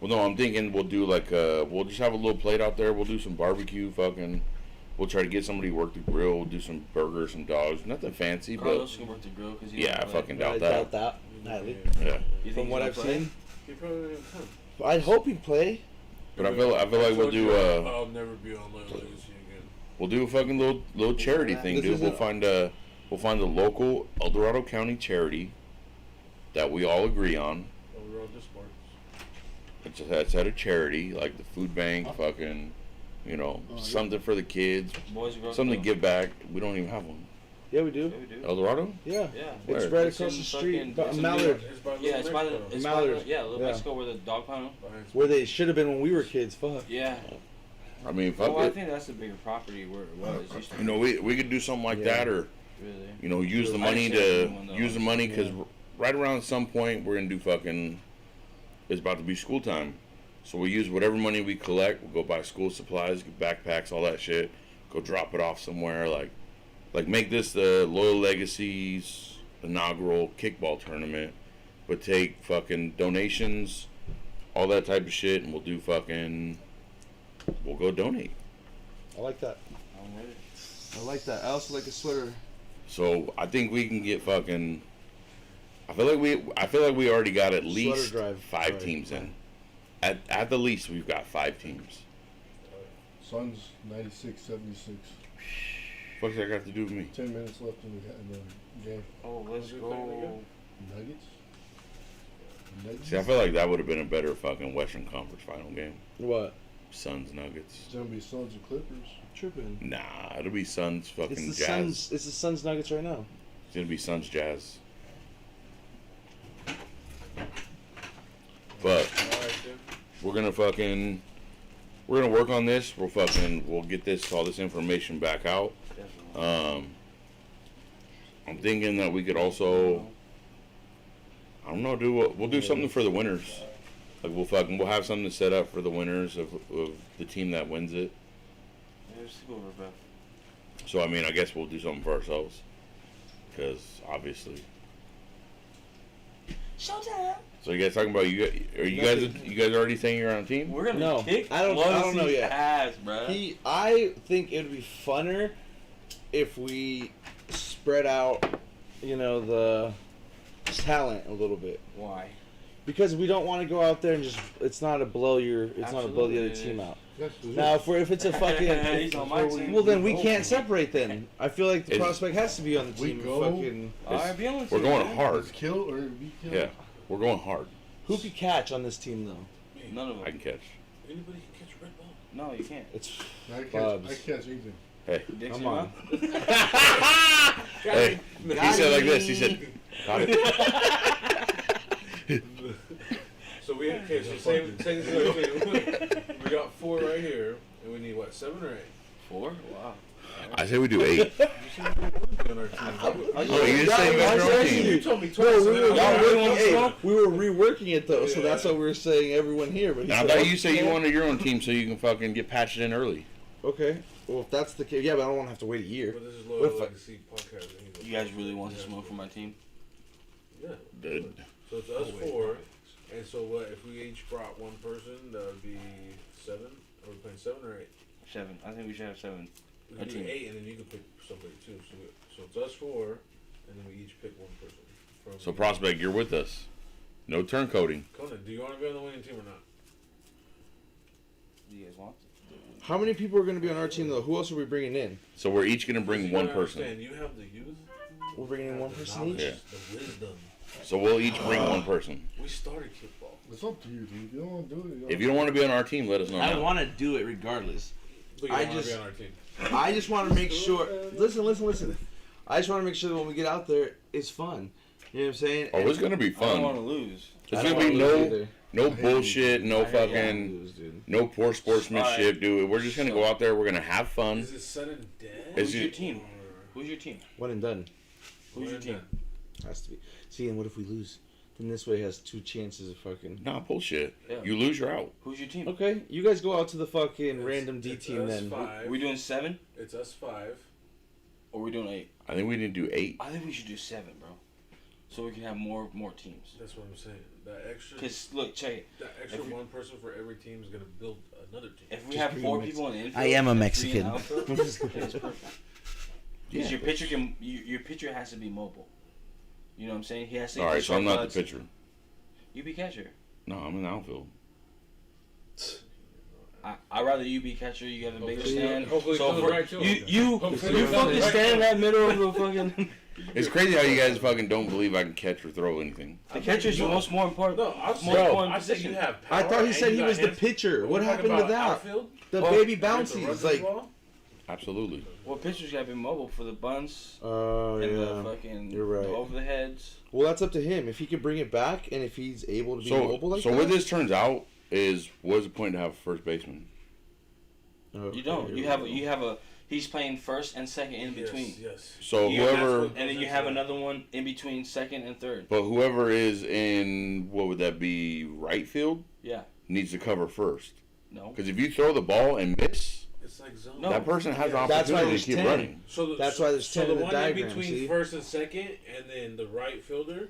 Well, no, I'm thinking we'll do like we'll just have a little plate out there. We'll do some barbecue, fucking. We'll try to get somebody to work the grill. We'll do some burgers, some dogs. Nothing fancy, Carlos can work the grill because Yeah, I fucking I doubt that. doubt that. Highly. but yeah. From what I've seen, He probably didn't come. I hope he'd play. But I feel like we'll do I'll never be on Loyal Legacy again. we'll do a fucking little charity thing, This dude. isn't- We'll find a local El Dorado County charity that we all agree on. Overall, just sports. It's at a charity like the food bank, fucking, you know, something for the kids, Boys and girls something to Club. give back. We don't even have one. Yeah, we do. Yeah, we do. El Dorado? Yeah. Yeah. Where? It's right It's across in the street. fucking- But it's in Mallard. It's by Yeah, it's by the Mexico. Mallard. Yeah, Little Yeah. Mexico where the dog pound. Behind- Where they should have been when we were kids. Fuck. Yeah. I mean, fuck Well, I it. think that's the bigger property where it was. It used to You know, we could do something like Yeah. that, or really. you know, use the I money understand to everyone, though. use the money because Yeah. right around some point we're gonna do fucking it's about to be school time. So we use whatever money we collect. We'll go buy school supplies, backpacks, all that shit. Go drop it off somewhere. Like make this the Loyal Legacy's inaugural kickball tournament. But take fucking donations, all that type of shit, and we'll go donate. I like that. I'm ready. I like that. I also like a sweater. So I think we can get fucking. I feel like we already got at least Sweater drive. 5 teams in. At the least, we've got 5 teams. Suns 96-76. What's that got to do with me? 10 minutes left in the game. Oh, let's go. Nuggets. See, I feel like that would have been a better fucking Western Conference final game. What? Suns Nuggets. It's gonna be Suns and Clippers. Tripping. Nah, it'll be Suns fucking It's the Jazz. Suns. It's the Suns Nuggets right now. It's gonna be Suns Jazz. But we're gonna work on this. We'll get all this information back out. I'm thinking that we could also, I don't know, we'll do something for the winners. Like we'll have something set up for the winners of the team that wins it. Yeah, just go over, bro. So I mean, I guess we'll do something for ourselves, because obviously. Showtime. So you guys talking about you guys already saying you're on a team? We're gonna No, kick I don't know yet. ass, bro. I think it would be funner if we spread out, the talent a little bit. Why? Because we don't want to go out there and just it's not to blow the Absolutely, other it team is. out. That's Now if it's a fucking He's on my team. well then we can't separate then. I feel like the It's- prospect has to be on the We team. go- Fucking All right, be on the We're team, going man. hard. It's kill or be killed. Yeah, we're going hard. who could catch on this team though? None of I them. can catch. Anybody can catch a red ball. No, you can't. It's I catch Bubs. anything. Hey, Dicks Come in your on. mouth? hey. He said like this. He said, "Got it." So same situation. We got 4 right here, and we need what, 7 or 8? 4? Wow. I say we do 8. On our team. Oh, you just said you got your own team. You told me twice. No, so then I- Y'all really want to smoke? we were reworking it though, so that's why we were saying everyone here. But he Now, I said, thought you said you wanted your own team so you can fucking get patched in early. okay. Well, if that's the case, yeah, but I don't want to have to wait a year. But this is What Loyal if I- Legacy podcast. You guys really want to smoke for my team? Yeah. Dude. So it's us 4, and so what? If we each brought one person, that would be 7. Are we playing 7 or 8? 7. I think we should have 7. We A can do team. 8, and then you can pick somebody too. So it's us 4, and then we each pick one person. From So prospect, you're with us. No turncoating. Conan, do you want to be on the winning team or not? Do you guys want? How many people are going to be on our team though? Who else are we bringing in? So we're each gonna bring You one gotta person. understand, You have the youth. We're bringing in have one the person knowledge, each. Yeah. The wisdom. So we'll each bring one person. We started kickball. It's up to you, dude. If you don't want to do it, If you don't want to be on our team, let us know. I now. want to do it regardless. But you I don't want to just- be on our team. I just want to make sure. Listen. I just want to make sure that when we get out there, it's fun. You know what I'm saying? Oh, it's gonna be I don't want to fun. lose. There's I don't gonna be wanna lose no either. no bullshit, no I hate fucking, Lose, dude. no poor sportsmanship, Alright. dude. We're just gonna go out there. We're gonna have fun. Is it sudden death? Is Who's it- your team? Who's your team? One and done. Who's your team? Has to be. See, and what if we lose? Then this way has 2 chances of fucking. Nah, bullshit. Yeah. You lose, you're out. Who's your team? Okay, you guys go out to the fucking It's- random D it's team us then. 5. Are we doing 7 It's us 5. or are we doing 8? I think we need to do 8. I think we should do 7, bro. So we can have more teams. That's what I'm saying. That extra. Cause look, check it. That extra if we- one person for every team is gonna build another team. If we Just have bring 4 a people in the infield, I am a and 3 in Mexican. the outfield, then it's perfect. Yeah. Because your pitcher your pitcher has to be mobile. You know what I'm saying? He has to. All right, so I'm not the shortcuts. pitcher. You be catcher. No, I'm in the outfield. I rather you be catcher. You have a bigger Hopefully- stand. hopefully so you're for, right, too. you Hopefully you're fucking right, stand in too. that middle of the fucking. It's crazy how you guys fucking don't believe I can catch or throw anything. The catcher's the most more important. No, I'm most saying, important I said you position. have power. I thought he and said you he got was the hands. pitcher. We're What talking happened to about that? Outfield? The Oh, baby You hit the bouncies, rugby like. ball? Absolutely. Well, pitchers gotta be mobile for the bunts Oh and the yeah. fucking You're right. the over the heads. Well, that's up to him. If he can bring it back, and if he's able to be So, mobile like so that. what this turns out is, what's the point to have a first baseman? Oh, You don't. okay, You have a He's playing first and second in between. Yes. So You- whoever, And then you have another one in between second and third. but whoever is in, what would that be, right field, Yeah. needs to cover first. No. Because if you throw the ball and miss, It's like zone. No. that person has an That's why opportunity there's to keep 10. running. So That's why there's 10 so in the the one diagram, in between see? first and second, and then the right fielder,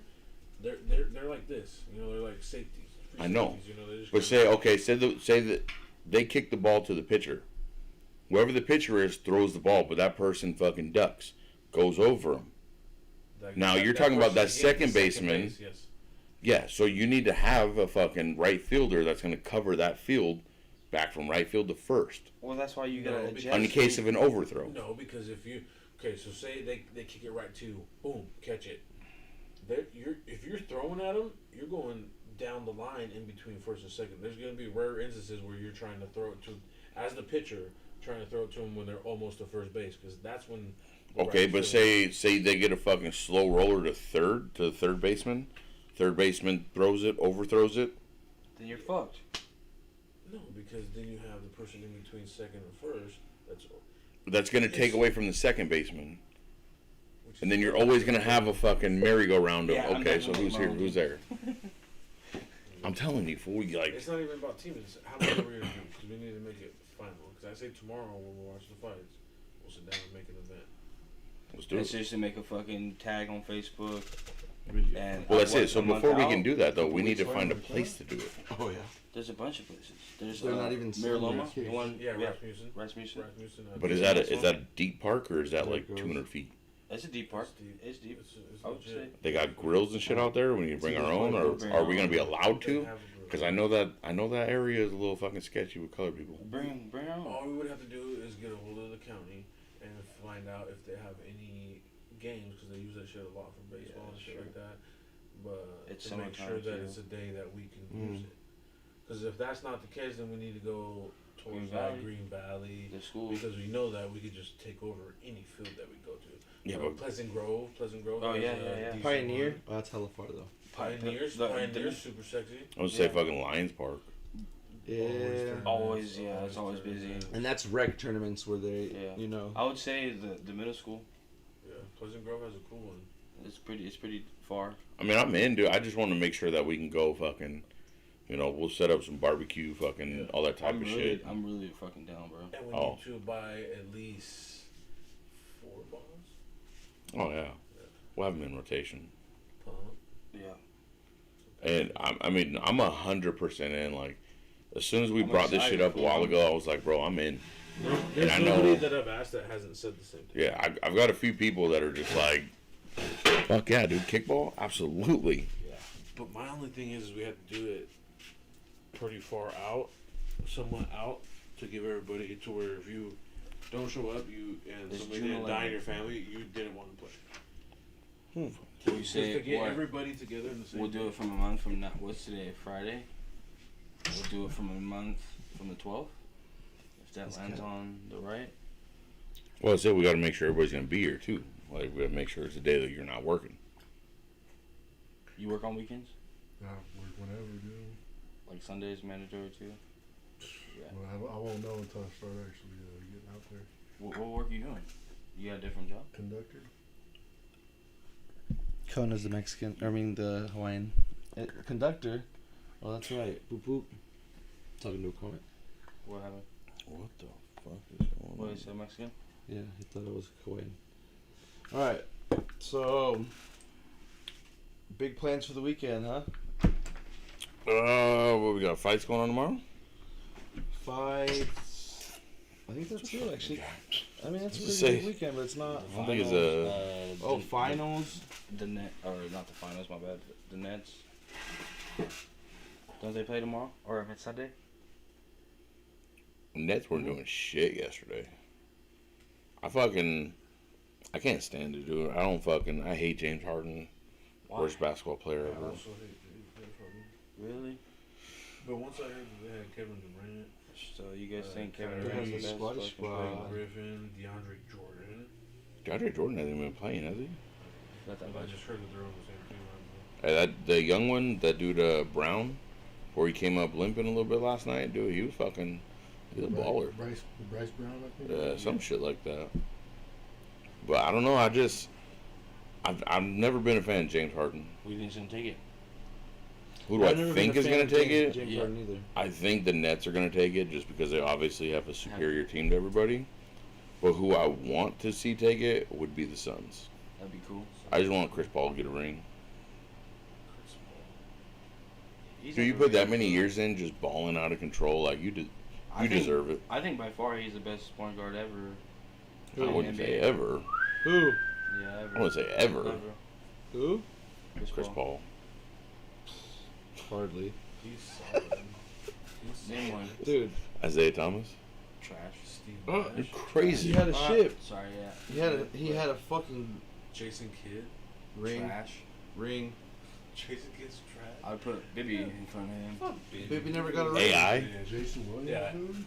they're like this. You know, they're like safeties. I know. Safeties, you know, they just But kinda- say that they kick the ball to the pitcher. Whoever the pitcher is throws the ball, but that person fucking ducks, goes over him. Now, you're talking about that person's second getting baseman. base, yes. Yeah, so you need to have a fucking right fielder that's going to cover that field back from right field to first Well, that's why you gotta No, adjust. in the case of an overthrow. No, because if you so say they kick it right to you, boom, catch it. If you're throwing at them, you're going down the line in between first and second. There's going to be rare instances where you're trying to throw it to, as the pitcher, trying to throw it to them when they're almost to first base, because that's when. the Okay, right but fielder- say they get a fucking slow roller to the third baseman. Third baseman throws it, overthrows it. Then you're fucked. No, because then you have the person in between second and first. That's going to take away from the second baseman. Which And is- then you're always going to have a fucking merry-go-round of, Yeah, I'm okay, so definitely who's here, wrong. who's there? I'm telling you, fool, you like, It's not even about team. It's how many are we gonna do? Because we need to make it final. Because I say tomorrow when we watch the fights, we'll sit down and make an event. let's do And it. seriously, make a fucking tag on Facebook. And Well, that's what, it. So a month before we out? can do that, though, we Couple need to weeks find a later. place to do it. Oh yeah. There's a bunch of places. There's They're not even Miraloma, similar. the one. Yeah, Rasmussen. Rasmussen. Rasmussen. But is that a deep park or is that like There it goes. 200 feet? It's a deep park. It's deep. It's deep. It's I would say. legit. They got grills and shit out there. We need to bring our own, or are we gonna be allowed They to? have a grill. Because I know that area is a little fucking sketchy with colored people. Bring our own. All we would have to do is get a hold of the county and find out if they have any games, because they use that shit a lot for baseball and shit like that. But It's to make summertime, sure that too. it's a day that we can Mm. use it. Because if that's not the case, then we need to go towards Green Valley. Green Valley. The school. Because we know that we could just take over any field that we go to. Yeah, but Pleasant Grove. Oh, has yeah, a yeah. decent Pioneer. one. Oh, that's hella far though. Pioneers. The- Pioneers, super sexy. I would say Yeah. fucking Lions Park. Yeah. Always, yeah, it's always busy. tournaments. And that's rec tournaments where they, Yeah. you know. I would say the middle school. Yeah, Pleasant Grove has a cool one. It's pretty far. I mean, I'm in, dude. I just want to make sure that we can go fucking, we'll set up some barbecue, fucking, Yeah. all that type of shit. I'm really fucking down, bro. And we Oh. need to buy at least 4 balls. Oh, yeah. We'll have them in rotation. Pump. Yeah. And I'm 100% in. Like, as soon as we I'm brought this shit excited up a while for ago, I was like, bro, I'm in. There's I nobody know- that I've asked that hasn't said the same thing. Yeah, I've got a few people that are just like, fuck yeah, dude, kickball? Absolutely. But my only thing is we have to do it pretty far out, somewhat out, to give everybody to where if you don't show up, you and It's somebody June didn't die 11th. in your family, you didn't want to play. We Just to say get what? everybody together in the same. We'll do it from a month from now. What's today? Friday. We'll do it from a month from the 12th. If that That's lands good. on the right. Well, I said we got to make sure everybody's going to be here, too. Like, we got to make sure it's a day that you're not working. You work on weekends? I work whenever, dude. Like Sundays mandatory too? Yeah. Well, I won't know until I start actually getting out there. What work are you doing? You got a different job? Conductor. Kona's the Mexican, the Hawaiian conductor. Oh, that's right. Boop boop. Talking to a comment. What happened? What the fuck is going What, is that Mexican? Yeah, he thought it was Hawaiian. All right. So, big plans for the weekend, huh? What we got? Fights going on tomorrow? Fights. I think that's two actually. I mean, that's a Let's pretty say- big weekend, but it's not. I don't think it's a. Oh, finals. The net, or not the finals, my bad. The Nets. Don't they play tomorrow? Or if it's Sunday? Nets weren't doing shit yesterday. I can't stand it, dude. I hate James Harden. Why? Worst basketball player I ever. also hate James Harden. Really? But once I heard that they had Kevin Durant, So you guys think Kevin Kyrie, Durant's the best squad is fucking squad. player? Blake Griffin, DeAndre Jordan. DeAndre Jordan hasn't even been playing, has he? Not that I much. just heard that they're on the same team right Hey, the young one, that dude Brown, where he came up limping a little bit last night, dude, he was fucking. He's a baller. Bryce Brown, I think. Yeah, some shit like that. But I don't know. I've never been a fan of James Harden. We think he's gonna take it. Who do I think is going to take it? James Yeah. Harden either. I think the Nets are going to take it just because they obviously have a superior team to everybody. But who I want to see take it would be the Suns. That'd be cool. I just want Chris Paul to get a ring. He's Do you like a put that really many good- years in just balling out of control? Like you I think- deserve it. I think by far he's the best point guard ever. I in wouldn't NBA. say ever. Who? Yeah, ever. I wouldn't say ever. Who? Chris Paul. Hardly. He's solid. Name one. Dude, Isaiah Thomas. Trash. Steve Oh, Nash. You're crazy. he had a ship. Sorry, yeah. He had a fucking Jason Kidd. ring. Trash. Ring. Jason Kidd's trash. I would put Bibby in front of him. Baby never got a ring. AI. Jason Williams. Yeah. dude?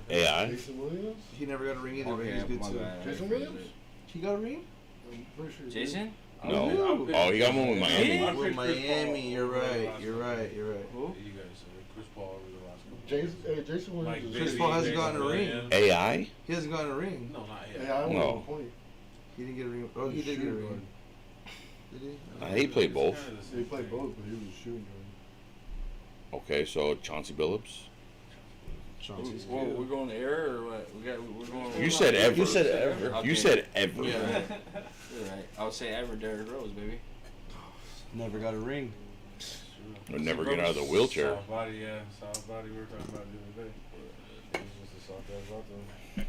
AI. Jason Williams. He never got a ring either, but Okay, he's good my too. bad. Jason Williams? He got a ring? I'm pretty sure. he did. Jason? No. Oh, he got one with Miami. I'll With pick Chris Miami, Paul you're over the right. last You're couple. right. You're right. Who? You guys said Chris Paul over the last couple. Jason Williams. Like, is Chris Bibby, Paul hasn't Jason gotten a ring. Williams. AI. He hasn't gotten a ring. No, not yet. Yeah, I won No. 1 point. He didn't get a ring. Oh, he did get a ring. Did he? He played both. Kinda the He same played thing. both, but he was shooting. Okay, so Chauncey Billups. Chauncey's Well, good. we're going to air or what? We're going. You said ever. You said ever. Okay. You said ever. Yeah. You're right. I would say ever Derrick Rose, baby. Never got a ring. Would never get out of the wheelchair. Soft body, yeah. Soft body we were talking about the other day. It was just a soft ass bottom.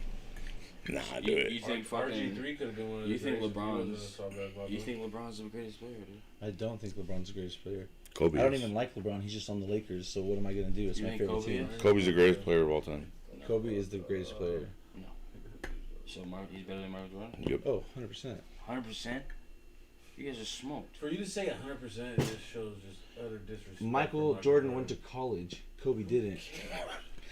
Nah, You dude. think fucking? RG3 could have been one of You the think greatest if he wasn't a LeBron's? soft ass bottom. You think LeBron's the greatest player, dude? I don't think LeBron's the greatest player. Kobe. I don't is. even like LeBron. He's just on the Lakers. So what am I gonna do? It's You my think favorite Kobe team. is? Kobe's the greatest player of all time. Kobe is the greatest player. So he's better than Michael Jordan. Yep. Oh, 100%. 100%. You guys are smoked. For you to say 100%, it just shows just utter disrespect. Michael for Jordan went to college. Kobe didn't.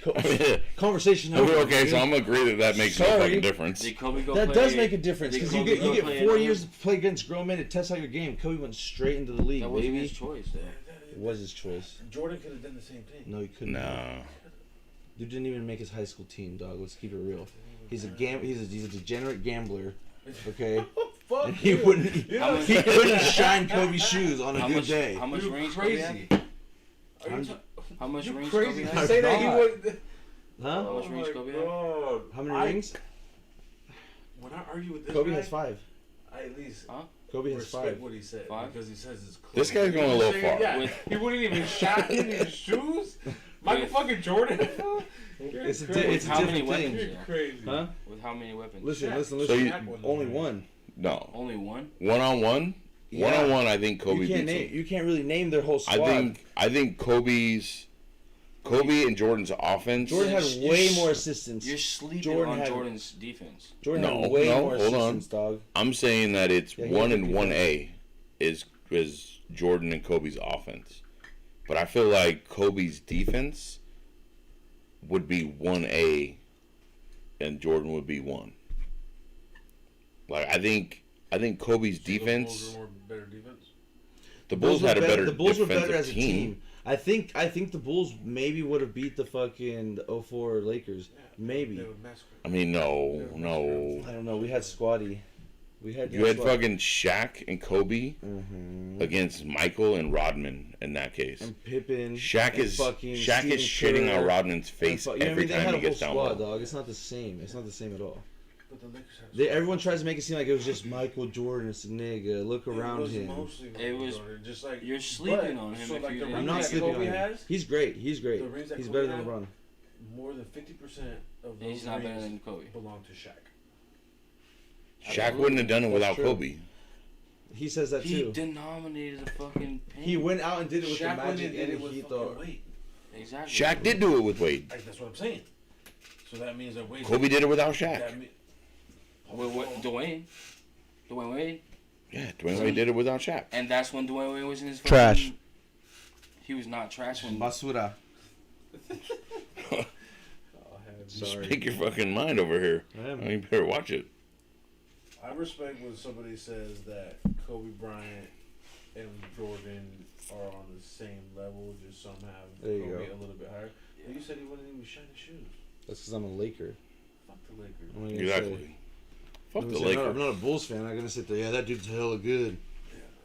Okay, Conversation over. okay, so dude. I'm gonna agree that makes no Sorry. fucking difference. Did Kobe go That play? does make a difference Did because you Kobe get go you play get 4 in years to play against grown men to test out your game. Kobe went straight into the league, That wasn't baby. his choice, though. It was his choice. Jordan could have done the same thing. No, he couldn't. Nah. Dude didn't even make his high school team, dog. Let's keep it real. He's a degenerate gambler. Okay, Fuck and he you. wouldn't You know, he couldn't shine Kobe's shoes on a How good much? day. How much You rings crazy. Kobe had? Are you I'm- ta- How much you rings crazy Kobe to had? say that he God. would. Huh? How much rings Kobe had? God. How many I- rings? When I argue with this Kobe guy, has 5. I at least Kobe has respect 5. what he said 5? because he says it's close. This guy's going a little far. Yeah, With- he wouldn't even shine in his shoes. Michael With- fucking Jordan. You're It's a, crazy. it's a How many different thing. weapons? You're crazy. Huh? With how many weapons? Listen, Shaq. listen. So you- Shaq wasn't Only there. one. No. Only one? One on one. Yeah. One on one. I think Kobe You can't beats name. him. You can't really name their whole squad. I think Kobe and Jordan's offense. Jordan had You're way s- more assistants. You're sleeping Jordan on had- Jordan's defense. Jordan No, had way no, more hold on. assistants, dog. I'm saying that it's Yeah, he 1 had and good 1A is Jordan and Kobe's offense. But I feel like Kobe's defense would be 1A and Jordan would be 1. Like I think Kobe's So the Bulls defense, were more better defense. the Bulls had a better The Bulls were defensive better as a team. team. I think the Bulls maybe would have beat the fucking 04 Lakers. Maybe. They would massacre. I mean, no. I don't know. We had Squatty. We had. You had fucking Shaq and Kobe Mm-hmm. against Michael and Rodman in that case. And Pippen. Shaq and is fucking shitting Stephen on Kerr, Rodman's face and fu- you know what I every mean? They time had he a whole gets down squad, low. dog. It's not the same. It's not the same at all. But the Lakers had. Everyone tries to make it seem like it was just Michael Jordan. It's a nigga. Look around it was him. Mostly It was- Jordan, just like You're sleeping on him So if like you the didn't- I'm rings not that sleeping on Kobe him. has, He's great. He's great. The rings that He's Kobe better than had- LeBron. more than 50% of those He's not better rings than Kobe. belong to Shaq. Shaq wouldn't have done it That's without true. Kobe. He says that He too. denominated the fucking paint. He went out and did it with Shaq the went Magic and did and it the with Heat, fucking though. Wade. Exactly. Shaq did do it with Wade. Like, that's what I'm saying. So that means that Wade. Kobe did it without Shaq. That mean, Dwayne Wade. Yeah, Dwayne Wade did it without Shaq. And that's when Dwayne Wade was in his Trash. fucking- He was not trash when. Basura. Just Speak your fucking mind over here. I am. You better watch it. I respect when somebody says that Kobe Bryant and Jordan are on the same level, just some have There you Kobe go. a little bit higher. You said he wouldn't even shine his shoes. That's because I'm a Laker. Fuck the Lakers. What am I gonna Exactly. say? Fuck I'm the gonna say, Lakers. I'm not a Bulls fan. I'm gonna sit there. Yeah, that dude's hella good.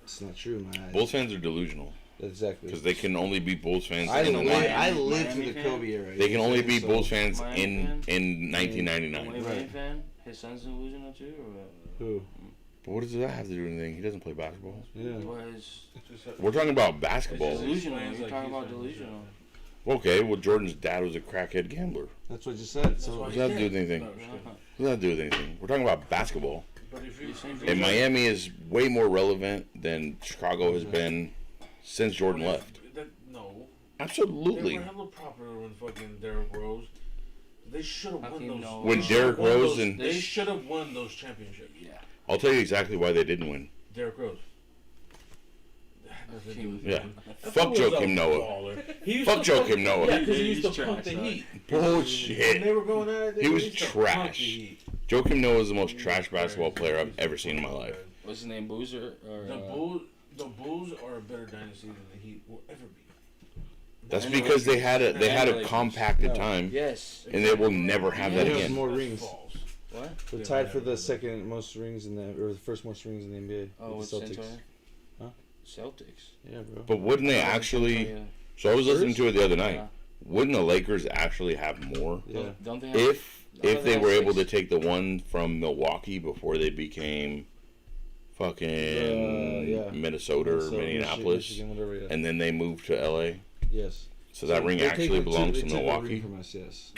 It's not true in my eyes. Bulls fans are delusional Exactly. because they can only be Bulls fans I in the lived Miami through the fan? Kobe era. They can only be So- Bulls fans Miami in fan? 1999. Wayne Right. fan? His son's delusional too, or what? Who? But what does that have to do with anything? He doesn't play basketball. Yeah. Was We're talking about basketball. delusional. Explains You're like talking he's about been delusional. Okay, well Jordan's dad was a crackhead gambler. That's what you said. So why What does that have to do with anything? No, What I'm just kidding. does that have to do with anything? We're talking about basketball. But if you And Miami is way more relevant than Chicago has been since Jordan left. No. They Absolutely. were hella popular when fucking Derrick Rose. They should have How won can you those. know? When they should've Derrick won Rose those- and- they should have won those championships. Yeah. I'll tell you exactly why they didn't win. Derrick Rose. That had nothing to do with Yeah. him. That Fuck fool was a Joakim Noah. baller. He used Fuck to Joakim Noah. Yeah, because he used to He's punk trash, the huh? Heat. When Bullshit. they were going at it, He they was used to punk trash. the Heat. Joakim Noah is the most trash basketball player I've ever seen in my life. What's his name? Boozer or The Bulls are a better dynasty than the Heat will ever be. That's And the because they had a And the Lakers. compacted No. time, Yes. and they will never have that They have again. more That's rings. false. What? We're tied for the second most rings in the, or the first most rings in the NBA. Oh, with what's the Celtics. Celtics? Huh? Celtics. Yeah, bro. But wouldn't they actually? Yeah. So I was listening to it the other night. Yeah. Wouldn't the Lakers actually have more Yeah. Don't they have? if they have were able to six? take the one from Milwaukee before they became fucking yeah. Minnesota or So, Minneapolis, Michigan, whatever, yeah. and then they moved to LA? Yes. So that ring they take actually it belongs they to took a ring Milwaukee. From us, yes.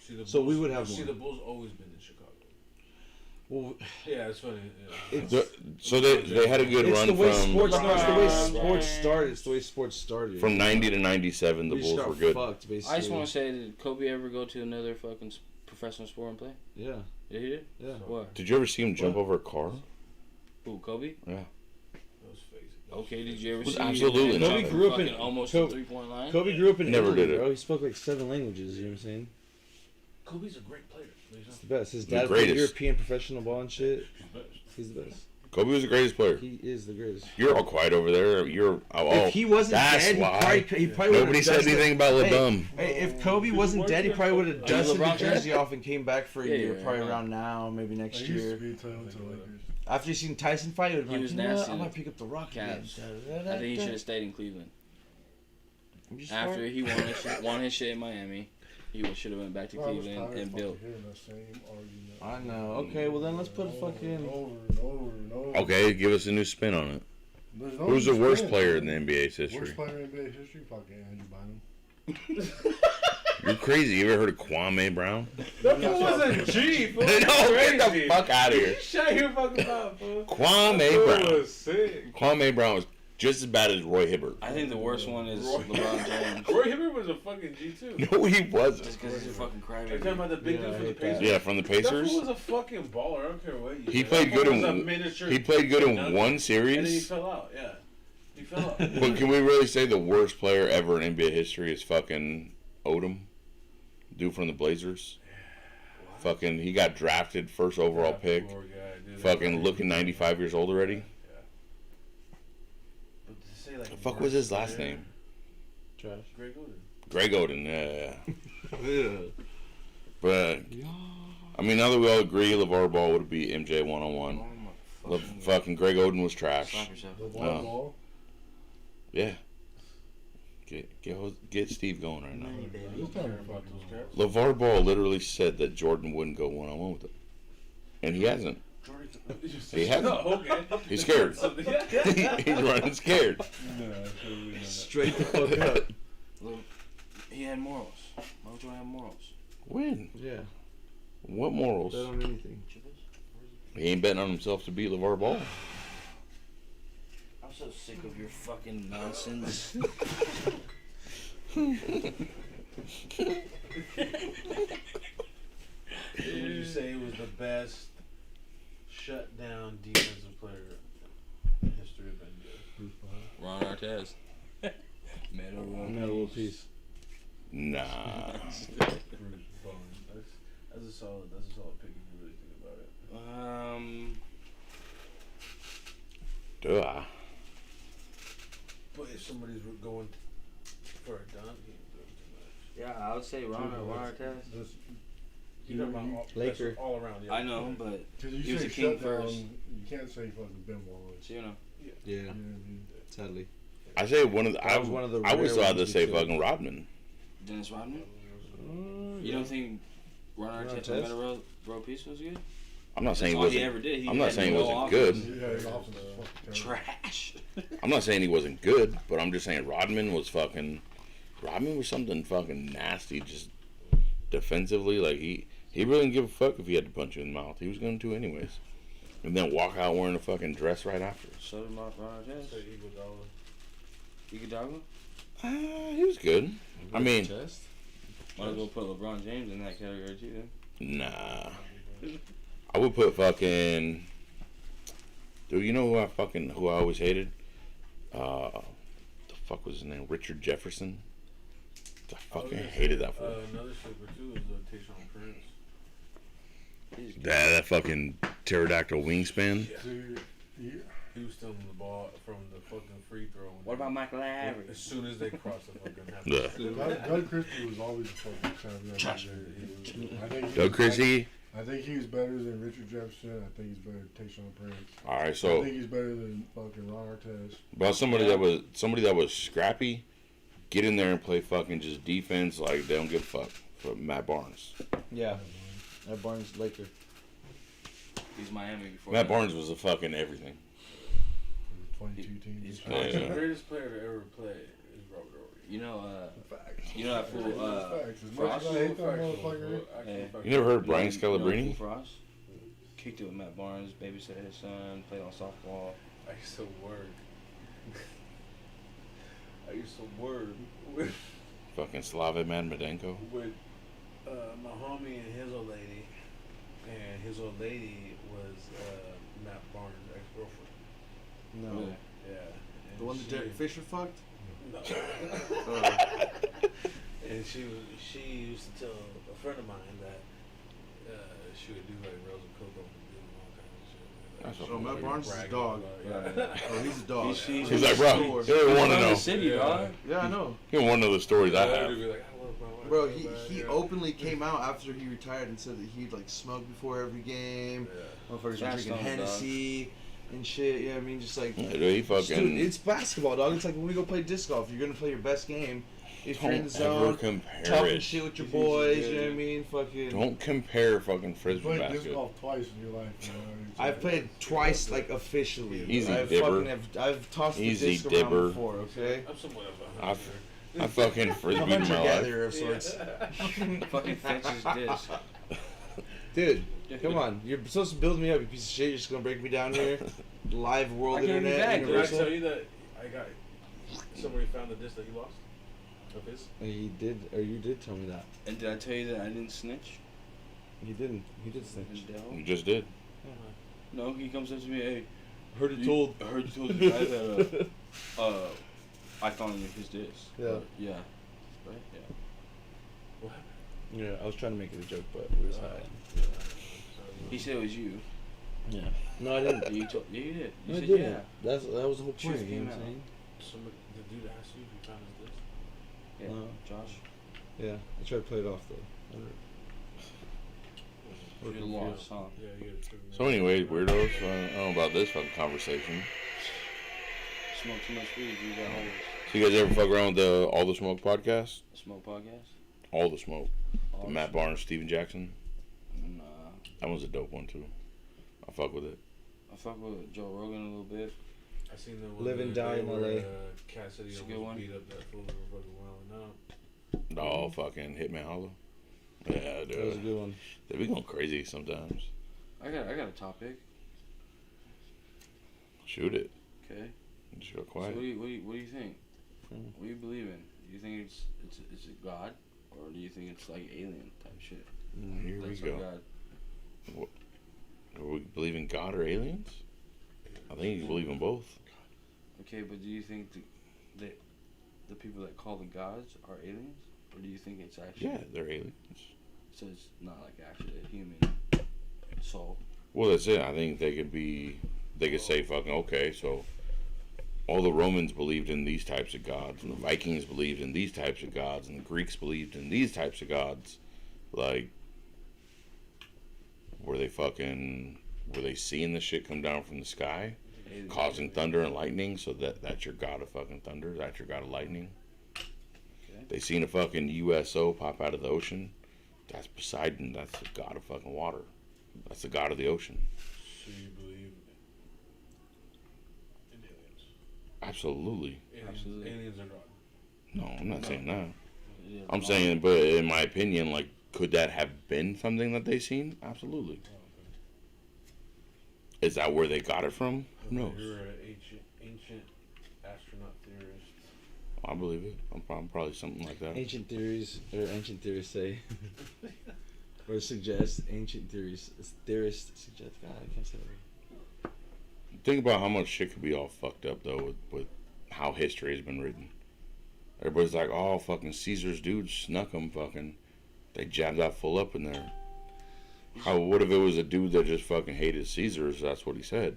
See, the So we Bulls- would have See, more. the Bulls always been in Chicago. Well, Yeah, it's funny. Yeah. it's, So they had a good it's run the way from sports. No, it's the way Right. sports started. It's the way sports started. from 90 to 97. The We just Bulls got were good. Fucked, basically. I just want to say, did Kobe ever go to another fucking professional sport and play? Yeah, Yeah, he did. yeah. What? Did you ever see him jump over a car? Who? Kobe? Yeah. Those faces. Okay. Did you ever Was see? absolutely him not. jump Kobe grew up in- fucking almost Kobe- the 3-point line? Kobe grew up in Never Italy, did it. bro. He spoke like 7 languages. You know what I'm saying? Kobe's a great player. He's the best. His The dad played greatest. European professional ball and shit. He's the best. Kobe was the greatest player. He is the greatest. You're all quiet over there. You're If he wasn't that's dead, why. he probably Nobody would've said dusted- anything about Hey, LeBum. Hey, if Kobe wasn't dead, he probably would have you dusted the LeBron fan? jersey off and came back for a Yeah, year, yeah, probably yeah. around now, maybe I next used to year. be Toronto Lakers. After you seen Tyson fight, it would He have was been like, you know what, nasty I in might pick up the rock again. Cavs. I think he should have stayed in Cleveland. You After smart? he won his shit in Miami, he should have went back to Bro, I was Cleveland tired and of built. fucking hearing that same argument. I know. Okay, well then let's put a fucking. Over and over and over. Okay, give us a new spin on it. There's no Who's the worst spin. player in the NBA's history? Worst player in NBA history? Fucking Andrew Bynum. You're crazy. You ever heard of Kwame Brown? That fool was a G, fool. No, get the Crazy. fuck out of here. Shut your fucking mouth, fool. Kwame Fool Brown. was sick. Kwame Brown was just as bad as Roy Hibbert. I think the worst one is Roy- LeBron James. Roy Hibbert was a fucking G too. No, he wasn't. Just because he's a fucking Are you talking crybaby. about the big Yeah, dude I from the hate that. Pacers? Yeah, from the That fool Pacers. was a fucking baller. I don't care what you He say. played That fool good was a in miniature he played good in nugget. one And then he series. fell out. Yeah, he fell out. But can we really say the worst player ever in NBA history is fucking Odom, dude from the Blazers? Fucking, he got drafted first overall pick. Poor guy, dude. Fucking looking 95 years old already. But to say, like, The fuck was his last player, name? Trash. Greg Oden. Greg Oden. Yeah. Yeah. But I mean, now that we all agree, LeVar Ball would be MJ 1-on-1. Oh my fucking Fucking Greg Oden was trash. Slap yourself. The Oh. ball. Yeah. Get Steve going right now. Just tell me about those cats. LeVar Ball literally said that Jordan wouldn't go 1-on-1 with him, and he hasn't. He hasn't. Okay. He's scared. Yeah. He's running scared. Straight the fuck up. Look, he had morals. Why would you have morals? When? Yeah. What morals? Bet on anything. He ain't betting on himself to beat LeVar Ball. I'm so sick of your fucking nonsense. Would you say he was the best shutdown defensive player in the history of NBA? Ron Artest. Metal I'm at a little piece. Nah. Bruce Bowen. That's a solid pick if you really think about it. Duh. But if somebody's going for a dunk, he ain't doing too much. Yeah, I would say Ron Artest. Just- You're talking about Laker. all around. Yeah. I know, but Cause you he was say a king shut down, first. you can't say fucking Ben Wallace. So, you know, Yeah, You know what I mean? sadly. I say one of the. That was one of the I always rare thought to ones say we took. fucking Rodman. Dennis Rodman. Mm, You don't think Ron Artest Artest? and Metal World Peace was good? I'm not That's saying he all wasn't. he ever did. I'm not had saying he no wasn't good. offense. Yeah, his offense is fucking terrible. Trash. I'm not saying he wasn't good, but I'm just saying Rodman was fucking. Rodman was something fucking nasty, just defensively. Like he really didn't give a fuck if he had to punch you in the mouth. He was going to anyways, and then walk out wearing a fucking dress right after. So did Ron Artest. Say Iguodala. Iguodala? He was good. I mean, Chest? Might as well put LeBron James in that category too. Then. nah. I would put fucking. Dude, you know who I always hated? The fuck was his name? Richard Jefferson. I fucking hated that fool. Another super too is Tayshaun Prince. He's good. That fucking pterodactyl wingspan. Dude, yeah. He was stealing the ball from the fucking free throw. What about Mike Larry? As soon as they crossed the fucking half. Yeah. Doug Christie was always a fucking champion. Trash. I think he Doug was- Christie. I think he was better than Richard Jefferson. I think he's better than Tayshaun Prince. All right, I so think he's better than fucking Ron Artest. about somebody that was scrappy, get in there and play fucking just defense like they don't give a fuck. For Matt Barnes. Yeah. That Barnes Laker. He's Miami before. Matt that. Barnes was a fucking everything. 22 teams. he's I think Yeah. the greatest player to ever play is Robert Ory. You know, Facts. you know that fool. Facts. As much Frost. as I hate that motherfucker. You never heard You Brian know Scalabrine? Frost? Kicked it with Matt Barnes, babysat his son, played on softball. I used to work. I used to work with Fucking Slava Medvedenko. my homie and his old lady, and his old lady was Matt Barnes' ex-girlfriend. No. Really? Yeah. The one that Derek Fisher fucked? No. And she used to tell a friend of mine that she would do like Rose and Coco and all kinds of shit. That's So Matt Barnes is a Bragging dog. about- yeah. Oh, he's a dog. He's like, bro, you don't want to Around know. the city, Yeah. dog. Yeah, I know. You don't want to know the stories I She'd have. be like, I love my wife Bro, so he bad, he yeah. openly came out after he retired and said that he'd like smoke before every game. Yeah. Motherfuckers are That's drinking dumb, dog. Hennessy and shit. Yeah, I mean, just like. Yeah, dude, he Dude, fucking it's basketball, dog. It's like when we go play disc golf. You're gonna play your best game. If you're in the don't ever zone, compare talking it. shit with your He's boys. easy, You know what I dude. mean? Fucking. Don't compare fucking You frisbee played disc basket. golf twice in your life. You know? It's I've like- played twice, like officially. Easy I've dibber. I've tossed the Easy disc dibber. around before. Okay. I'm somewhat of a I've- hunter. I fucking A frisbeed in my life. hunter-gatherer of sorts. Fucking fences disc. Dude, come on. You're supposed to build me up, you piece of shit. You're just gonna break me down here. Live world I gave you internet. back, Did I Universal. tell you that I got somebody found the disc that he lost of his? He did, or you did tell me that. And did I tell you that I didn't snitch? He didn't. He did snitch. The devil? You just did. No, he comes up to me, hey, Heard it told. I heard you told the guy that I found his disc. Yeah. Yeah. Right? Yeah. What? Yeah, I was trying to make it a joke, but it was high. He said it was you. Yeah. No, I didn't. You told, yeah, you did. You I said didn't. yeah. That was the whole Truth point. You came know what I'm out. saying? Somebody, the dude asked you if you found his disc. Yeah. No. Josh. Yeah, I tried to play it off though. You're lost, huh? Yeah, you gotta figure So anyway, weirdos, I don't know about this fucking conversation. Smoke too much weed, you got holes. So you guys ever fuck around with the All the Smoke podcast? Smoke podcast? All the Smoke. All The Matt Barnes, Steven Jackson. Nah. That one's a dope one too. I fuck with it. I fuck with Joe Rogan a little bit. I seen the one Live and the other die day in where, LA. Cassidy It's a good almost one. beat up that fool for fucking wilding out. Oh, fucking Hitman Hollow. Yeah, That was a dude. good one. They be going crazy sometimes. I got a topic. Shoot it. Okay. Just go So quiet. what do you think? Hmm. What do you believe in? Do you think it's a god, or do you think it's like alien type shit? Here we That's go. our god. Do we believe in God or aliens? I think you believe in both. Okay, but do you think the people that call the gods are aliens, or do you think it's actually? Yeah, they're aliens. So it's not like actually a human soul. Well, that's it. I think they could say fucking okay. So all the Romans believed in these types of gods, and the Vikings believed in these types of gods, and the Greeks believed in these types of gods. Like, were they seeing the shit come down from the sky, causing thunder and lightning? So that's your god of fucking thunder. That's your god of lightning. Okay. They seen a fucking USO pop out of the ocean. That's Poseidon. That's the god of fucking water. That's the god of the ocean. So you believe in aliens? Absolutely. Absolutely. Aliens are God. No, I'm not saying that. Yeah, I'm saying, but in my opinion, like, could that have been something that they seen? Absolutely. Oh, okay. Is that where they got it from? Who knows? You're an ancient astronaut theorist. I believe it. I'm probably something like that. Ancient theories say, or suggest, theorists suggest, God, I can't say that. Think about how much shit could be all fucked up, though, with how history has been written. Everybody's like, oh, fucking Caesar's dude snuck him, fucking. They jabbed that full up in there. What if it was a dude that just fucking hated Caesar's? That's what he said.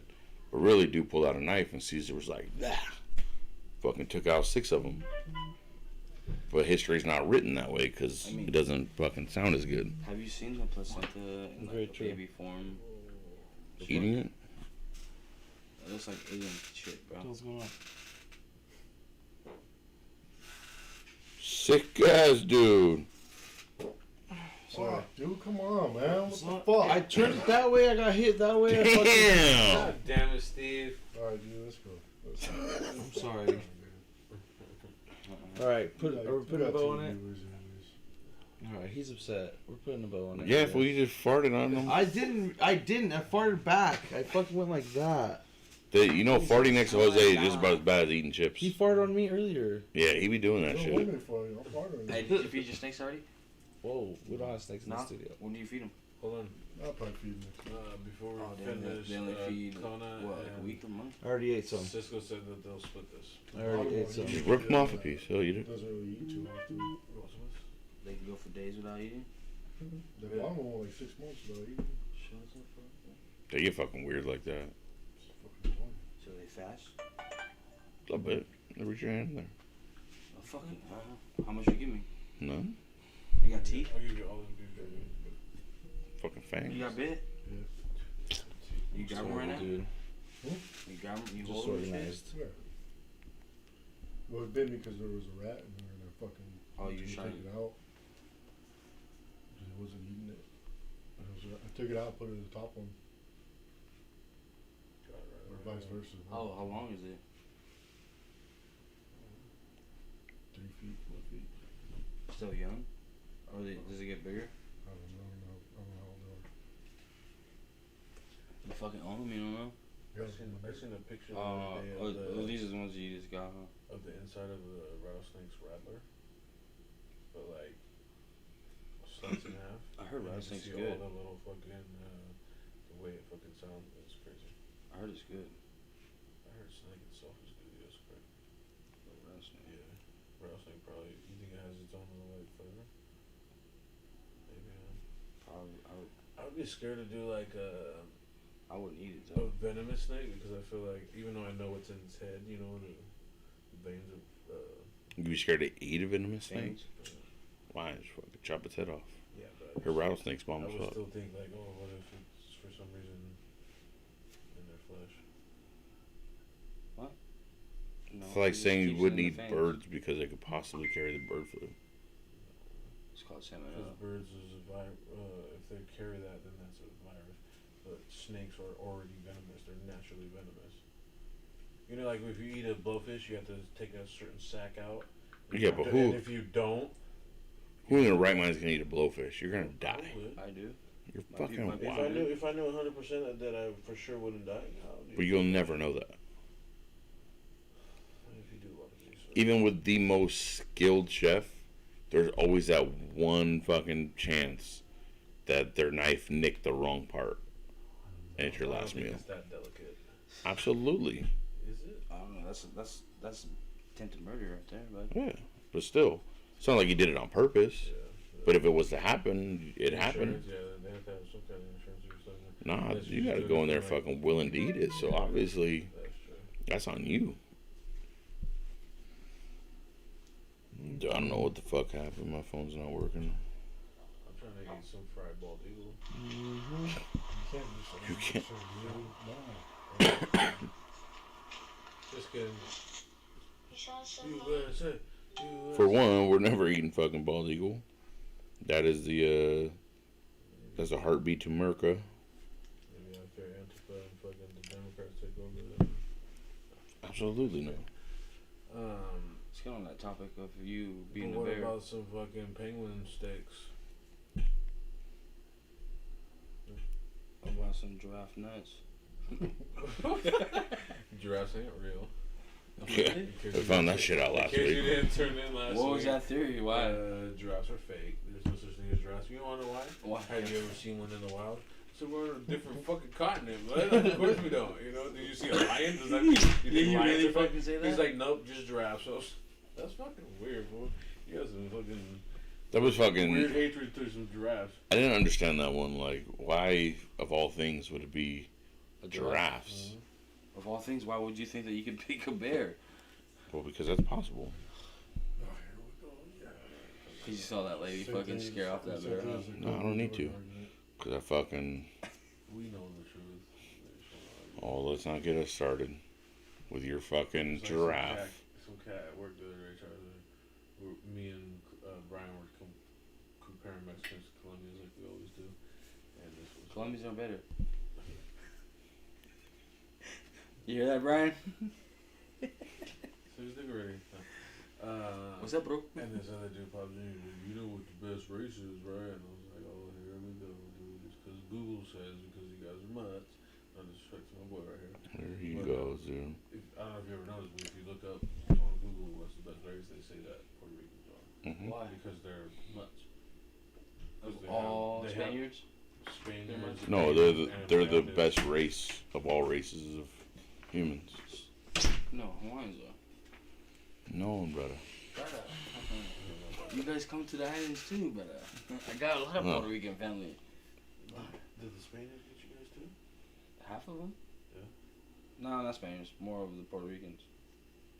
But really, dude pulled out a knife, and Caesar was like, nah. Fucking took out 6 of them. But history's not written that way, because it doesn't fucking sound as good. Have you seen the placenta in Very like a true. baby form? Eating it? It looks like alien shit, bro. What's going on? Sick ass dude. Fuck, dude, come on, man. What the Fuck, fuck? I turned it that way, I got hit that way. I fucking- Damn! God damn it, Steve. Alright, dude, let's go. I'm sorry. Alright, are we putting a bow on it? Alright, he's upset. We're putting a bow on it. Yeah, if we just farted on them. I didn't. I farted back. I fucking went like that. Farting next to Jose is just about as bad as eating chips. He farted on me earlier. Yeah, he be doing that Don't shit. wait for you. I'm part of Hey, it. did you feed your snakes already? Whoa, we don't have snakes in No. the studio. When do you feed them? Hold on. I'll probably feed you. Before we Oh, finish, they only feed Kona what, like a and week or a month? I already ate some. Cisco said that they'll split this. I already ate some. Just rip them off a piece. He'll eat it. Doesn't really eat too often. They can go for days without eating. The bottom one was like 6 months without eating. Shut up, bro. They get fucking weird like that. It's fucking funny. So they fast? A little bit. Reach your hand in there. Oh, fucking. How much you give me? No? You got teeth? I'll give you all of them. Fucking fangs. You got bit? You got one right now? Dude, You got one? You just hold it? organized. Yeah. Well, it bit me because there was a rat in there and I fucking Oh, you took shot it out. Because it wasn't eating it. And I took it out, put it in the top one. Or vice versa. Oh, how long is it? 3 feet, 4 feet. Still young? Or does it get bigger? I don't know how old they are. You fucking own them, you don't know? Yeah, I seen a picture the other day These are the ones you just got, huh? of the inside of the rattlesnake's rattler. But like sliced in half. I heard And you can rattlesnake's see good. all the little fucking the way it fucking sounds. It's crazy. I heard it's good. I heard snake itself is good. Yes, correct. Rattlesnake. Yeah, rattlesnake probably. You think it has its own little like flavor? Maybe. Probably. I would be scared to do like I wouldn't eat it a though. venomous snake because I feel like even though I know what's in its head, you know, the veins of. You be scared to eat a venomous snake? Things. Why? Just fucking chop its head off. Yeah, but Her rattlesnakes bomb I us would up. still think like, oh, what if it's for some reason in their flesh? No, It's like it just saying you keeps wouldn't it in eat the fangs. birds because they could possibly carry the bird flu. It's called Because salmonella. birds is a virus. If they carry that, then that's a virus. But snakes are already venomous. They're naturally venomous. You know, like if you eat a blowfish, you have to take a certain sack out. Yeah, but And who- if you don't, Who in their right mind is gonna eat a blowfish? You're gonna die. I would. I do. You're My fucking people- wild. If I knew 100% that I for sure wouldn't die, I'll do But you'll never know that. if you do a lot of research. Even with the most skilled chef, there's always that one fucking chance that their knife nicked the wrong part. And it's your I don't last think meal. It's that delicate. Absolutely. Is it? I don't know. That's attempted murder right there, bud. Yeah. But still, it's not like he did it on purpose. Yeah. But if it was to happen, it happened. Insurance, yeah, they have to have some kind of insurance or something. Nah, Unless you just gotta do go it in there for, like- fucking willing to eat it. So obviously, That's true. that's on you. Dude, I don't know what the fuck happened. My phone's not working. I'm trying to eat some fried bald eagle. You can't. Just kidding. For one, we're never eating fucking bald eagle. That is that's a heartbeat to America. Maybe after Antifa and fucking the Democrats take over there. Absolutely no. Let's get on that topic of you being But a what bear. about some fucking penguin steaks? About some giraffe nuts. Giraffes ain't real. Yeah, we found that shit out last In case you week. didn't turn in last What week. was that theory? Why? Giraffes are fake. There's no such thing as giraffes. You wanna know why? Why? Have you ever seen one in the wild? So we're on a different fucking continent, but of course we don't. You know? Did you see a lion? Does that mean you think you lions really are fake? fucking say that? He's like, nope, just giraffes. So that's fucking weird, bro. You guys some fucking That was fucking. weird hatred to some giraffes. I didn't understand that one. Like, why of all things would it be A giraffes? Of all things, why would you think that you could pick a bear? Well, because that's possible. Oh, here we go. Yeah. Because you saw that lady fucking scare off that bear. Huh? No, I don't need to. Because I fucking. We know the truth. Oh, let's not get us started with your fucking It's like giraffe. Some cat at work the other day tried to. Me and Brian were comparing Mexicans to Colombians like we always do. And this was. Colombians are better. You hear that, Brian? So he's nigga ready. What's up, bro? And this other dude popped in. You know what the best race is, right? And I was like, oh, here we go, dude. It's because Google says because you guys are mutts. No disrespect to my boy right here. There he But, goes, dude. I don't know if you ever noticed, but if you look up on Google what's the best race, they say that Puerto Ricans are. Mm-hmm. Why? Because they're mutts. All they Spaniards? Have Spaniards. No, they're the best race of all races of humans. No, Hawaiians are. No, brother. You guys come to the islands too, brother. I got a lot of Huh. Puerto Rican family. Did the Spaniards get you guys too? Half of them? Yeah. No, not Spaniards. More of the Puerto Ricans.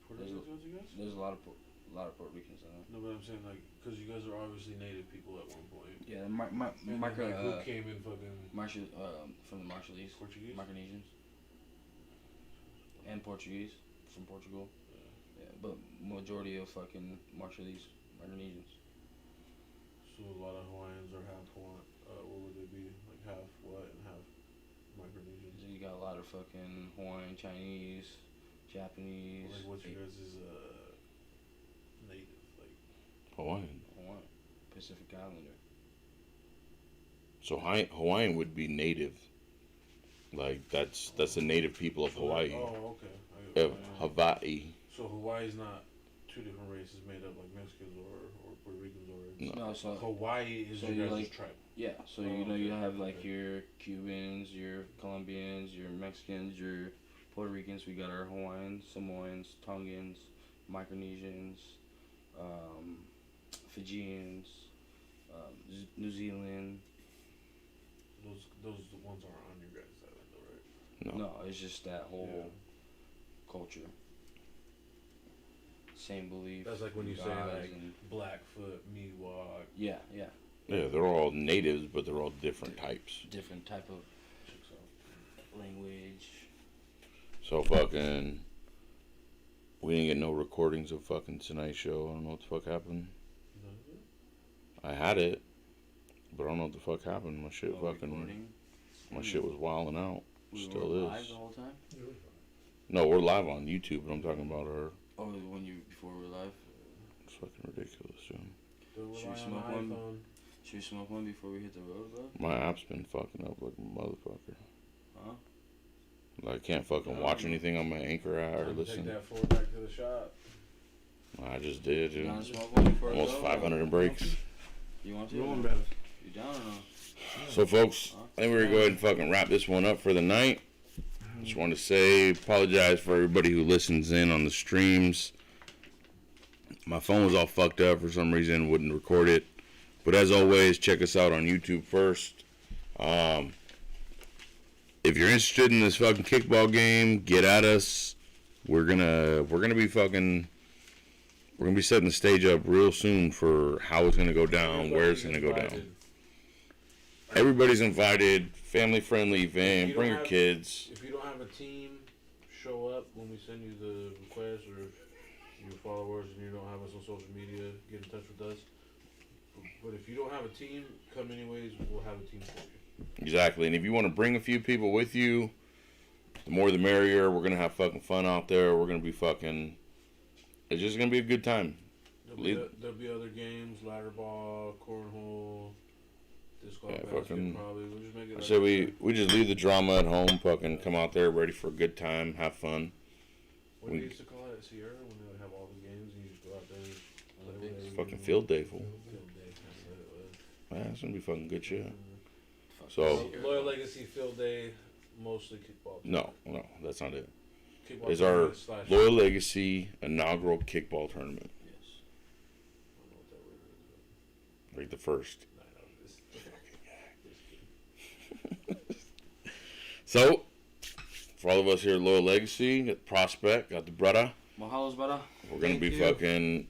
Puerto Ricans got you guys? There's a lot of Puerto Ricans in there. No, but I'm saying like, because you guys are obviously native people at one point. Yeah, And then, Marco, like, who came in fucking from the Marshallese, Portuguese? Micronesians, and Portuguese from Portugal. Yeah, but majority of fucking Marshallese, Micronesians. So a lot of Hawaiians are half Hawaiian. What would they be? Like half what and half Micronesian? So you got a lot of fucking Hawaiian, Chinese, Japanese. Like what's your guys' native? Like Hawaiian. Hawaiian, Pacific Islander. So Hawaiian would be native. Like that's the native people of Hawaii. Oh, okay. Of Hawaii. So Hawaii's not two different races made up like Mexicans or Puerto Ricans or. No, so Hawaii is so your you're guys' like- tribe. yeah, so you know you have like your Cubans, your Colombians, your Mexicans, your Puerto Ricans. We got our Hawaiians, Samoans, Tongans, Micronesians, Fijians, New Zealand. Those ones aren't on your guys' island though, right? No. No, it's just that whole culture. Same belief. That's like when you say gods like and- Blackfoot, Miwok, yeah, yeah, Yeah, they're all natives, but they're all different types. different type of chicks out. language. So fucking. We didn't get no recordings of fucking tonight's show. I don't know what the fuck happened. I had it, but I don't know what the fuck happened. My shit fucking. Recording. My shit was wilding out. We Still were is. live the whole time. No, we're live on YouTube, but I'm talking about her. Oh, before we were live. It's fucking ridiculous, dude. Don't Should we rely on smoke the one? iPhone. Should we smoke one before we hit the road, bro? My app's been fucking up like a motherfucker. Huh? Like, I can't fucking watch anything on my Anchor app or Time to listen. Take that forward back to the shop. I just did, You dude. wanna smoke one before we Almost go? 500 in breaks. You want to? You want better. You down or no? So, folks, I think we're gonna go ahead and fucking wrap this one up for the night. Just want to say, apologize for everybody who listens in on the streams. My phone was all fucked up for some reason, wouldn't record it. But as always, check us out on YouTube first. If you're interested in this fucking kickball game, get at us. We're gonna be fucking we're gonna be setting the stage up real soon for how it's gonna go down, where it's gonna go down. Invited. Everybody's invited, family friendly If event. you Bring don't your have- kids. If you don't have a team, show up when we send you the request, or your followers and you don't have us on social media, get in touch with us. But if you don't have a team, come anyways. We'll have a team for you. Exactly. And if you want to bring a few people with you, the more the merrier. We're gonna have fucking fun out there. We're gonna be fucking. It's just gonna be a good time. There'll be other games, ladder ball, cornhole, disc golf, Yeah, basket, fucking- probably. We'll just make it. So we just leave the drama at home. Fucking come out there ready for a good time, have fun. What do you used to call it, Sierra, when they would have all the games and you just go out there and play whatever It's you fucking want? field day, fool. Field day, that's what it was. Man, it's gonna be fucking good shit. So Loyal Legacy Field Day, mostly kickball. no, that's not it. Kickball It's our tournament slash- Loyal Legacy inaugural kickball tournament, Yes. I don't know what that word is, like the first. but I know this. So, for all of us here at Loyal Legacy, got the Prospect, got the brother. Mahalos, brother. We're gonna Thank be you. fucking.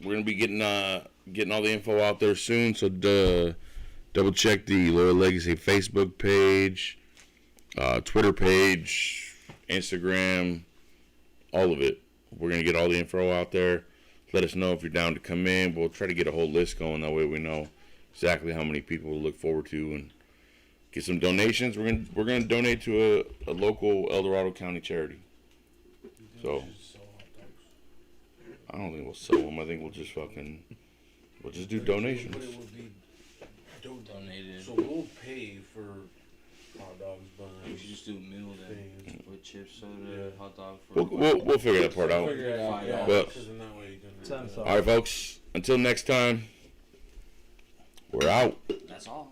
We're gonna be getting all the info out there soon. So double check the Loyal Legacy Facebook page, Twitter page, Instagram, all of it. We're gonna get all the info out there. Let us know if you're down to come in. We'll try to get a whole list going. That way we know exactly how many people to look forward to and get some donations. We're gonna donate to a local El Dorado County charity. So. I don't think we'll sell them. I think we'll just do donations. But it would be Donated. So we'll pay for hot dogs, We buns. should just do meal then Things. with chips, soda, Yeah. hot dog. For We'll figure that part out. Figure it out, Fine. yeah. Well- 'Cause in that way you can. Sounds All right, folks. Until next time, we're out. That's all.